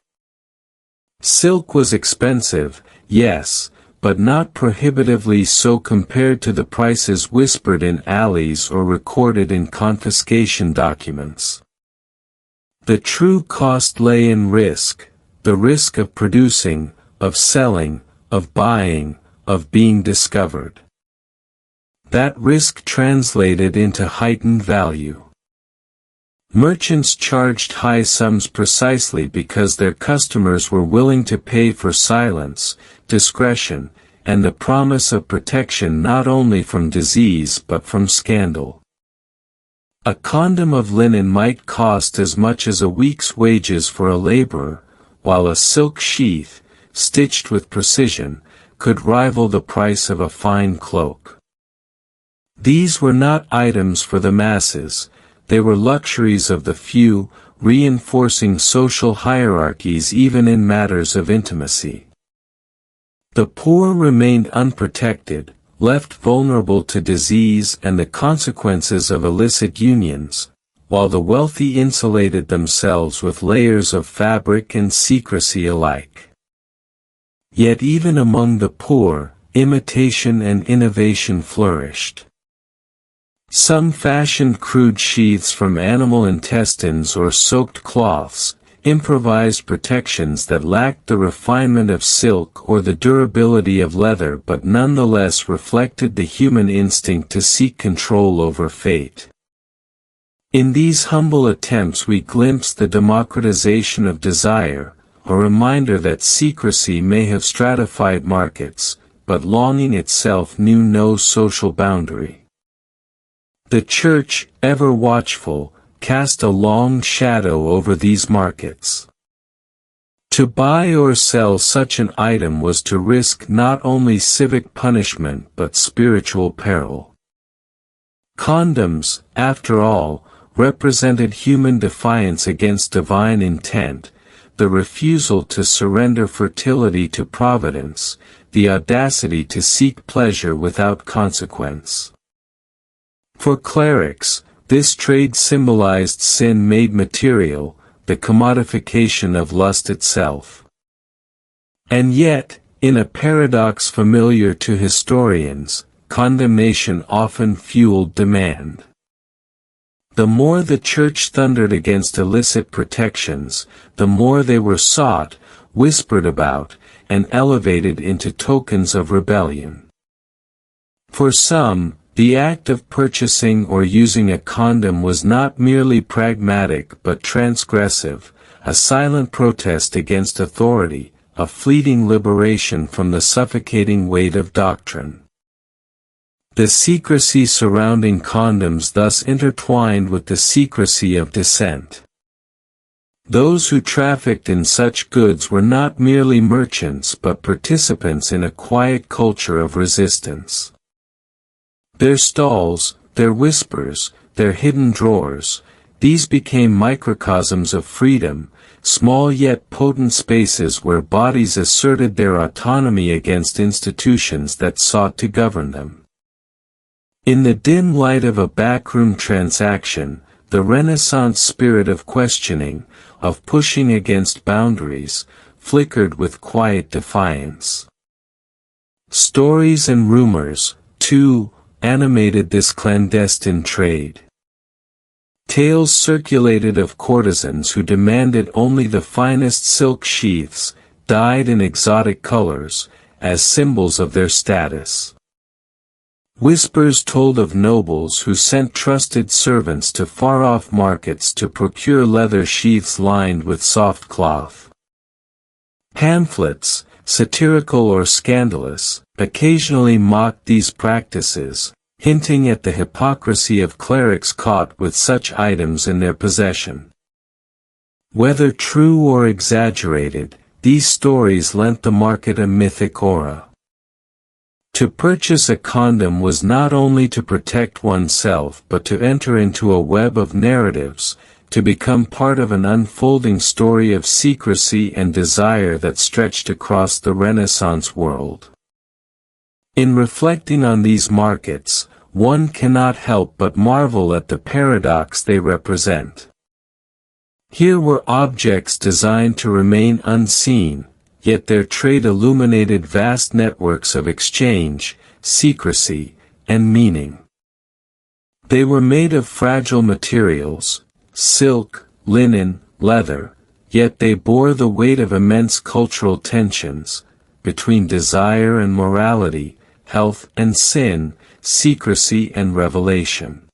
Silk was expensive, yes, but not prohibitively so compared to the prices whispered in alleys or recorded in confiscation documents. The true cost lay in risk, the risk of producing, of selling, of buying, of being discovered. That risk translated into heightened value. Merchants charged high sums precisely because their customers were willing to pay for silence, discretion, and the promise of protection not only from disease but from scandal. A condom of linen might cost as much as a week's wages for a laborer, while a silk sheath, stitched with precision, could rival the price of a fine cloak. These were not items for the masses, they were luxuries of the few, reinforcing social hierarchies even in matters of intimacy. The poor remained unprotected, left vulnerable to disease and the consequences of illicit unions, while the wealthy insulated themselves with layers of fabric and secrecy alike. Yet even among the poor, imitation and innovation flourished. Some fashioned crude sheaths from animal intestines or soaked cloths, improvised protections that lacked the refinement of silk or the durability of leather but nonetheless reflected the human instinct to seek control over fate. In these humble attempts we glimpse the democratization of desire, a reminder that secrecy may have stratified markets, but longing itself knew no social boundary. The Church, ever watchful, cast a long shadow over these markets. To buy or sell such an item was to risk not only civic punishment but spiritual peril. Condoms, after all, represented human defiance against divine intent, the refusal to surrender fertility to providence, the audacity to seek pleasure without consequence. For clerics, this trade symbolized sin made material, the commodification of lust itself. And yet, in a paradox familiar to historians, condemnation often fueled demand. The more the Church thundered against illicit protections, the more they were sought, whispered about, and elevated into tokens of rebellion. For some, the act of purchasing or using a condom was not merely pragmatic but transgressive, a silent protest against authority, a fleeting liberation from the suffocating weight of doctrine. The secrecy surrounding condoms thus intertwined with the secrecy of dissent. Those who trafficked in such goods were not merely merchants but participants in a quiet culture of resistance. Their stalls, their whispers, their hidden drawers, these became microcosms of freedom, small yet potent spaces where bodies asserted their autonomy against institutions that sought to govern them. In the dim light of a backroom transaction, the Renaissance spirit of questioning, of pushing against boundaries, flickered with quiet defiance. Stories and rumors, too, animated this clandestine trade. Tales circulated of courtesans who demanded only the finest silk sheaths, dyed in exotic colors, as symbols of their status. Whispers told of nobles who sent trusted servants to far-off markets to procure leather sheaths lined with soft cloth. Pamphlets, satirical or scandalous, occasionally mocked these practices, hinting at the hypocrisy of clerics caught with such items in their possession. Whether true or exaggerated, these stories lent the market a mythic aura. To purchase a condom was not only to protect oneself but to enter into a web of narratives, to become part of an unfolding story of secrecy and desire that stretched across the Renaissance world. In reflecting on these markets, one cannot help but marvel at the paradox they represent. Here were objects designed to remain unseen, yet their trade illuminated vast networks of exchange, secrecy, and meaning. They were made of fragile materials, silk, linen, leather, yet they bore the weight of immense cultural tensions, between desire and morality, health and sin, secrecy and revelation.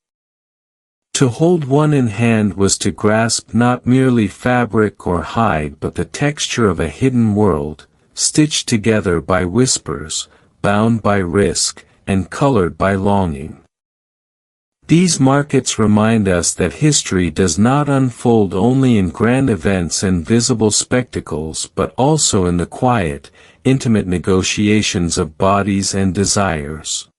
To hold one in hand was to grasp not merely fabric or hide but the texture of a hidden world, stitched together by whispers, bound by risk, and colored by longing. These markets remind us that history does not unfold only in grand events and visible spectacles but also in the quiet, intimate negotiations of bodies and desires.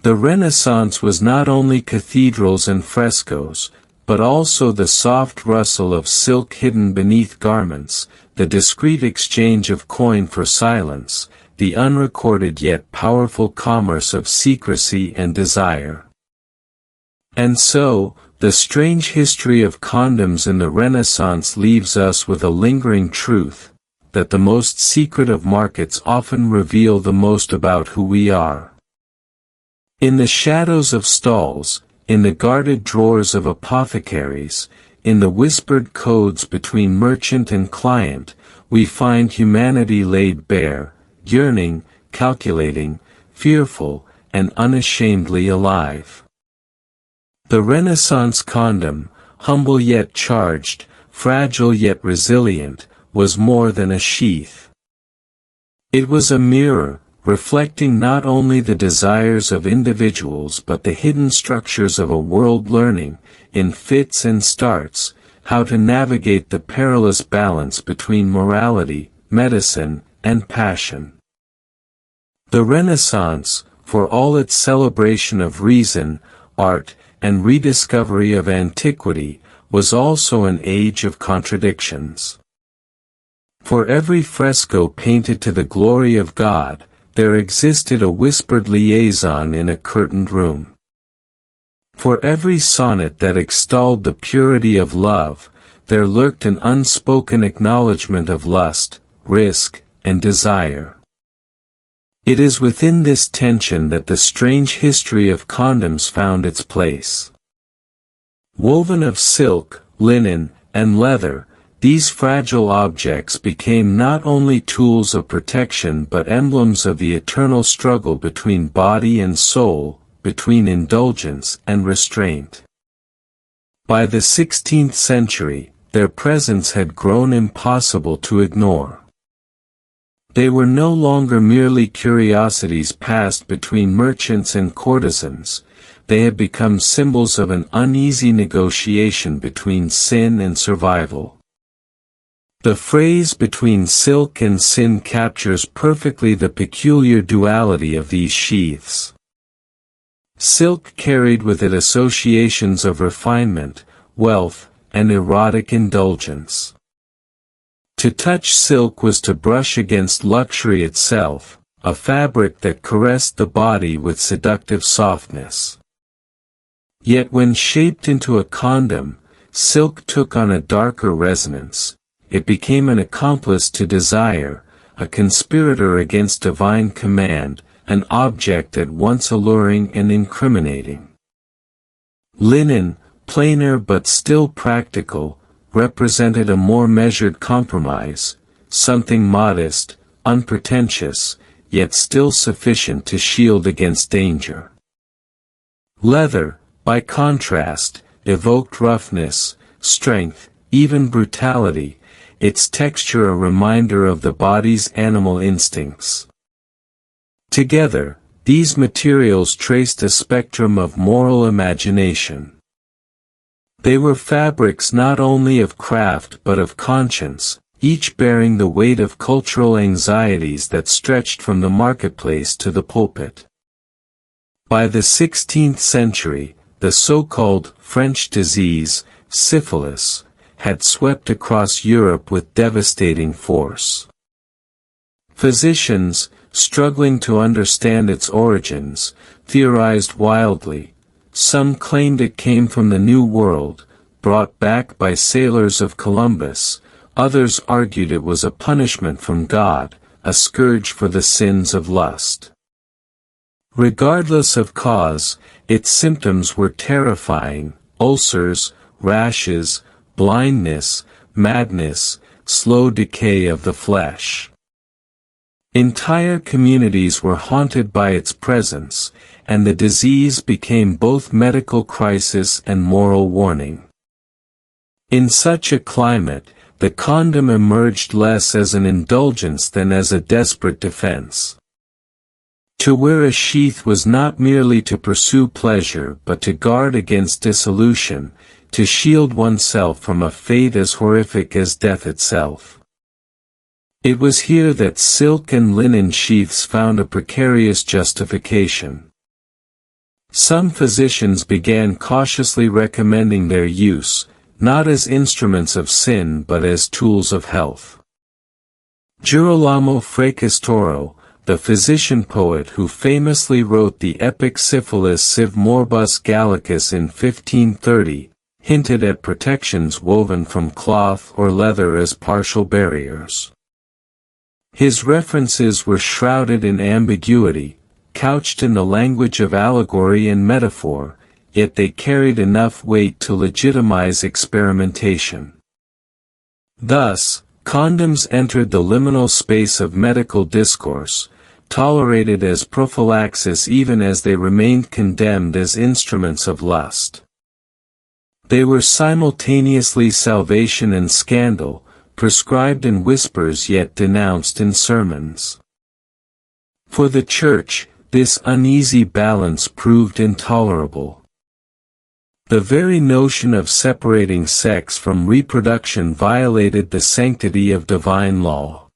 The Renaissance was not only cathedrals and frescoes, but also the soft rustle of silk hidden beneath garments, the discreet exchange of coin for silence, the unrecorded yet powerful commerce of secrecy and desire. And so, the strange history of condoms in the Renaissance leaves us with a lingering truth. that the most secret of markets often reveal the most about who we are. In the shadows of stalls, in the guarded drawers of apothecaries, in the whispered codes between merchant and client, we find humanity laid bare, yearning, calculating, fearful, and unashamedly alive. The Renaissance condom, humble yet charged, fragile yet resilient, was more than a sheath. It was a mirror, reflecting not only the desires of individuals but the hidden structures of a world learning, in fits and starts, how to navigate the perilous balance between morality, medicine, and passion. The Renaissance, for all its celebration of reason, art, and rediscovery of antiquity, was also an age of contradictions. For every fresco painted to the glory of God, there existed a whispered liaison in a curtained room. For every sonnet that extolled the purity of love, there lurked an unspoken acknowledgment of lust, risk, and desire. It is within this tension that the strange history of condoms found its place. Woven of silk, linen, and leather, these fragile objects became not only tools of protection but emblems of the eternal struggle between body and soul, between indulgence and restraint. By the 16th century, their presence had grown impossible to ignore. They were no longer merely curiosities passed between merchants and courtesans, they had become symbols of an uneasy negotiation between sin and survival. The phrase between silk and sin captures perfectly the peculiar duality of these sheaths. Silk carried with it associations of refinement, wealth, and erotic indulgence. To touch silk was to brush against luxury itself, a fabric that caressed the body with seductive softness. Yet when shaped into a condom, silk took on a darker resonance. It became an accomplice to desire, a conspirator against divine command, an object at once alluring and incriminating. Linen, plainer but still practical, represented a more measured compromise, something modest, unpretentious, yet still sufficient to shield against danger. Leather, by contrast, evoked roughness, strength, even brutality, its texture a reminder of the body's animal instincts. Together, these materials traced a spectrum of moral imagination. They were fabrics not only of craft but of conscience, each bearing the weight of cultural anxieties that stretched from the marketplace to the pulpit. By the 16th century, the so-called French disease, syphilis, had swept across Europe with devastating force. Physicians, struggling to understand its origins, theorized wildly. Some claimed it came from the New World, brought back by sailors of Columbus, others argued it was a punishment from God, a scourge for the sins of lust. Regardless of cause, its symptoms were terrifying: ulcers, rashes, blindness, madness, slow decay of the flesh. Entire communities were haunted by its presence, and the disease became both medical crisis and moral warning. In such a climate, the condom emerged less as an indulgence than as a desperate defense. To wear a sheath was not merely to pursue pleasure but to guard against dissolution, to shield oneself from a fate as horrific as death itself. It was here that silk and linen sheaths found a precarious justification. Some physicians began cautiously recommending their use, not as instruments of sin but as tools of health. Girolamo Fracastoro, the physician-poet who famously wrote the epic Syphilis Civ Morbus Gallicus in 1530, hinted at protections woven from cloth or leather as partial barriers. His references were shrouded in ambiguity, couched in the language of allegory and metaphor, yet they carried enough weight to legitimize experimentation. Thus, condoms entered the liminal space of medical discourse, tolerated as prophylaxis even as they remained condemned as instruments of lust. They were simultaneously salvation and scandal, prescribed in whispers yet denounced in sermons. For the Church, this uneasy balance proved intolerable. The very notion of separating sex from reproduction violated the sanctity of divine law.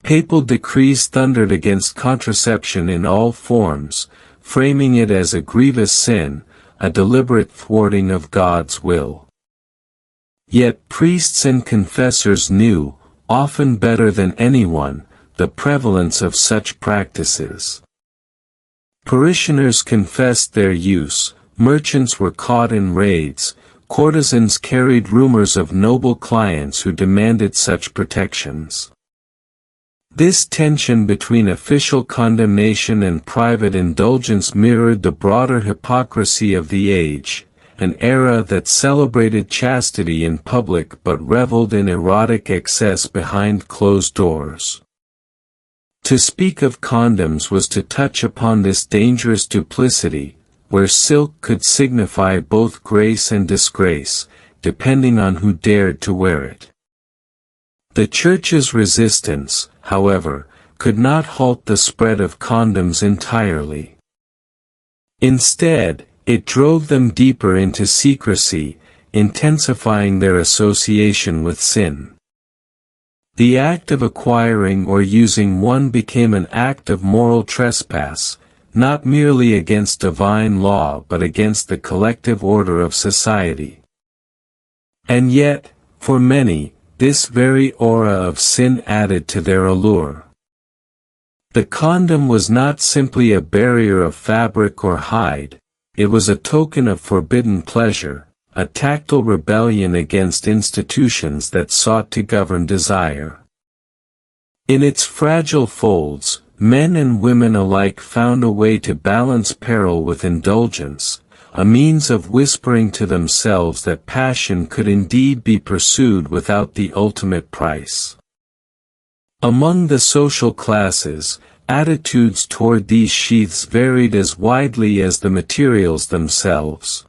Papal decrees thundered against contraception in all forms, framing it as a grievous sin, a deliberate thwarting of God's will. Yet priests and confessors knew, often better than anyone, the prevalence of such practices. Parishioners confessed their use, merchants were caught in raids, courtesans carried rumors of noble clients who demanded such protections. This tension between official condemnation and private indulgence mirrored the broader hypocrisy of the age, an era that celebrated chastity in public but reveled in erotic excess behind closed doors. To speak of condoms was to touch upon this dangerous duplicity, where silk could signify both grace and disgrace, depending on who dared to wear it. The Church's resistance, however, could not halt the spread of condoms entirely. Instead, it drove them deeper into secrecy, intensifying their association with sin. The act of acquiring or using one became an act of moral trespass, not merely against divine law but against the collective order of society. And yet, for many, this very aura of sin added to their allure. The condom was not simply a barrier of fabric or hide, it was a token of forbidden pleasure, a tactile rebellion against institutions that sought to govern desire. In its fragile folds, men and women alike found a way to balance peril with indulgence, a means of whispering to themselves that passion could indeed be pursued without the ultimate price. Among the social classes, attitudes toward these sheaths varied as widely as the materials themselves.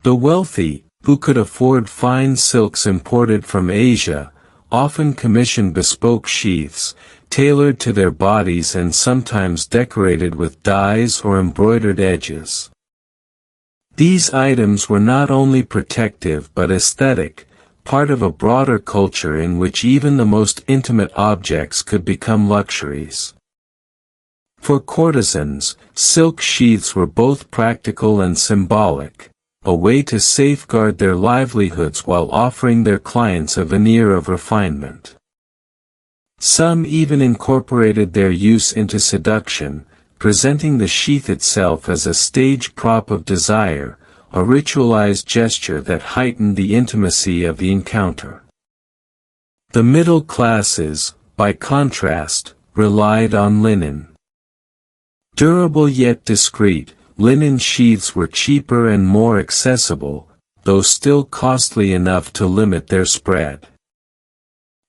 The wealthy, who could afford fine silks imported from Asia, often commissioned bespoke sheaths, tailored to their bodies and sometimes decorated with dyes or embroidered edges. These items were not only protective but aesthetic, part of a broader culture in which even the most intimate objects could become luxuries. For courtesans, silk sheaths were both practical and symbolic, a way to safeguard their livelihoods while offering their clients a veneer of refinement. Some even incorporated their use into seduction, presenting the sheath itself as a stage prop of desire, a ritualized gesture that heightened the intimacy of the encounter. The middle classes, by contrast, relied on linen. Durable yet discreet, linen sheaths were cheaper and more accessible, though still costly enough to limit their spread.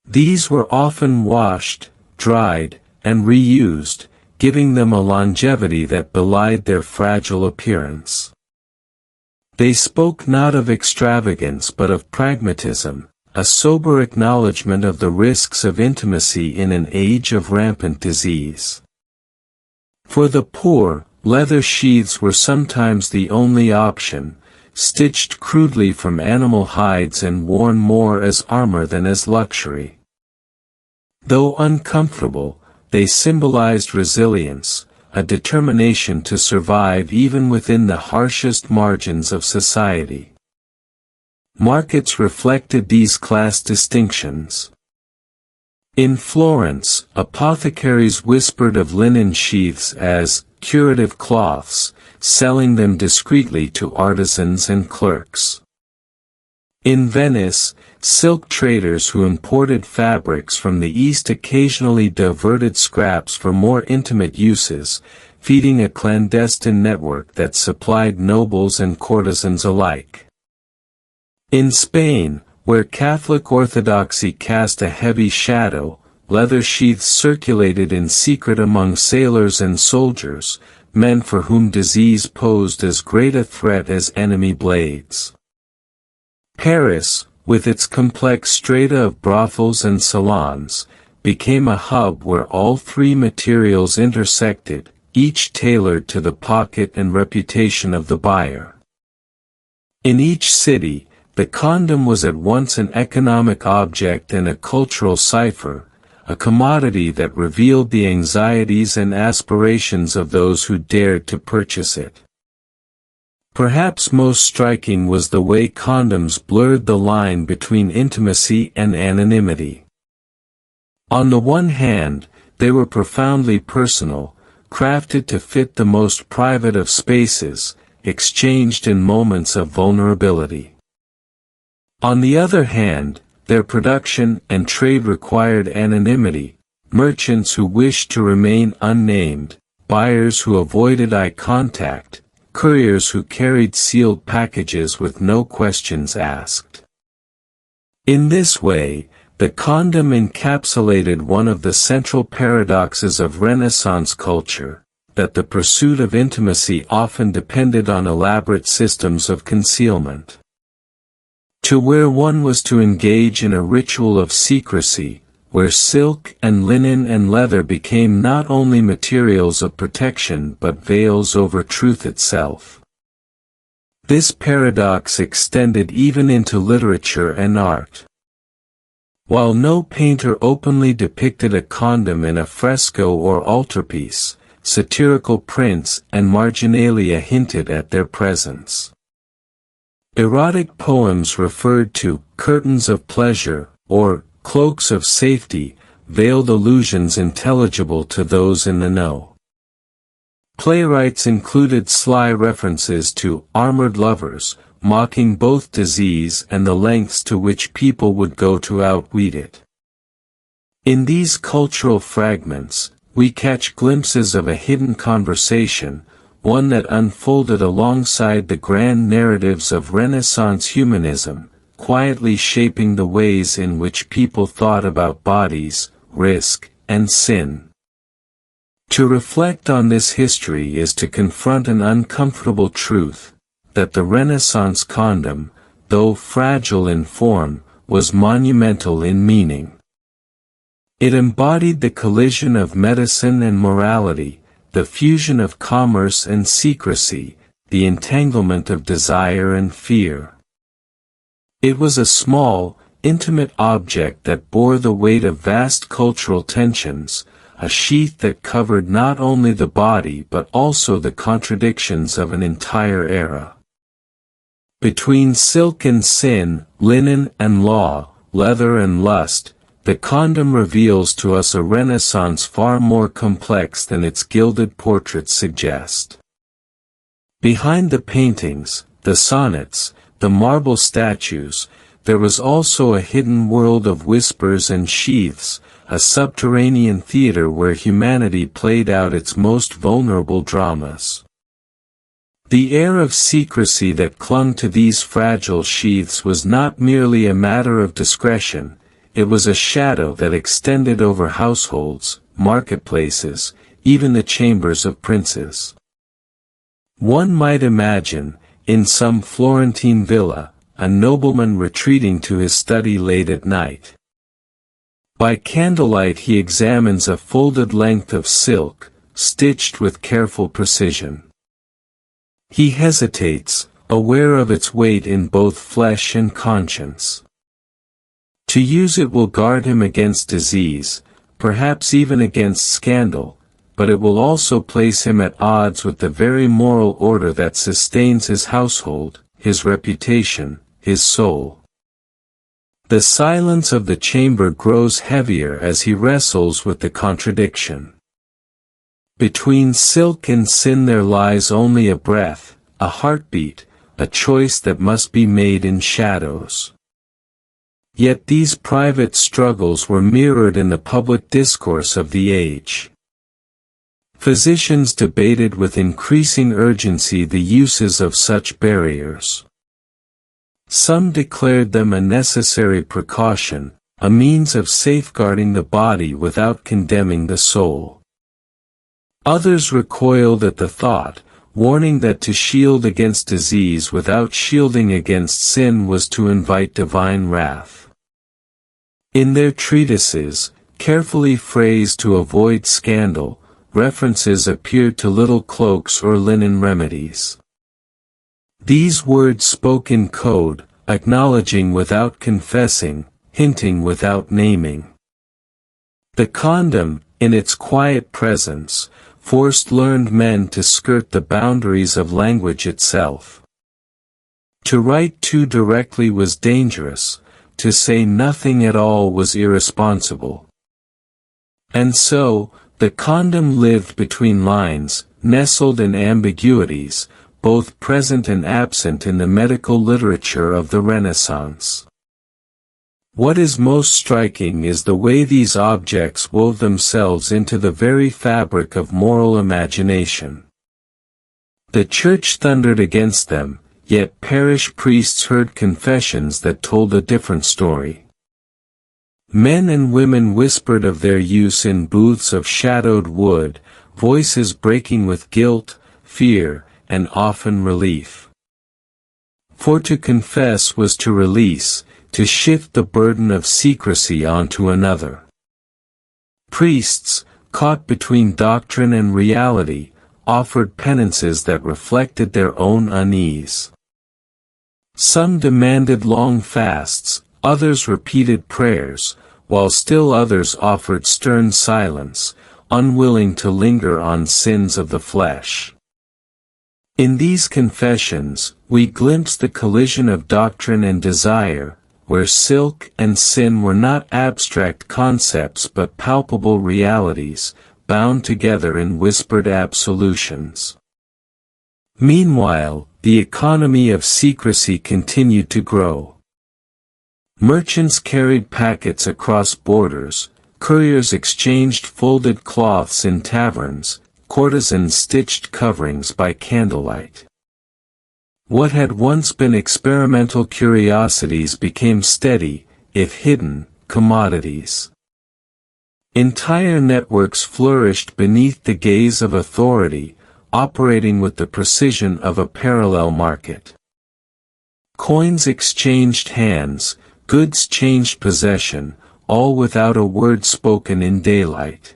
These were often washed, dried, and reused, giving them a longevity that belied their fragile appearance. They spoke not of extravagance but of pragmatism, a sober acknowledgment of the risks of intimacy in an age of rampant disease. For the poor, leather sheaths were sometimes the only option, stitched crudely from animal hides and worn more as armor than as luxury. Though uncomfortable, they symbolized resilience, a determination to survive even within the harshest margins of society. Markets reflected these class distinctions. In Florence, apothecaries whispered of linen sheaths as curative cloths, selling them discreetly to artisans and clerks. In Venice, silk traders who imported fabrics from the East occasionally diverted scraps for more intimate uses, feeding a clandestine network that supplied nobles and courtesans alike. In Spain, where Catholic orthodoxy cast a heavy shadow, leather sheaths circulated in secret among sailors and soldiers, men for whom disease posed as great a threat as enemy blades. Paris, with its complex strata of brothels and salons, became a hub where all three materials intersected, each tailored to the pocket and reputation of the buyer. In each city, the condom was at once an economic object and a cultural cipher, a commodity that revealed the anxieties and aspirations of those who dared to purchase it. Perhaps most striking was the way condoms blurred the line between intimacy and anonymity. On the one hand, they were profoundly personal, crafted to fit the most private of spaces, exchanged in moments of vulnerability. On the other hand, their production and trade required anonymity, merchants who wished to remain unnamed, buyers who avoided eye contact, couriers who carried sealed packages with no questions asked. In this way, the condom encapsulated one of the central paradoxes of Renaissance culture, that the pursuit of intimacy often depended on elaborate systems of concealment. To where one was to engage in a ritual of secrecy, where silk and linen and leather became not only materials of protection but veils over truth itself. This paradox extended even into literature and art. While no painter openly depicted a condom in a fresco or altarpiece, satirical prints and marginalia hinted at their presence. Erotic poems referred to curtains of pleasure, or cloaks of safety, veiled allusions intelligible to those in the know. Playwrights included sly references to armored lovers, mocking both disease and the lengths to which people would go to outweed it. In these cultural fragments, we catch glimpses of a hidden conversation, one that unfolded alongside the grand narratives of Renaissance humanism, quietly shaping the ways in which people thought about bodies, risk, and sin. To reflect on this history is to confront an uncomfortable truth, that the Renaissance condom, though fragile in form, was monumental in meaning. It embodied the collision of medicine and morality, the fusion of commerce and secrecy, the entanglement of desire and fear. It was a small, intimate object that bore the weight of vast cultural tensions, a sheath that covered not only the body but also the contradictions of an entire era. Between silk and sin, linen and law, leather and lust, the condom reveals to us a Renaissance far more complex than its gilded portraits suggest. Behind the paintings, the sonnets, the marble statues, there was also a hidden world of whispers and sheaths, a subterranean theater where humanity played out its most vulnerable dramas. The air of secrecy that clung to these fragile sheaths was not merely a matter of discretion, it was a shadow that extended over households, marketplaces, even the chambers of princes. One might imagine, in some Florentine villa, a nobleman retreating to his study late at night. By candlelight he examines a folded length of silk, stitched with careful precision. He hesitates, aware of its weight in both flesh and conscience. To use it will guard him against disease, perhaps even against scandal, but it will also place him at odds with the very moral order that sustains his household, his reputation, his soul. The silence of the chamber grows heavier as he wrestles with the contradiction. Between silk and sin there lies only a breath, a heartbeat, a choice that must be made in shadows. Yet these private struggles were mirrored in the public discourse of the age. Physicians debated with increasing urgency the uses of such barriers. Some declared them a necessary precaution, a means of safeguarding the body without condemning the soul. Others recoiled at the thought, warning that to shield against disease without shielding against sin was to invite divine wrath. In their treatises, carefully phrased to avoid scandal, references appeared to little cloaks or linen remedies. These words spoke in code, acknowledging without confessing, hinting without naming. The condom, in its quiet presence, forced learned men to skirt the boundaries of language itself. To write too directly was dangerous, to say nothing at all was irresponsible. And so, the condom lived between lines, nestled in ambiguities, both present and absent in the medical literature of the Renaissance. What is most striking is the way these objects wove themselves into the very fabric of moral imagination. The Church thundered against them, yet parish priests heard confessions that told a different story. Men and women whispered of their use in booths of shadowed wood, voices breaking with guilt, fear, and often relief. For to confess was to release, to shift the burden of secrecy onto another. Priests, caught between doctrine and reality, offered penances that reflected their own unease. Some demanded long fasts, others repeated prayers, while still others offered stern silence, unwilling to linger on sins of the flesh. In these confessions, we glimpse the collision of doctrine and desire, where silk and sin were not abstract concepts but palpable realities, bound together in whispered absolutions. Meanwhile, the economy of secrecy continued to grow. Merchants carried packets across borders, couriers exchanged folded cloths in taverns, courtesans stitched coverings by candlelight. What had once been experimental curiosities became steady, if hidden, commodities. Entire networks flourished beneath the gaze of authority, operating with the precision of a parallel market. Coins exchanged hands, goods changed possession, all without a word spoken in daylight.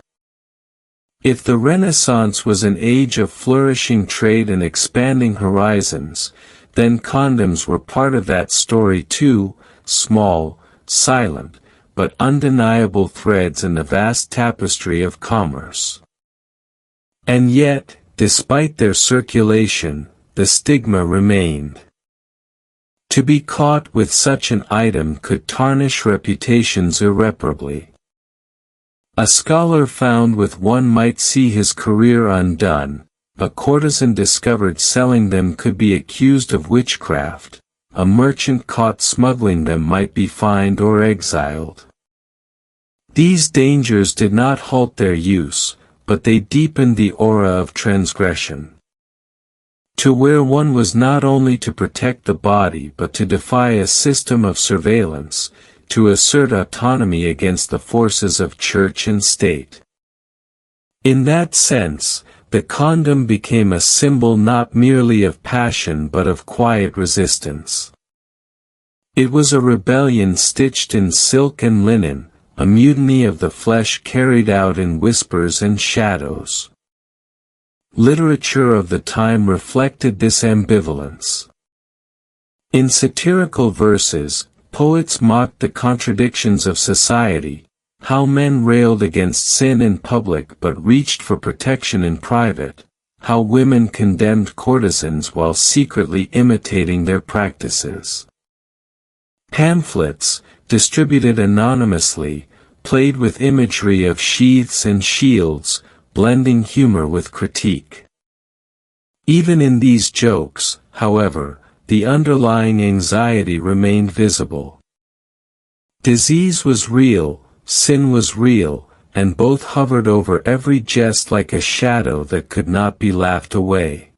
If the Renaissance was an age of flourishing trade and expanding horizons, then condoms were part of that story too, small, silent, but undeniable threads in the vast tapestry of commerce. And yet, despite their circulation, the stigma remained. To be caught with such an item could tarnish reputations irreparably. A scholar found with one might see his career undone, a courtesan discovered selling them could be accused of witchcraft, a merchant caught smuggling them might be fined or exiled. These dangers did not halt their use, but they deepened the aura of transgression. To wear one was not only to protect the body but to defy a system of surveillance, to assert autonomy against the forces of church and state. In that sense, the condom became a symbol not merely of passion but of quiet resistance. It was a rebellion stitched in silk and linen, a mutiny of the flesh carried out in whispers and shadows. Literature of the time reflected this ambivalence. In satirical verses, poets mocked the contradictions of society, how men railed against sin in public but reached for protection in private, how women condemned courtesans while secretly imitating their practices. Pamphlets, distributed anonymously, played with imagery of sheaths and shields, blending humor with critique. Even in these jokes, however, the underlying anxiety remained visible. Disease was real, sin was real, and both hovered over every jest like a shadow that could not be laughed away.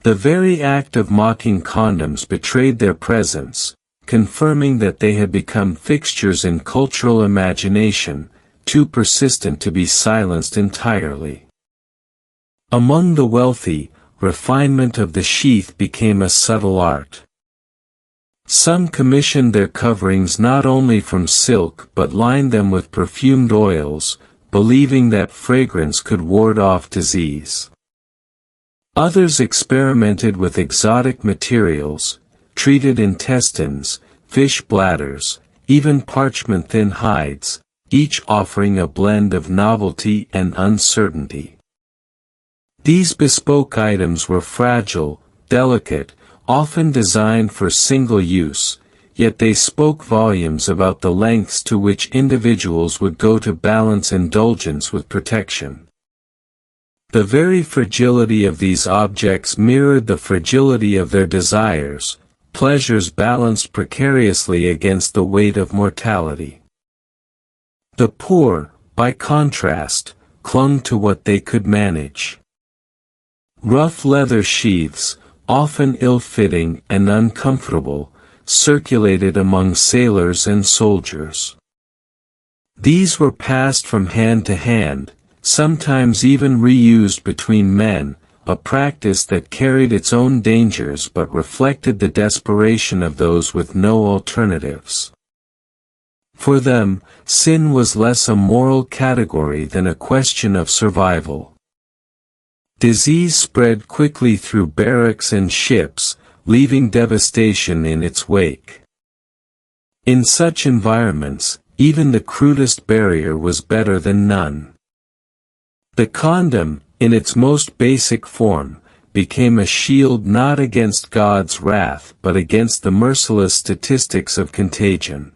The very act of mocking condoms betrayed their presence, confirming that they had become fixtures in cultural imagination, too persistent to be silenced entirely. Among the wealthy, refinement of the sheath became a subtle art. Some commissioned their coverings not only from silk but lined them with perfumed oils, believing that fragrance could ward off disease. Others experimented with exotic materials, treated intestines, fish bladders, even parchment-thin hides, each offering a blend of novelty and uncertainty. These bespoke items were fragile, delicate, often designed for single use, yet they spoke volumes about the lengths to which individuals would go to balance indulgence with protection. The very fragility of these objects mirrored the fragility of their desires, pleasures balanced precariously against the weight of mortality. The poor, by contrast, clung to what they could manage. Rough leather sheaths, often ill-fitting and uncomfortable, circulated among sailors and soldiers. These were passed from hand to hand, sometimes even reused between men, a practice that carried its own dangers but reflected the desperation of those with no alternatives. For them, sin was less a moral category than a question of survival. Disease spread quickly through barracks and ships, leaving devastation in its wake. In such environments, even the crudest barrier was better than none. The condom, in its most basic form, became a shield not against God's wrath but against the merciless statistics of contagion.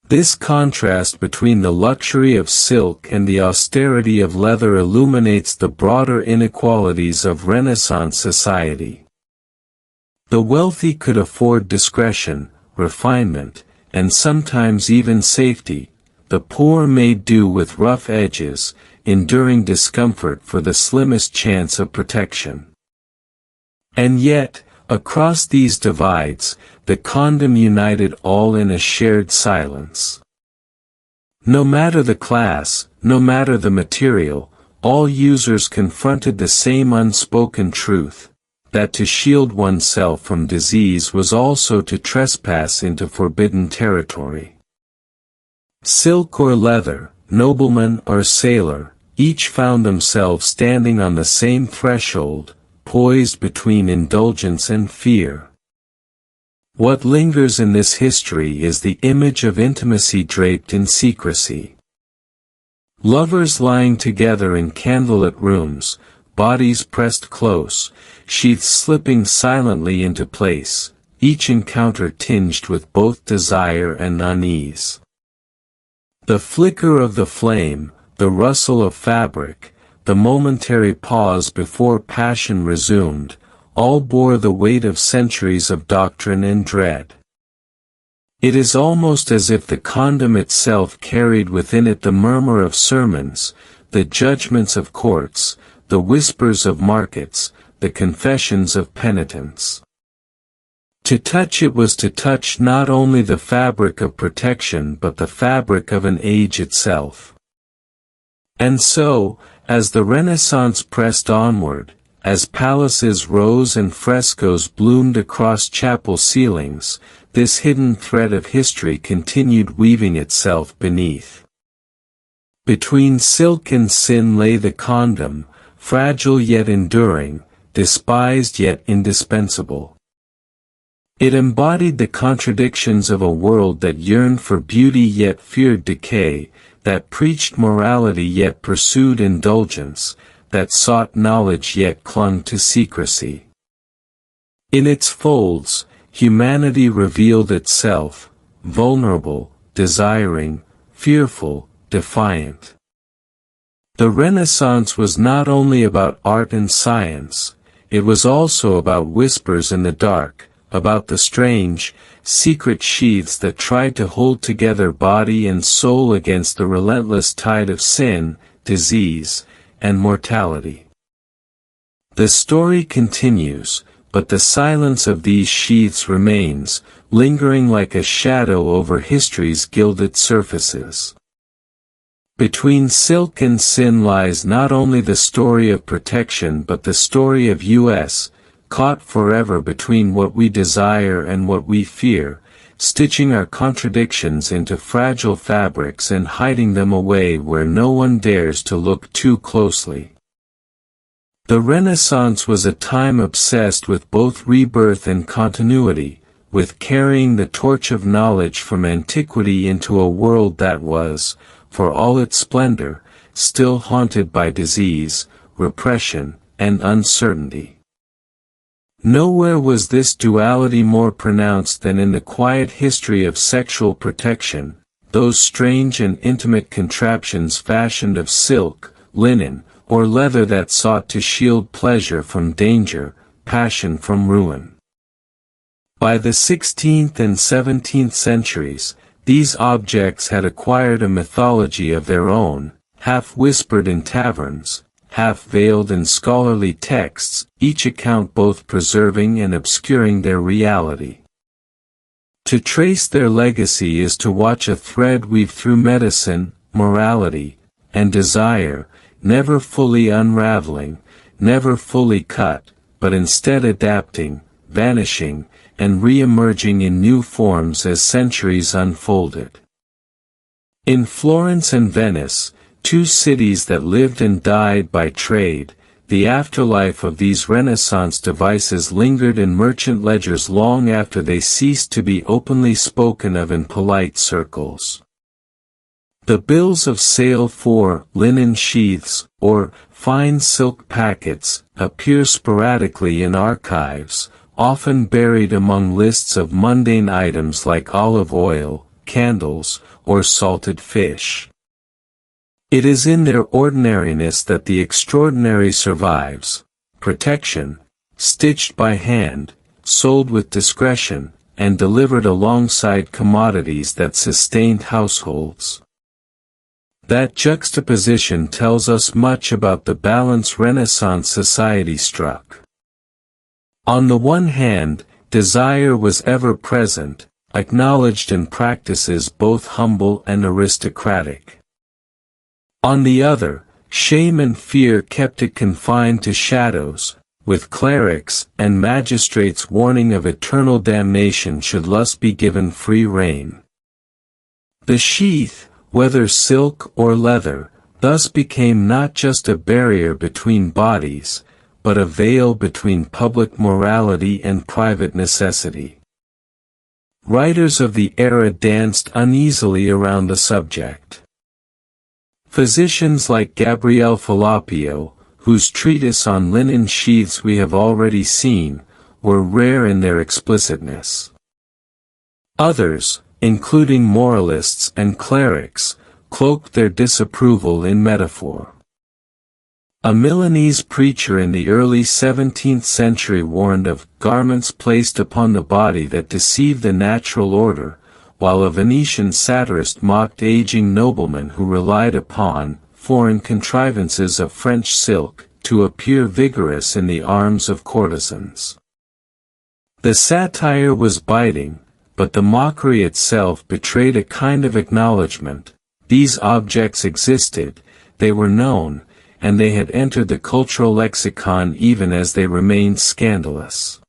This contrast between the luxury of silk and the austerity of leather illuminates the broader inequalities of Renaissance society. The wealthy could afford discretion, refinement, and sometimes even safety. The poor made do with rough edges, enduring discomfort for the slimmest chance of protection. And yet, across these divides, the condom united all in a shared silence. No matter the class, no matter the material, all users confronted the same unspoken truth, that to shield oneself from disease was also to trespass into forbidden territory. Silk or leather, nobleman or sailor, each found themselves standing on the same threshold, poised between indulgence and fear. What lingers in this history is the image of intimacy draped in secrecy. Lovers lying together in candlelit rooms, bodies pressed close, sheaths slipping silently into place, each encounter tinged with both desire and unease. The flicker of the flame, the rustle of fabric, the momentary pause before passion resumed, all bore the weight of centuries of doctrine and dread. It is almost as if the condom itself carried within it the murmur of sermons, the judgments of courts, the whispers of markets, the confessions of penitents. To touch it was to touch not only the fabric of protection but the fabric of an age itself. And so, as the Renaissance pressed onward, as palaces rose and frescoes bloomed across chapel ceilings, this hidden thread of history continued weaving itself beneath. Between silk and sin lay the condom, fragile yet enduring, despised yet indispensable. It embodied the contradictions of a world that yearned for beauty yet feared decay, that preached morality yet pursued indulgence, that sought knowledge yet clung to secrecy. In its folds, humanity revealed itself, vulnerable, desiring, fearful, defiant. The Renaissance was not only about art and science, it was also about whispers in the dark, about the strange, secret sheaths that tried to hold together body and soul against the relentless tide of sin, disease, and mortality. The story continues, but the silence of these sheaths remains, lingering like a shadow over history's gilded surfaces. Between silk and sin lies not only the story of protection but the story of us, caught forever between what we desire and what we fear, stitching our contradictions into fragile fabrics and hiding them away where no one dares to look too closely. The Renaissance was a time obsessed with both rebirth and continuity, with carrying the torch of knowledge from antiquity into a world that was, for all its splendor, still haunted by disease, repression, and uncertainty. Nowhere was this duality more pronounced than in the quiet history of sexual protection, those strange and intimate contraptions fashioned of silk, linen, or leather that sought to shield pleasure from danger, passion from ruin. By the 16th and 17th centuries, these objects had acquired a mythology of their own, half whispered in taverns, half veiled in scholarly texts, each account both preserving and obscuring their reality. To trace their legacy is to watch a thread weave through medicine, morality, and desire, never fully unraveling, never fully cut, but instead adapting, vanishing, and re-emerging in new forms as centuries unfolded. In Florence and Venice, two cities that lived and died by trade, the afterlife of these Renaissance devices lingered in merchant ledgers long after they ceased to be openly spoken of in polite circles. The bills of sale for linen sheaths, or fine silk packets, appear sporadically in archives, often buried among lists of mundane items like olive oil, candles, or salted fish. It is in their ordinariness that the extraordinary survives: protection, stitched by hand, sold with discretion, and delivered alongside commodities that sustained households. That juxtaposition tells us much about the balance Renaissance society struck. On the one hand, desire was ever present, acknowledged in practices both humble and aristocratic. On the other, shame and fear kept it confined to shadows, with clerics and magistrates warning of eternal damnation should lust be given free rein. The sheath, whether silk or leather, thus became not just a barrier between bodies, but a veil between public morality and private necessity. Writers of the era danced uneasily around the subject. Physicians like Gabriele Falloppio, whose treatise on linen sheaths we have already seen, were rare in their explicitness. Others, including moralists and clerics, cloaked their disapproval in metaphor. A Milanese preacher in the early 17th century warned of garments placed upon the body that deceived the natural order, while a Venetian satirist mocked aging noblemen who relied upon foreign contrivances of French silk to appear vigorous in the arms of courtesans. The satire was biting, but the mockery itself betrayed a kind of acknowledgement. These objects existed, they were known, and they had entered the cultural lexicon even as they remained scandalous.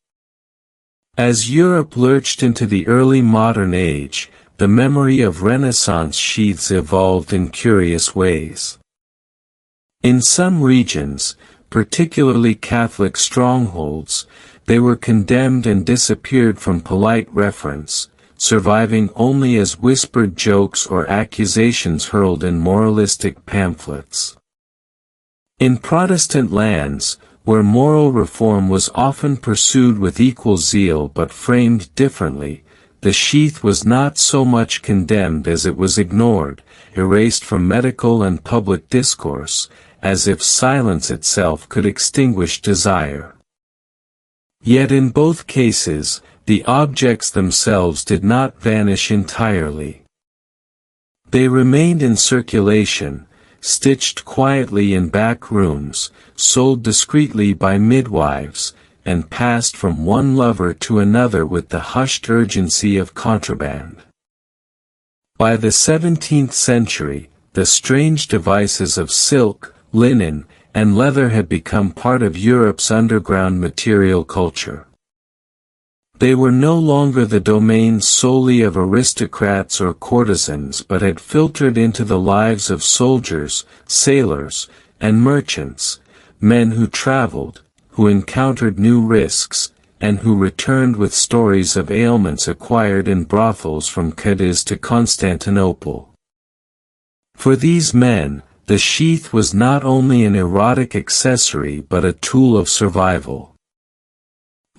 As Europe lurched into the early modern age, the memory of Renaissance sheaths evolved in curious ways. In some regions, particularly Catholic strongholds, they were condemned and disappeared from polite reference, surviving only as whispered jokes or accusations hurled in moralistic pamphlets. In Protestant lands, where moral reform was often pursued with equal zeal but framed differently, the sheath was not so much condemned as it was ignored, erased from medical and public discourse, as if silence itself could extinguish desire. Yet in both cases, the objects themselves did not vanish entirely. They remained in circulation, stitched quietly in back rooms, sold discreetly by midwives, and passed from one lover to another with the hushed urgency of contraband. By the 17th century, the strange devices of silk, linen, and leather had become part of Europe's underground material culture. They were no longer the domain solely of aristocrats or courtesans but had filtered into the lives of soldiers, sailors, and merchants, men who traveled, who encountered new risks, and who returned with stories of ailments acquired in brothels from Cadiz to Constantinople. For these men, the sheath was not only an erotic accessory but a tool of survival.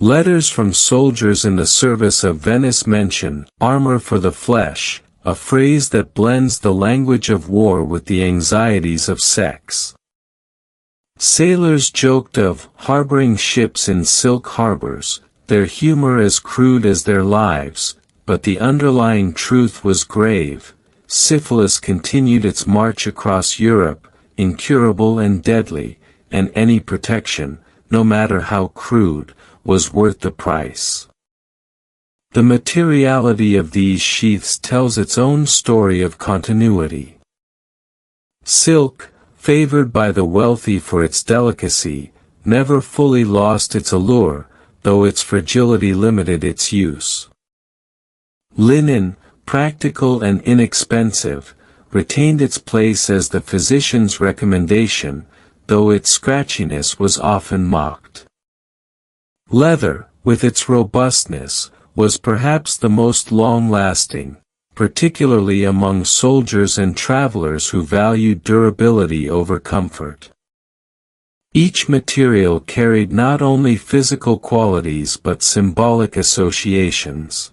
Letters from soldiers in the service of Venice mention armor for the flesh, a phrase that blends the language of war with the anxieties of sex. Sailors joked of harboring ships in silk harbors, their humor as crude as their lives, but the underlying truth was grave. Syphilis continued its march across Europe, incurable and deadly, and any protection, no matter how crude, was worth the price. The materiality of these sheaths tells its own story of continuity. Silk, favored by the wealthy for its delicacy, never fully lost its allure, though its fragility limited its use. Linen, practical and inexpensive, retained its place as the physician's recommendation, though its scratchiness was often mocked. Leather, with its robustness, was perhaps the most long-lasting, particularly among soldiers and travelers who valued durability over comfort. Each material carried not only physical qualities but symbolic associations.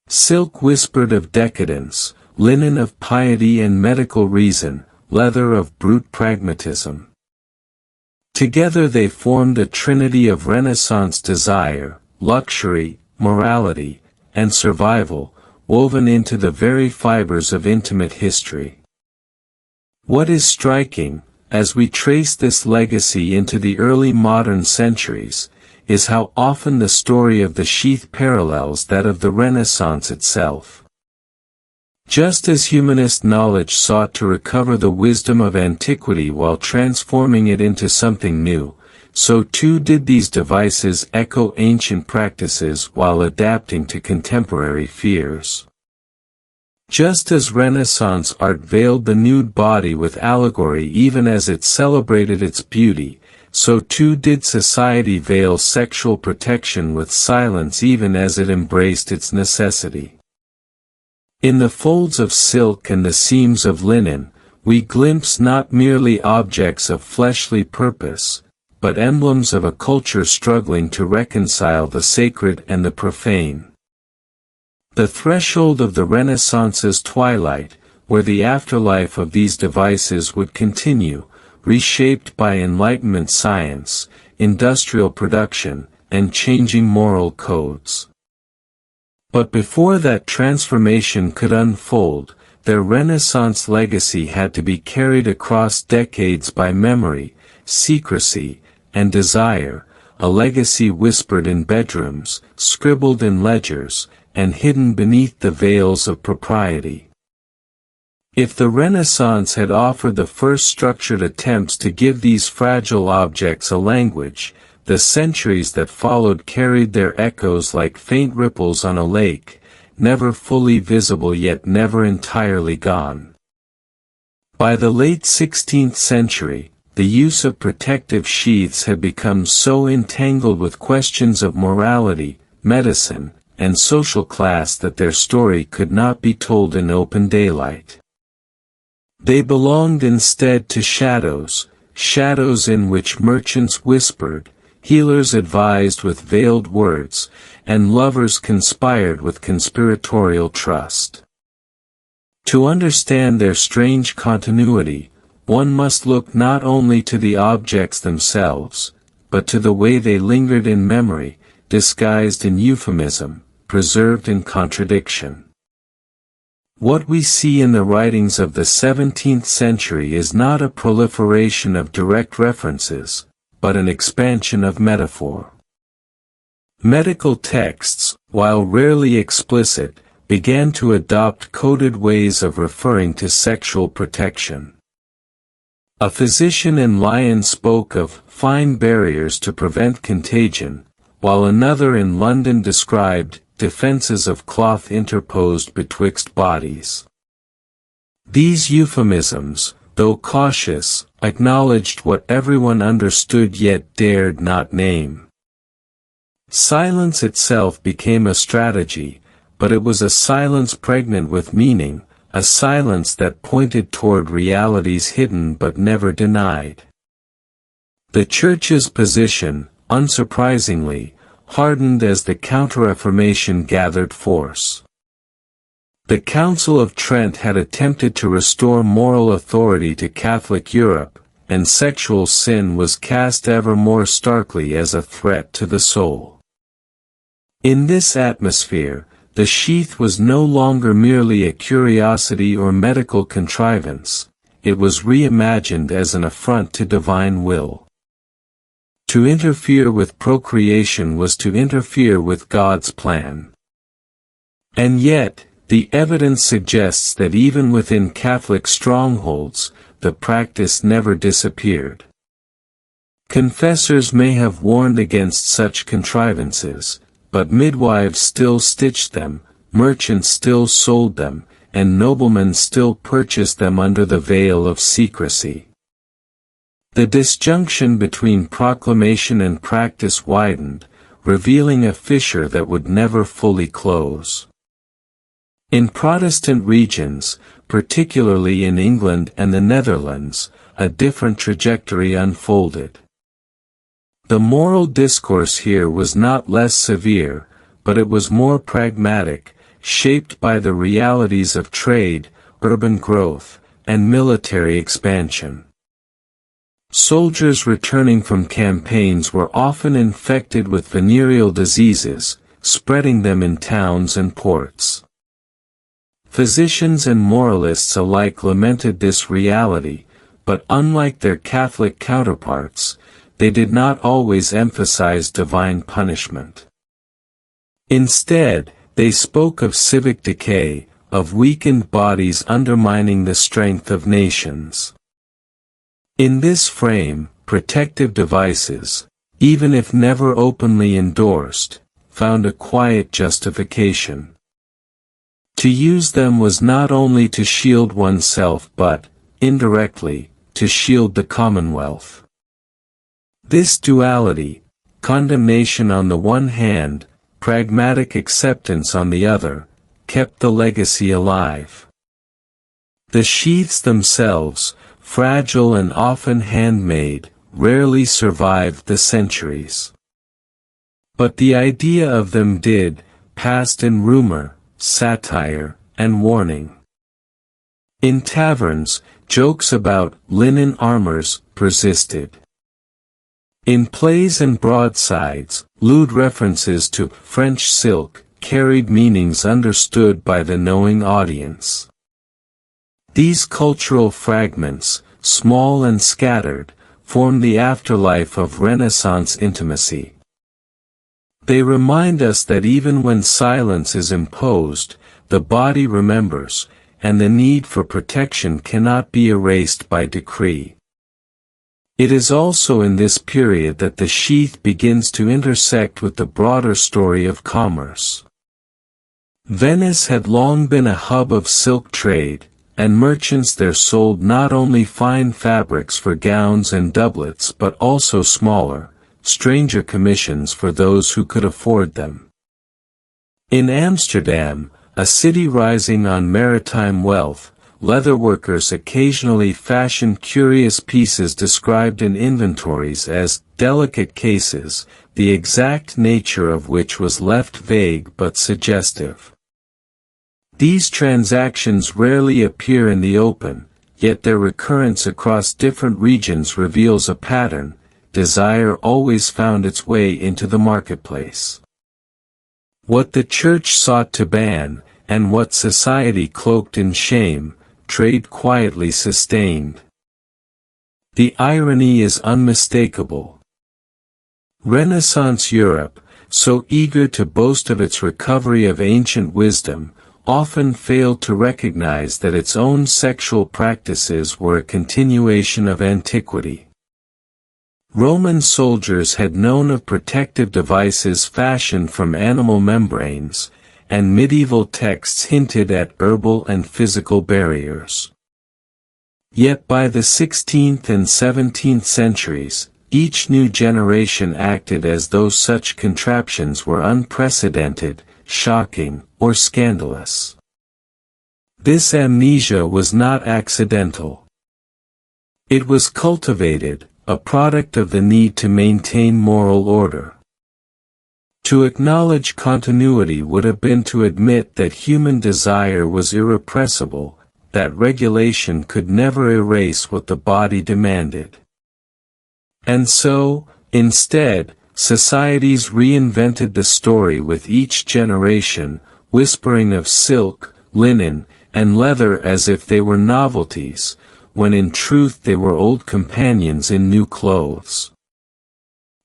Silk whispered of decadence, linen of piety and medical reason, leather of brute pragmatism. Together they formed a trinity of Renaissance desire, luxury, morality, and survival, woven into the very fibers of intimate history. What is striking, as we trace this legacy into the early modern centuries, is how often the story of the sheath parallels that of the Renaissance itself. Just as humanist knowledge sought to recover the wisdom of antiquity while transforming it into something new, so too did these devices echo ancient practices while adapting to contemporary fears. Just as Renaissance art veiled the nude body with allegory even as it celebrated its beauty, so too did society veil sexual protection with silence even as it embraced its necessity. In the folds of silk and the seams of linen, we glimpse not merely objects of fleshly purpose, but emblems of a culture struggling to reconcile the sacred and the profane. The threshold of the Renaissance's twilight, where the afterlife of these devices would continue, reshaped by Enlightenment science, industrial production, and changing moral codes. But before that transformation could unfold, their Renaissance legacy had to be carried across decades by memory, secrecy, and desire, a legacy whispered in bedrooms, scribbled in ledgers, and hidden beneath the veils of propriety. If the Renaissance had offered the first structured attempts to give these fragile objects a language, the centuries that followed carried their echoes like faint ripples on a lake, never fully visible yet never entirely gone. By the late 16th century, the use of protective sheaths had become so entangled with questions of morality, medicine, and social class that their story could not be told in open daylight. They belonged instead to shadows, shadows in which merchants whispered, healers advised with veiled words, and lovers conspired with conspiratorial trust. To understand their strange continuity, one must look not only to the objects themselves, but to the way they lingered in memory, disguised in euphemism, preserved in contradiction. What we see in the writings of the 17th century is not a proliferation of direct references, but an expansion of metaphor. Medical texts, while rarely explicit, began to adopt coded ways of referring to sexual protection. A physician in Lyon spoke of fine barriers to prevent contagion, while another in London described defenses of cloth interposed betwixt bodies. These euphemisms, though cautious, acknowledged what everyone understood yet dared not name. Silence itself became a strategy, but it was a silence pregnant with meaning, a silence that pointed toward realities hidden but never denied. The Church's position, unsurprisingly, hardened as the Counter-Reformation gathered force. The Council of Trent had attempted to restore moral authority to Catholic Europe, and sexual sin was cast ever more starkly as a threat to the soul. In this atmosphere, the sheath was no longer merely a curiosity or medical contrivance, it was reimagined as an affront to divine will. To interfere with procreation was to interfere with God's plan. And yet, the evidence suggests that even within Catholic strongholds, the practice never disappeared. Confessors may have warned against such contrivances, but midwives still stitched them, merchants still sold them, and noblemen still purchased them under the veil of secrecy. The disjunction between proclamation and practice widened, revealing a fissure that would never fully close. In Protestant regions, particularly in England and the Netherlands, a different trajectory unfolded. The moral discourse here was not less severe, but it was more pragmatic, shaped by the realities of trade, urban growth, and military expansion. Soldiers returning from campaigns were often infected with venereal diseases, spreading them in towns and ports. Physicians and moralists alike lamented this reality, but unlike their Catholic counterparts, they did not always emphasize divine punishment. Instead, they spoke of civic decay, of weakened bodies undermining the strength of nations. In this frame, protective devices, even if never openly endorsed, found a quiet justification. To use them was not only to shield oneself but, indirectly, to shield the Commonwealth. This duality, condemnation on the one hand, pragmatic acceptance on the other, kept the legacy alive. The sheaths themselves, fragile and often handmade, rarely survived the centuries. But the idea of them did, passed in rumor, satire, and warning. In taverns, jokes about linen armors persisted. In plays and broadsides, lewd references to French silk carried meanings understood by the knowing audience. These cultural fragments, small and scattered, form the afterlife of Renaissance intimacy. They remind us that even when silence is imposed, the body remembers, and the need for protection cannot be erased by decree. It is also in this period that the sheath begins to intersect with the broader story of commerce. Venice had long been a hub of silk trade, and merchants there sold not only fine fabrics for gowns and doublets but also smaller, stranger commissions for those who could afford them. In Amsterdam, a city rising on maritime wealth, leatherworkers occasionally fashioned curious pieces described in inventories as delicate cases, the exact nature of which was left vague but suggestive. These transactions rarely appear in the open, yet their recurrence across different regions reveals a pattern. desire always found its way into the marketplace. What the church sought to ban, and what society cloaked in shame, trade quietly sustained. The irony is unmistakable. Renaissance Europe, so eager to boast of its recovery of ancient wisdom, often failed to recognize that its own sexual practices were a continuation of antiquity. Roman soldiers had known of protective devices fashioned from animal membranes, and medieval texts hinted at herbal and physical barriers. Yet by the 16th and 17th centuries, each new generation acted as though such contraptions were unprecedented, shocking, or scandalous. This amnesia was not accidental. It was cultivated, a product of the need to maintain moral order. To acknowledge continuity would have been to admit that human desire was irrepressible, that regulation could never erase what the body demanded. And so, instead, societies reinvented the story with each generation, whispering of silk, linen, and leather as if they were novelties, when in truth they were old companions in new clothes.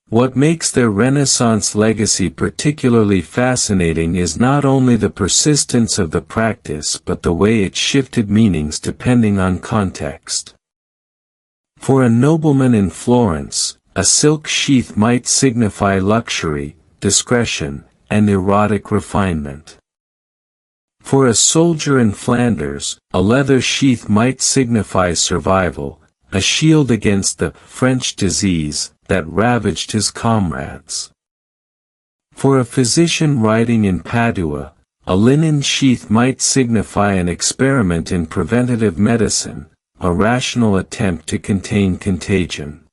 What makes their Renaissance legacy particularly fascinating is not only the persistence of the practice but the way it shifted meanings depending on context. For a nobleman in Florence, a silk sheath might signify luxury, discretion, and erotic refinement. For a soldier in Flanders, a leather sheath might signify survival, a shield against the French disease that ravaged his comrades. For a physician writing in Padua, a linen sheath might signify an experiment in preventative medicine, a rational attempt to contain contagion.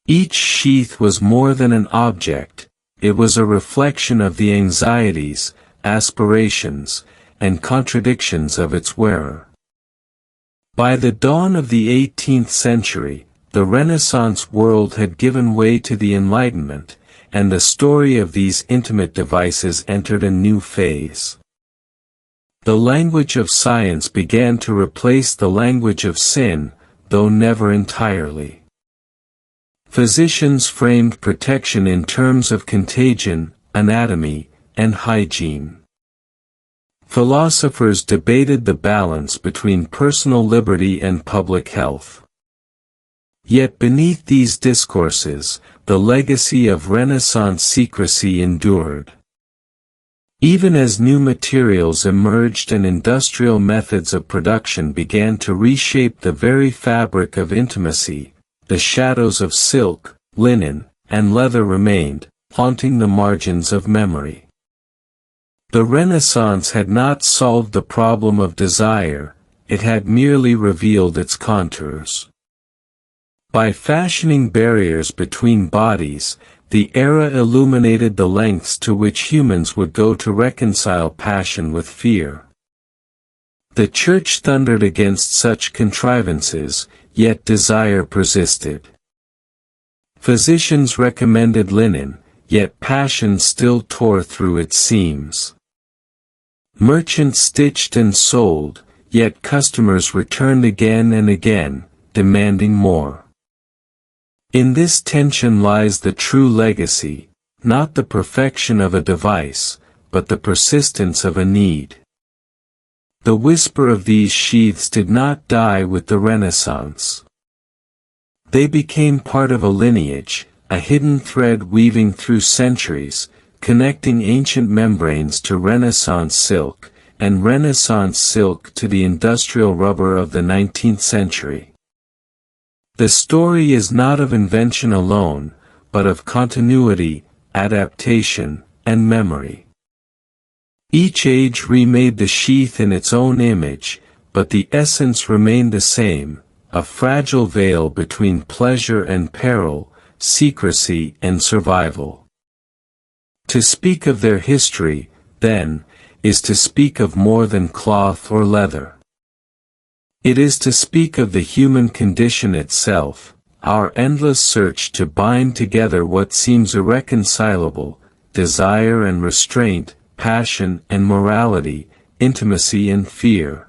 Each sheath was more than an object, it was a reflection of the anxieties, aspirations, and contradictions of its wearer. By the dawn of the 18th century, the Renaissance world had given way to the Enlightenment, and the story of these intimate devices entered a new phase. The language of science began to replace the language of sin, though never entirely. Physicians framed protection in terms of contagion, anatomy, and hygiene. Philosophers debated the balance between personal liberty and public health. Yet beneath these discourses, the legacy of Renaissance secrecy endured. Even as new materials emerged and industrial methods of production began to reshape the very fabric of intimacy, the shadows of silk, linen, and leather remained, haunting the margins of memory. The Renaissance had not solved the problem of desire, it had merely revealed its contours. By fashioning barriers between bodies, the era illuminated the lengths to which humans would go to reconcile passion with fear. The Church thundered against such contrivances, yet desire persisted. Physicians recommended linen, yet passion still tore through its seams. Merchants stitched and sold, yet customers returned again and again, demanding more. In this tension lies the true legacy, not the perfection of a device, but the persistence of a need. The whisper of these sheaths did not die with the Renaissance. They became part of a lineage, a hidden thread weaving through centuries, connecting ancient membranes to Renaissance silk, and Renaissance silk to the industrial rubber of the 19th century. The story is not of invention alone, but of continuity, adaptation, and memory. Each age remade the sheath in its own image, but the essence remained the same, a fragile veil between pleasure and peril, secrecy and survival. To speak of their history, then, is to speak of more than cloth or leather. It is to speak of the human condition itself, our endless search to bind together what seems irreconcilable, desire and restraint, passion and morality, intimacy and fear.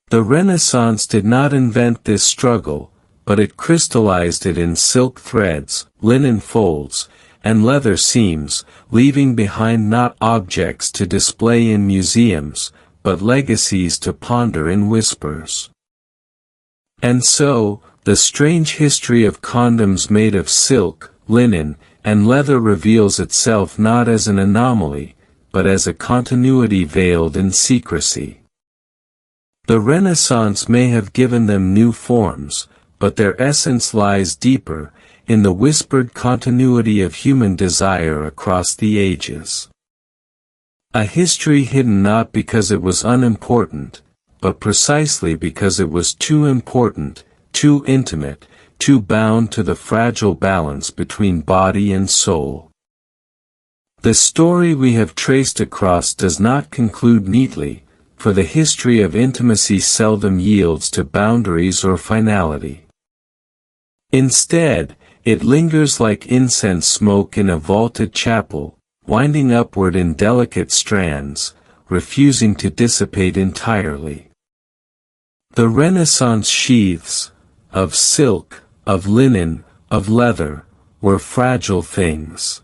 The Renaissance did not invent this struggle, but it crystallized it in silk threads, linen folds, and leather seams, leaving behind not objects to display in museums, but legacies to ponder in whispers. And so, the strange history of condoms made of silk, linen, and leather reveals itself not as an anomaly, but as a continuity veiled in secrecy. The Renaissance may have given them new forms, but their essence lies deeper, in the whispered continuity of human desire across the ages. A history hidden not because it was unimportant, but precisely because it was too important, too intimate, too bound to the fragile balance between body and soul. The story we have traced across does not conclude neatly, for the history of intimacy seldom yields to boundaries or finality. Instead, it lingers like incense smoke in a vaulted chapel, winding upward in delicate strands, refusing to dissipate entirely. The Renaissance sheaths, of silk, of linen, of leather, were fragile things.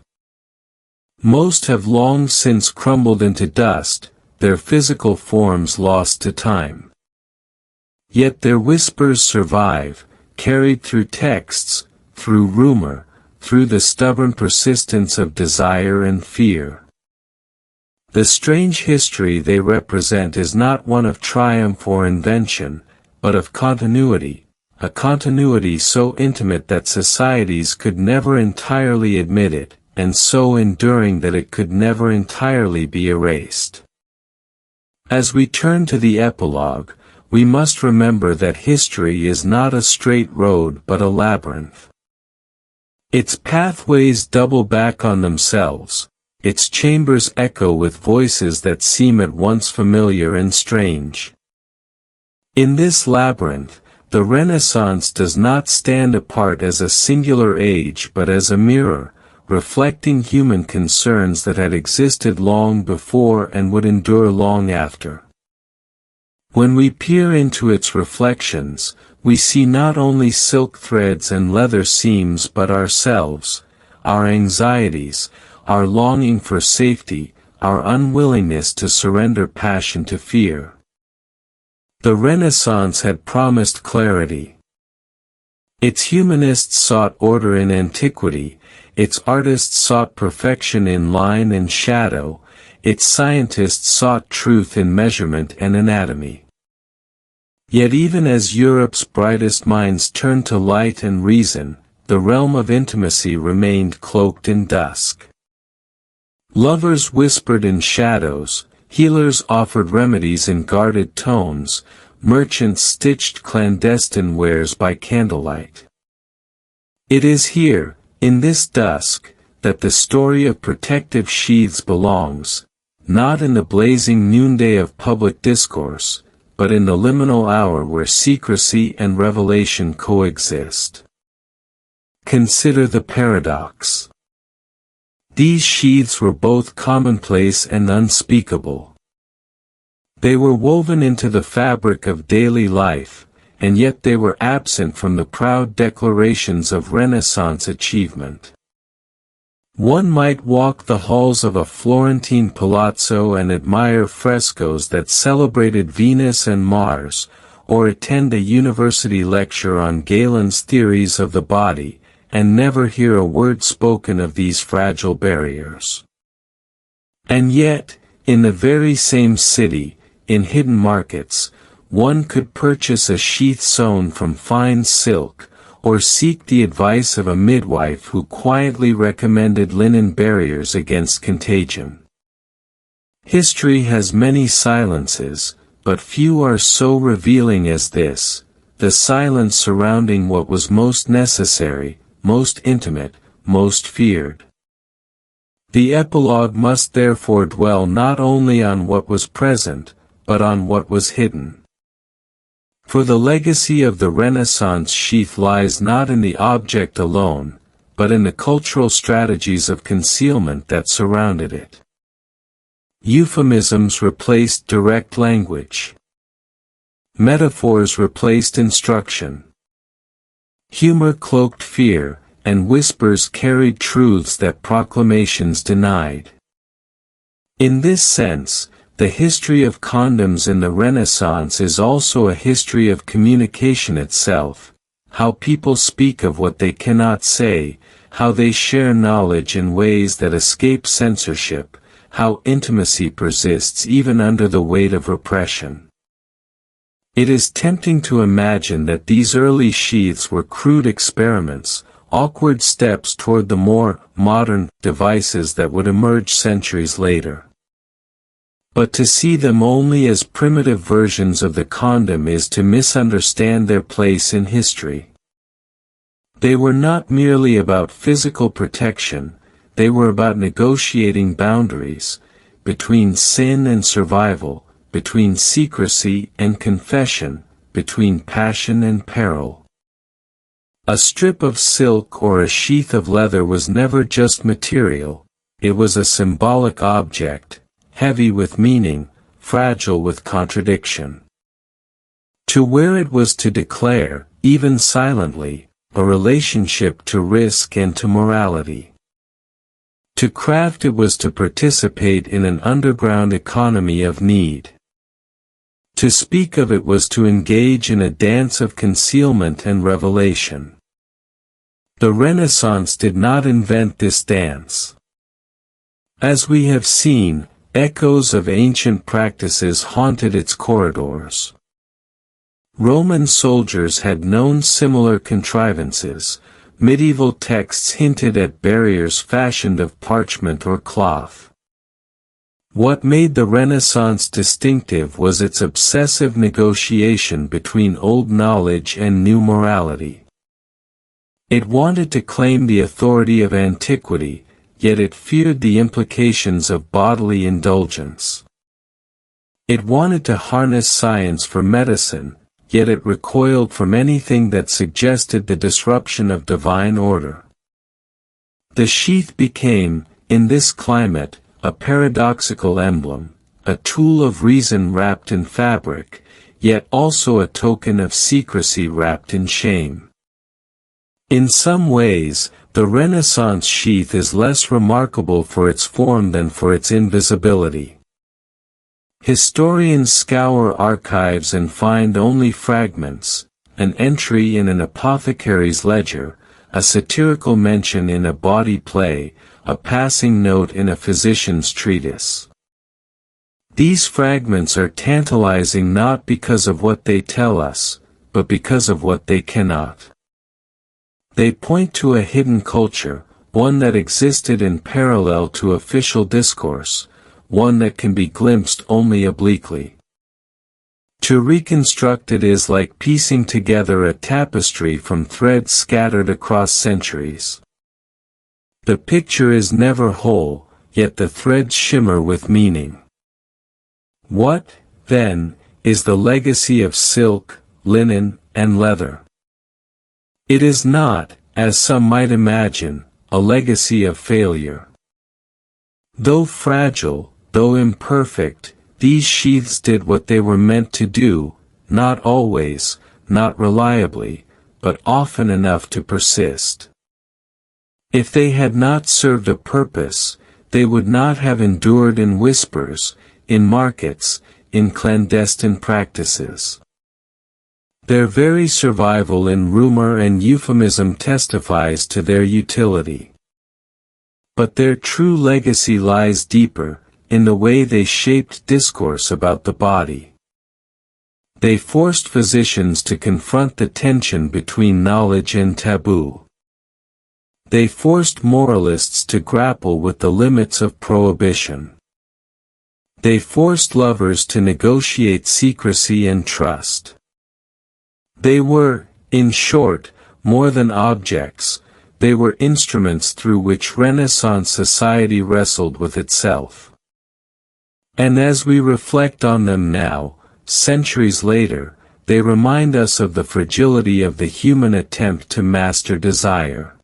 Most have long since crumbled into dust, their physical forms lost to time. Yet their whispers survive, carried through texts, through rumor, through the stubborn persistence of desire and fear. The strange history they represent is not one of triumph or invention, but of continuity, a continuity so intimate that societies could never entirely admit it, and so enduring that it could never entirely be erased. As we turn to the epilogue, we must remember that history is not a straight road but a labyrinth. Its pathways double back on themselves, its chambers echo with voices that seem at once familiar and strange. In this labyrinth, the Renaissance does not stand apart as a singular age but as a mirror, reflecting human concerns that had existed long before and would endure long after. When we peer into its reflections, we see not only silk threads and leather seams but ourselves, our anxieties, our longing for safety, our unwillingness to surrender passion to fear. The Renaissance had promised clarity. Its humanists sought order in antiquity, its artists sought perfection in line and shadow, its scientists sought truth in measurement and anatomy. Yet even as Europe's brightest minds turned to light and reason, the realm of intimacy remained cloaked in dusk. Lovers whispered in shadows, healers offered remedies in guarded tones, merchants stitched clandestine wares by candlelight. It is here, in this dusk, that the story of protective sheaths belongs, not in the blazing noonday of public discourse, but in the liminal hour where secrecy and revelation coexist. Consider the paradox. These sheaths were both commonplace and unspeakable. They were woven into the fabric of daily life, and yet they were absent from the proud declarations of Renaissance achievement. One might walk the halls of a Florentine palazzo and admire frescoes that celebrated Venus and Mars, or attend a university lecture on Galen's theories of the body, and never hear a word spoken of these fragile barriers. And yet, in the very same city, in hidden markets, one could purchase a sheath sewn from fine silk, or seek the advice of a midwife who quietly recommended linen barriers against contagion. History has many silences, but few are so revealing as this, the silence surrounding what was most necessary, most intimate, most feared. The epilogue must therefore dwell not only on what was present, but on what was hidden. For the legacy of the Renaissance sheath lies not in the object alone, but in the cultural strategies of concealment that surrounded it. Euphemisms replaced direct language. Metaphors replaced instruction. Humor cloaked fear, and whispers carried truths that proclamations denied. In this sense, the history of condoms in the Renaissance is also a history of communication itself, how people speak of what they cannot say, how they share knowledge in ways that escape censorship, how intimacy persists even under the weight of repression. It is tempting to imagine that these early sheaths were crude experiments, awkward steps toward the more modern devices that would emerge centuries later. But to see them only as primitive versions of the condom is to misunderstand their place in history. They were not merely about physical protection, they were about negotiating boundaries, between sin and survival, between secrecy and confession, between passion and peril. A strip of silk or a sheath of leather was never just material, it was a symbolic object, heavy with meaning, fragile with contradiction. To wear it was to declare, even silently, a relationship to risk and to morality. To craft it was to participate in an underground economy of need. To speak of it was to engage in a dance of concealment and revelation. The Renaissance did not invent this dance. As we have seen, echoes of ancient practices haunted its corridors. Roman soldiers had known similar contrivances, medieval texts hinted at barriers fashioned of parchment or cloth. What made the Renaissance distinctive was its obsessive negotiation between old knowledge and new morality. It wanted to claim the authority of antiquity, yet it feared the implications of bodily indulgence. It wanted to harness science for medicine, yet it recoiled from anything that suggested the disruption of divine order. The sheath became, in this climate, a paradoxical emblem, a tool of reason wrapped in fabric, yet also a token of secrecy wrapped in shame. In some ways, the Renaissance sheath is less remarkable for its form than for its invisibility. Historians scour archives and find only fragments, an entry in an apothecary's ledger, a satirical mention in a bawdy play, a passing note in a physician's treatise. These fragments are tantalizing not because of what they tell us, but because of what they cannot. They point to a hidden culture, one that existed in parallel to official discourse, one that can be glimpsed only obliquely. To reconstruct it is like piecing together a tapestry from threads scattered across centuries. The picture is never whole, yet the threads shimmer with meaning. What, then, is the legacy of silk, linen, and leather? It is not, as some might imagine, a legacy of failure. Though fragile, though imperfect, these sheaths did what they were meant to do, not always, not reliably, but often enough to persist. If they had not served a purpose, they would not have endured in whispers, in markets, in clandestine practices. Their very survival in rumor and euphemism testifies to their utility. But their true legacy lies deeper, in the way they shaped discourse about the body. They forced physicians to confront the tension between knowledge and taboo. They forced moralists to grapple with the limits of prohibition. They forced lovers to negotiate secrecy and trust. They were, in short, more than objects, they were instruments through which Renaissance society wrestled with itself. And as we reflect on them now, centuries later, they remind us of the fragility of the human attempt to master desire.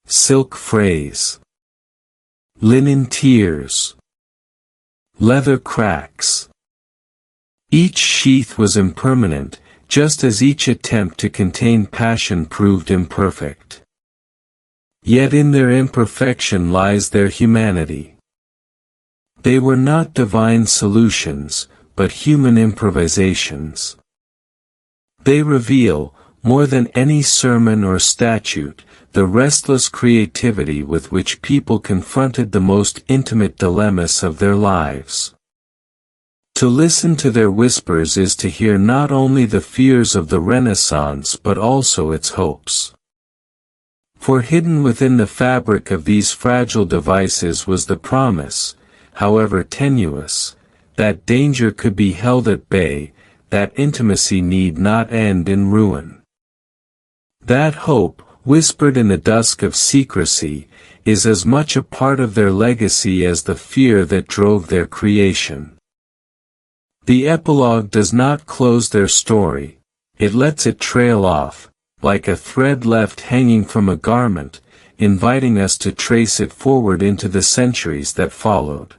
Silk frays. Linen tears. Leather cracks. Each sheath was impermanent, just as each attempt to contain passion proved imperfect. Yet in their imperfection lies their humanity. They were not divine solutions, but human improvisations. They reveal, more than any sermon or statute, the restless creativity with which people confronted the most intimate dilemmas of their lives. To listen to their whispers is to hear not only the fears of the Renaissance but also its hopes. For hidden within the fabric of these fragile devices was the promise, however tenuous, that danger could be held at bay, that intimacy need not end in ruin. That hope, whispered in the dusk of secrecy, is as much a part of their legacy as the fear that drove their creation. The epilogue does not close their story, it lets it trail off, like a thread left hanging from a garment, inviting us to trace it forward into the centuries that followed.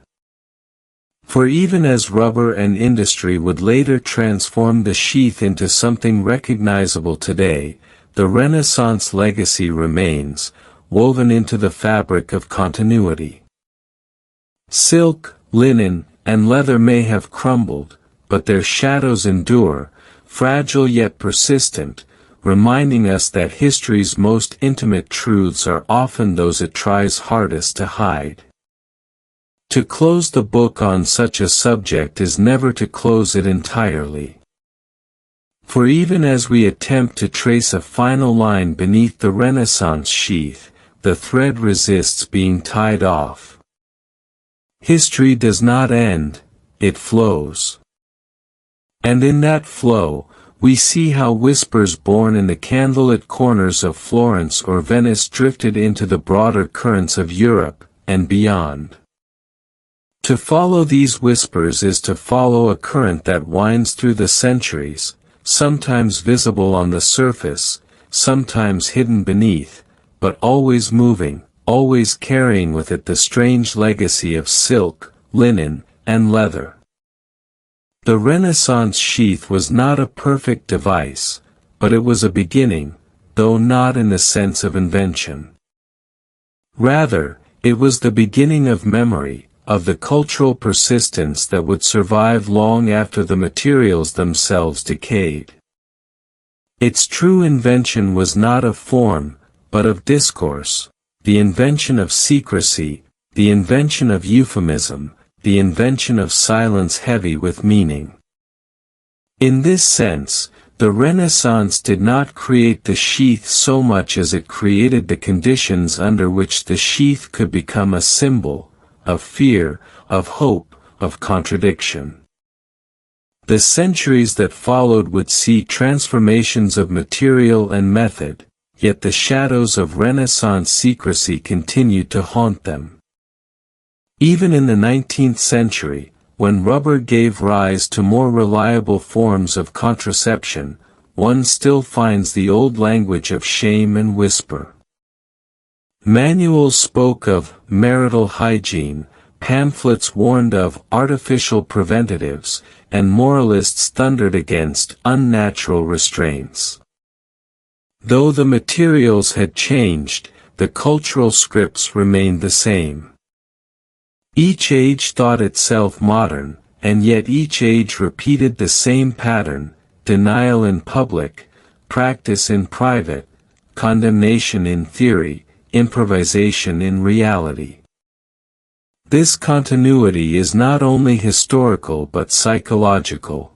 For even as rubber and industry would later transform the sheath into something recognizable today, the Renaissance legacy remains, woven into the fabric of continuity. Silk, linen, and leather may have crumbled, but their shadows endure, fragile yet persistent, reminding us that history's most intimate truths are often those it tries hardest to hide. To close the book on such a subject is never to close it entirely. For even as we attempt to trace a final line beneath the Renaissance sheath, the thread resists being tied off. History does not end, it flows. And in that flow, we see how whispers born in the candlelit corners of Florence or Venice drifted into the broader currents of Europe, and beyond. To follow these whispers is to follow a current that winds through the centuries, sometimes visible on the surface, sometimes hidden beneath, but always moving, always carrying with it the strange legacy of silk, linen, and leather. The Renaissance sheath was not a perfect device, but it was a beginning, though not in the sense of invention. Rather, it was the beginning of memory, of the cultural persistence that would survive long after the materials themselves decayed. Its true invention was not of form, but of discourse, the invention of secrecy, the invention of euphemism, the invention of silence heavy with meaning. In this sense, the Renaissance did not create the sheath so much as it created the conditions under which the sheath could become a symbol, of fear, of hope, of contradiction. The centuries that followed would see transformations of material and method, yet the shadows of Renaissance secrecy continued to haunt them. Even in the 19th century, when rubber gave rise to more reliable forms of contraception, one still finds the old language of shame and whisper. Manuals spoke of marital hygiene, pamphlets warned of artificial preventatives, and moralists thundered against unnatural restraints. Though the materials had changed, the cultural scripts remained the same. Each age thought itself modern, and yet each age repeated the same pattern: denial in public, practice in private, condemnation in theory, improvisation in reality. This continuity is not only historical but psychological.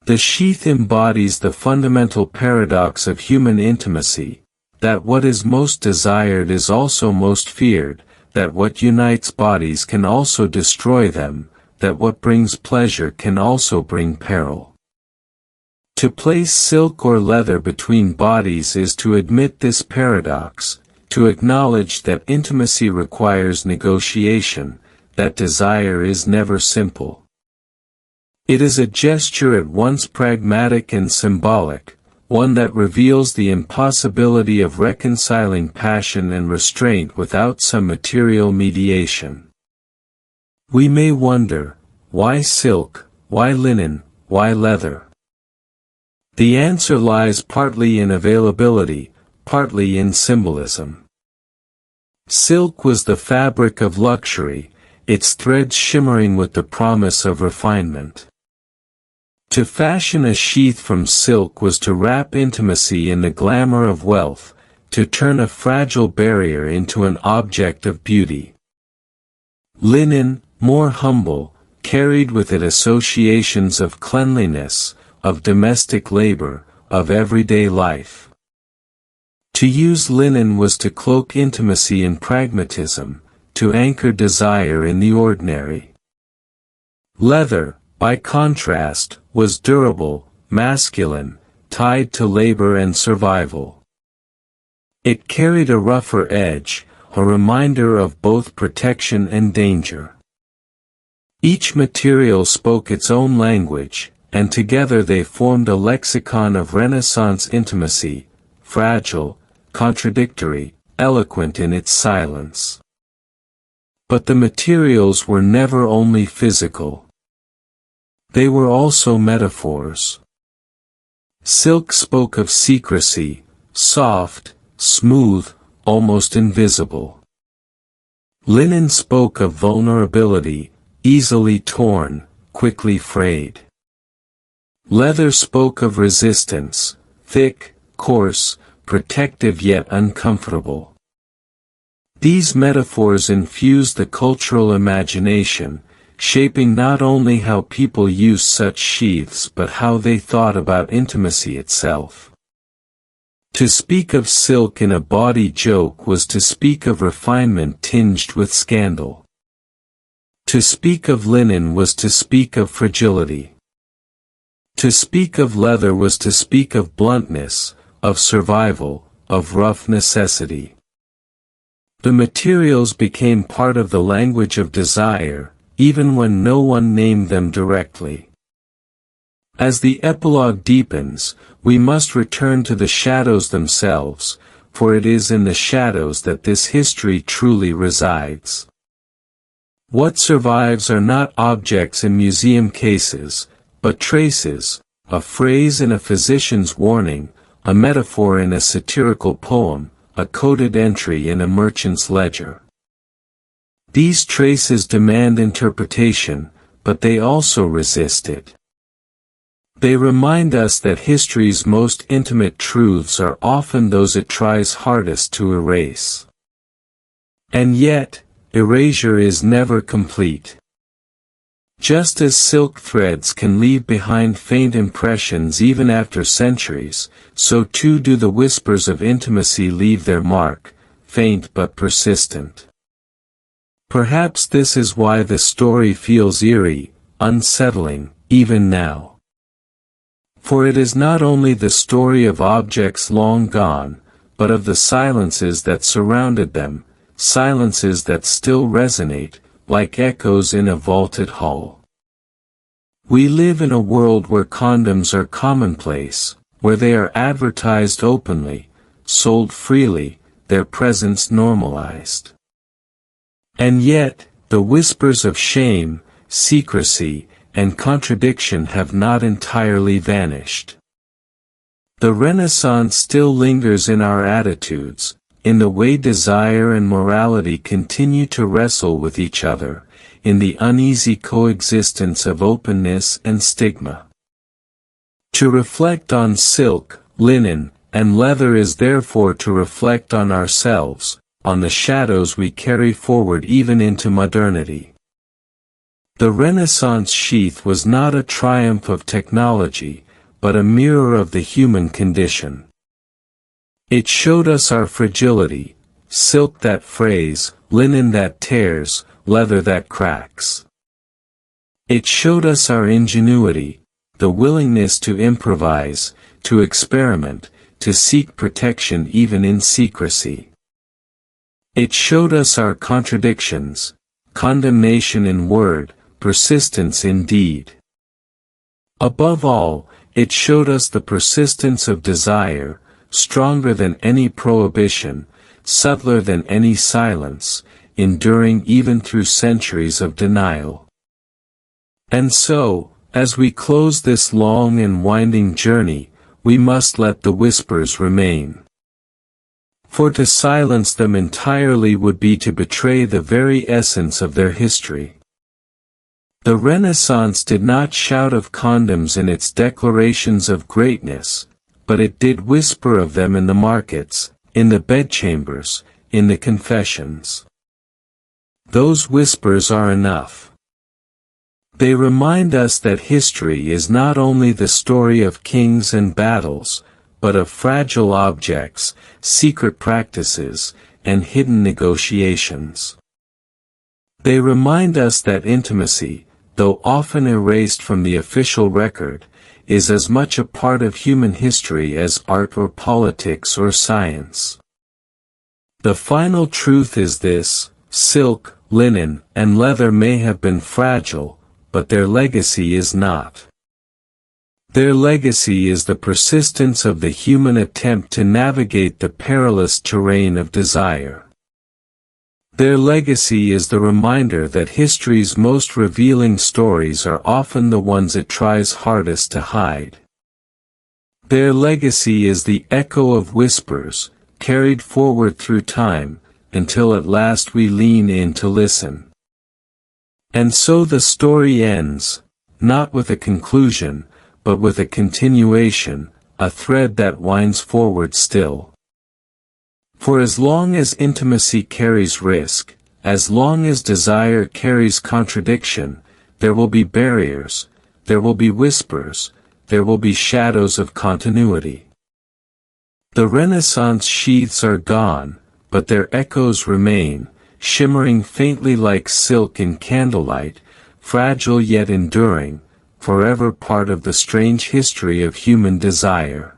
The sheath embodies the fundamental paradox of human intimacy, that what is most desired is also most feared, that what unites bodies can also destroy them, that what brings pleasure can also bring peril. To place silk or leather between bodies is to admit this paradox, to acknowledge that intimacy requires negotiation, that desire is never simple. It is a gesture at once pragmatic and symbolic, one that reveals the impossibility of reconciling passion and restraint without some material mediation. We may wonder, why silk, why linen, why leather? The answer lies partly in availability, partly in symbolism. Silk was the fabric of luxury, its threads shimmering with the promise of refinement. To fashion a sheath from silk was to wrap intimacy in the glamour of wealth, to turn a fragile barrier into an object of beauty. Linen, more humble, carried with it associations of cleanliness, of domestic labor, of everyday life. To use linen was to cloak intimacy in pragmatism, to anchor desire in the ordinary. Leather, by contrast, was durable, masculine, tied to labor and survival. It carried a rougher edge, a reminder of both protection and danger. Each material spoke its own language, and together they formed a lexicon of Renaissance intimacy, fragile, contradictory, eloquent in its silence. But the materials were never only physical. They were also metaphors. Silk spoke of secrecy, soft, smooth, almost invisible. Linen spoke of vulnerability, easily torn, quickly frayed. Leather spoke of resistance, thick, coarse, protective yet uncomfortable. These metaphors infused the cultural imagination, shaping not only how people used such sheaths but how they thought about intimacy itself. To speak of silk in a bawdy joke was to speak of refinement tinged with scandal. To speak of linen was to speak of fragility. To speak of leather was to speak of bluntness, of survival, of rough necessity. The materials became part of the language of desire, even when no one named them directly. As the epilogue deepens, we must return to the shadows themselves, for it is in the shadows that this history truly resides. What survives are not objects in museum cases, but traces, a phrase in a physician's warning, a metaphor in a satirical poem, a coded entry in a merchant's ledger. These traces demand interpretation, but they also resist it. They remind us that history's most intimate truths are often those it tries hardest to erase. And yet, erasure is never complete. Just as silk threads can leave behind faint impressions even after centuries, so too do the whispers of intimacy leave their mark, faint but persistent. Perhaps this is why the story feels eerie, unsettling, even now. For it is not only the story of objects long gone, but of the silences that surrounded them, silences that still resonate, like echoes in a vaulted hall. We live in a world where condoms are commonplace, where they are advertised openly, sold freely, their presence normalized. And yet, the whispers of shame, secrecy, and contradiction have not entirely vanished. The Renaissance still lingers in our attitudes, in the way desire and morality continue to wrestle with each other, in the uneasy coexistence of openness and stigma. To reflect on silk, linen, and leather is therefore to reflect on ourselves, on the shadows we carry forward even into modernity. The Renaissance sheath was not a triumph of technology, but a mirror of the human condition. It showed us our fragility, silk that frays, linen that tears, leather that cracks. It showed us our ingenuity, the willingness to improvise, to experiment, to seek protection even in secrecy. It showed us our contradictions, condemnation in word, persistence in deed. Above all, it showed us the persistence of desire, stronger than any prohibition, subtler than any silence, enduring even through centuries of denial. And so, as we close this long and winding journey, we must let the whispers remain. For to silence them entirely would be to betray the very essence of their history. The Renaissance did not shout of condoms in its declarations of greatness, but it did whisper of them in the markets, in the bedchambers, in the confessions. Those whispers are enough. They remind us that history is not only the story of kings and battles, but of fragile objects, secret practices, and hidden negotiations. They remind us that intimacy, though often erased from the official record, is as much a part of human history as art or politics or science. The final truth is this: silk, linen, and leather may have been fragile, but their legacy is not. Their legacy is the persistence of the human attempt to navigate the perilous terrain of desire. Their legacy is the reminder that history's most revealing stories are often the ones it tries hardest to hide. Their legacy is the echo of whispers, carried forward through time, until at last we lean in to listen. And so the story ends, not with a conclusion, but with a continuation, a thread that winds forward still. For as long as intimacy carries risk, as long as desire carries contradiction, there will be barriers, there will be whispers, there will be shadows of continuity. The Renaissance sheaths are gone, but their echoes remain, shimmering faintly like silk in candlelight, fragile yet enduring, forever part of the strange history of human desire.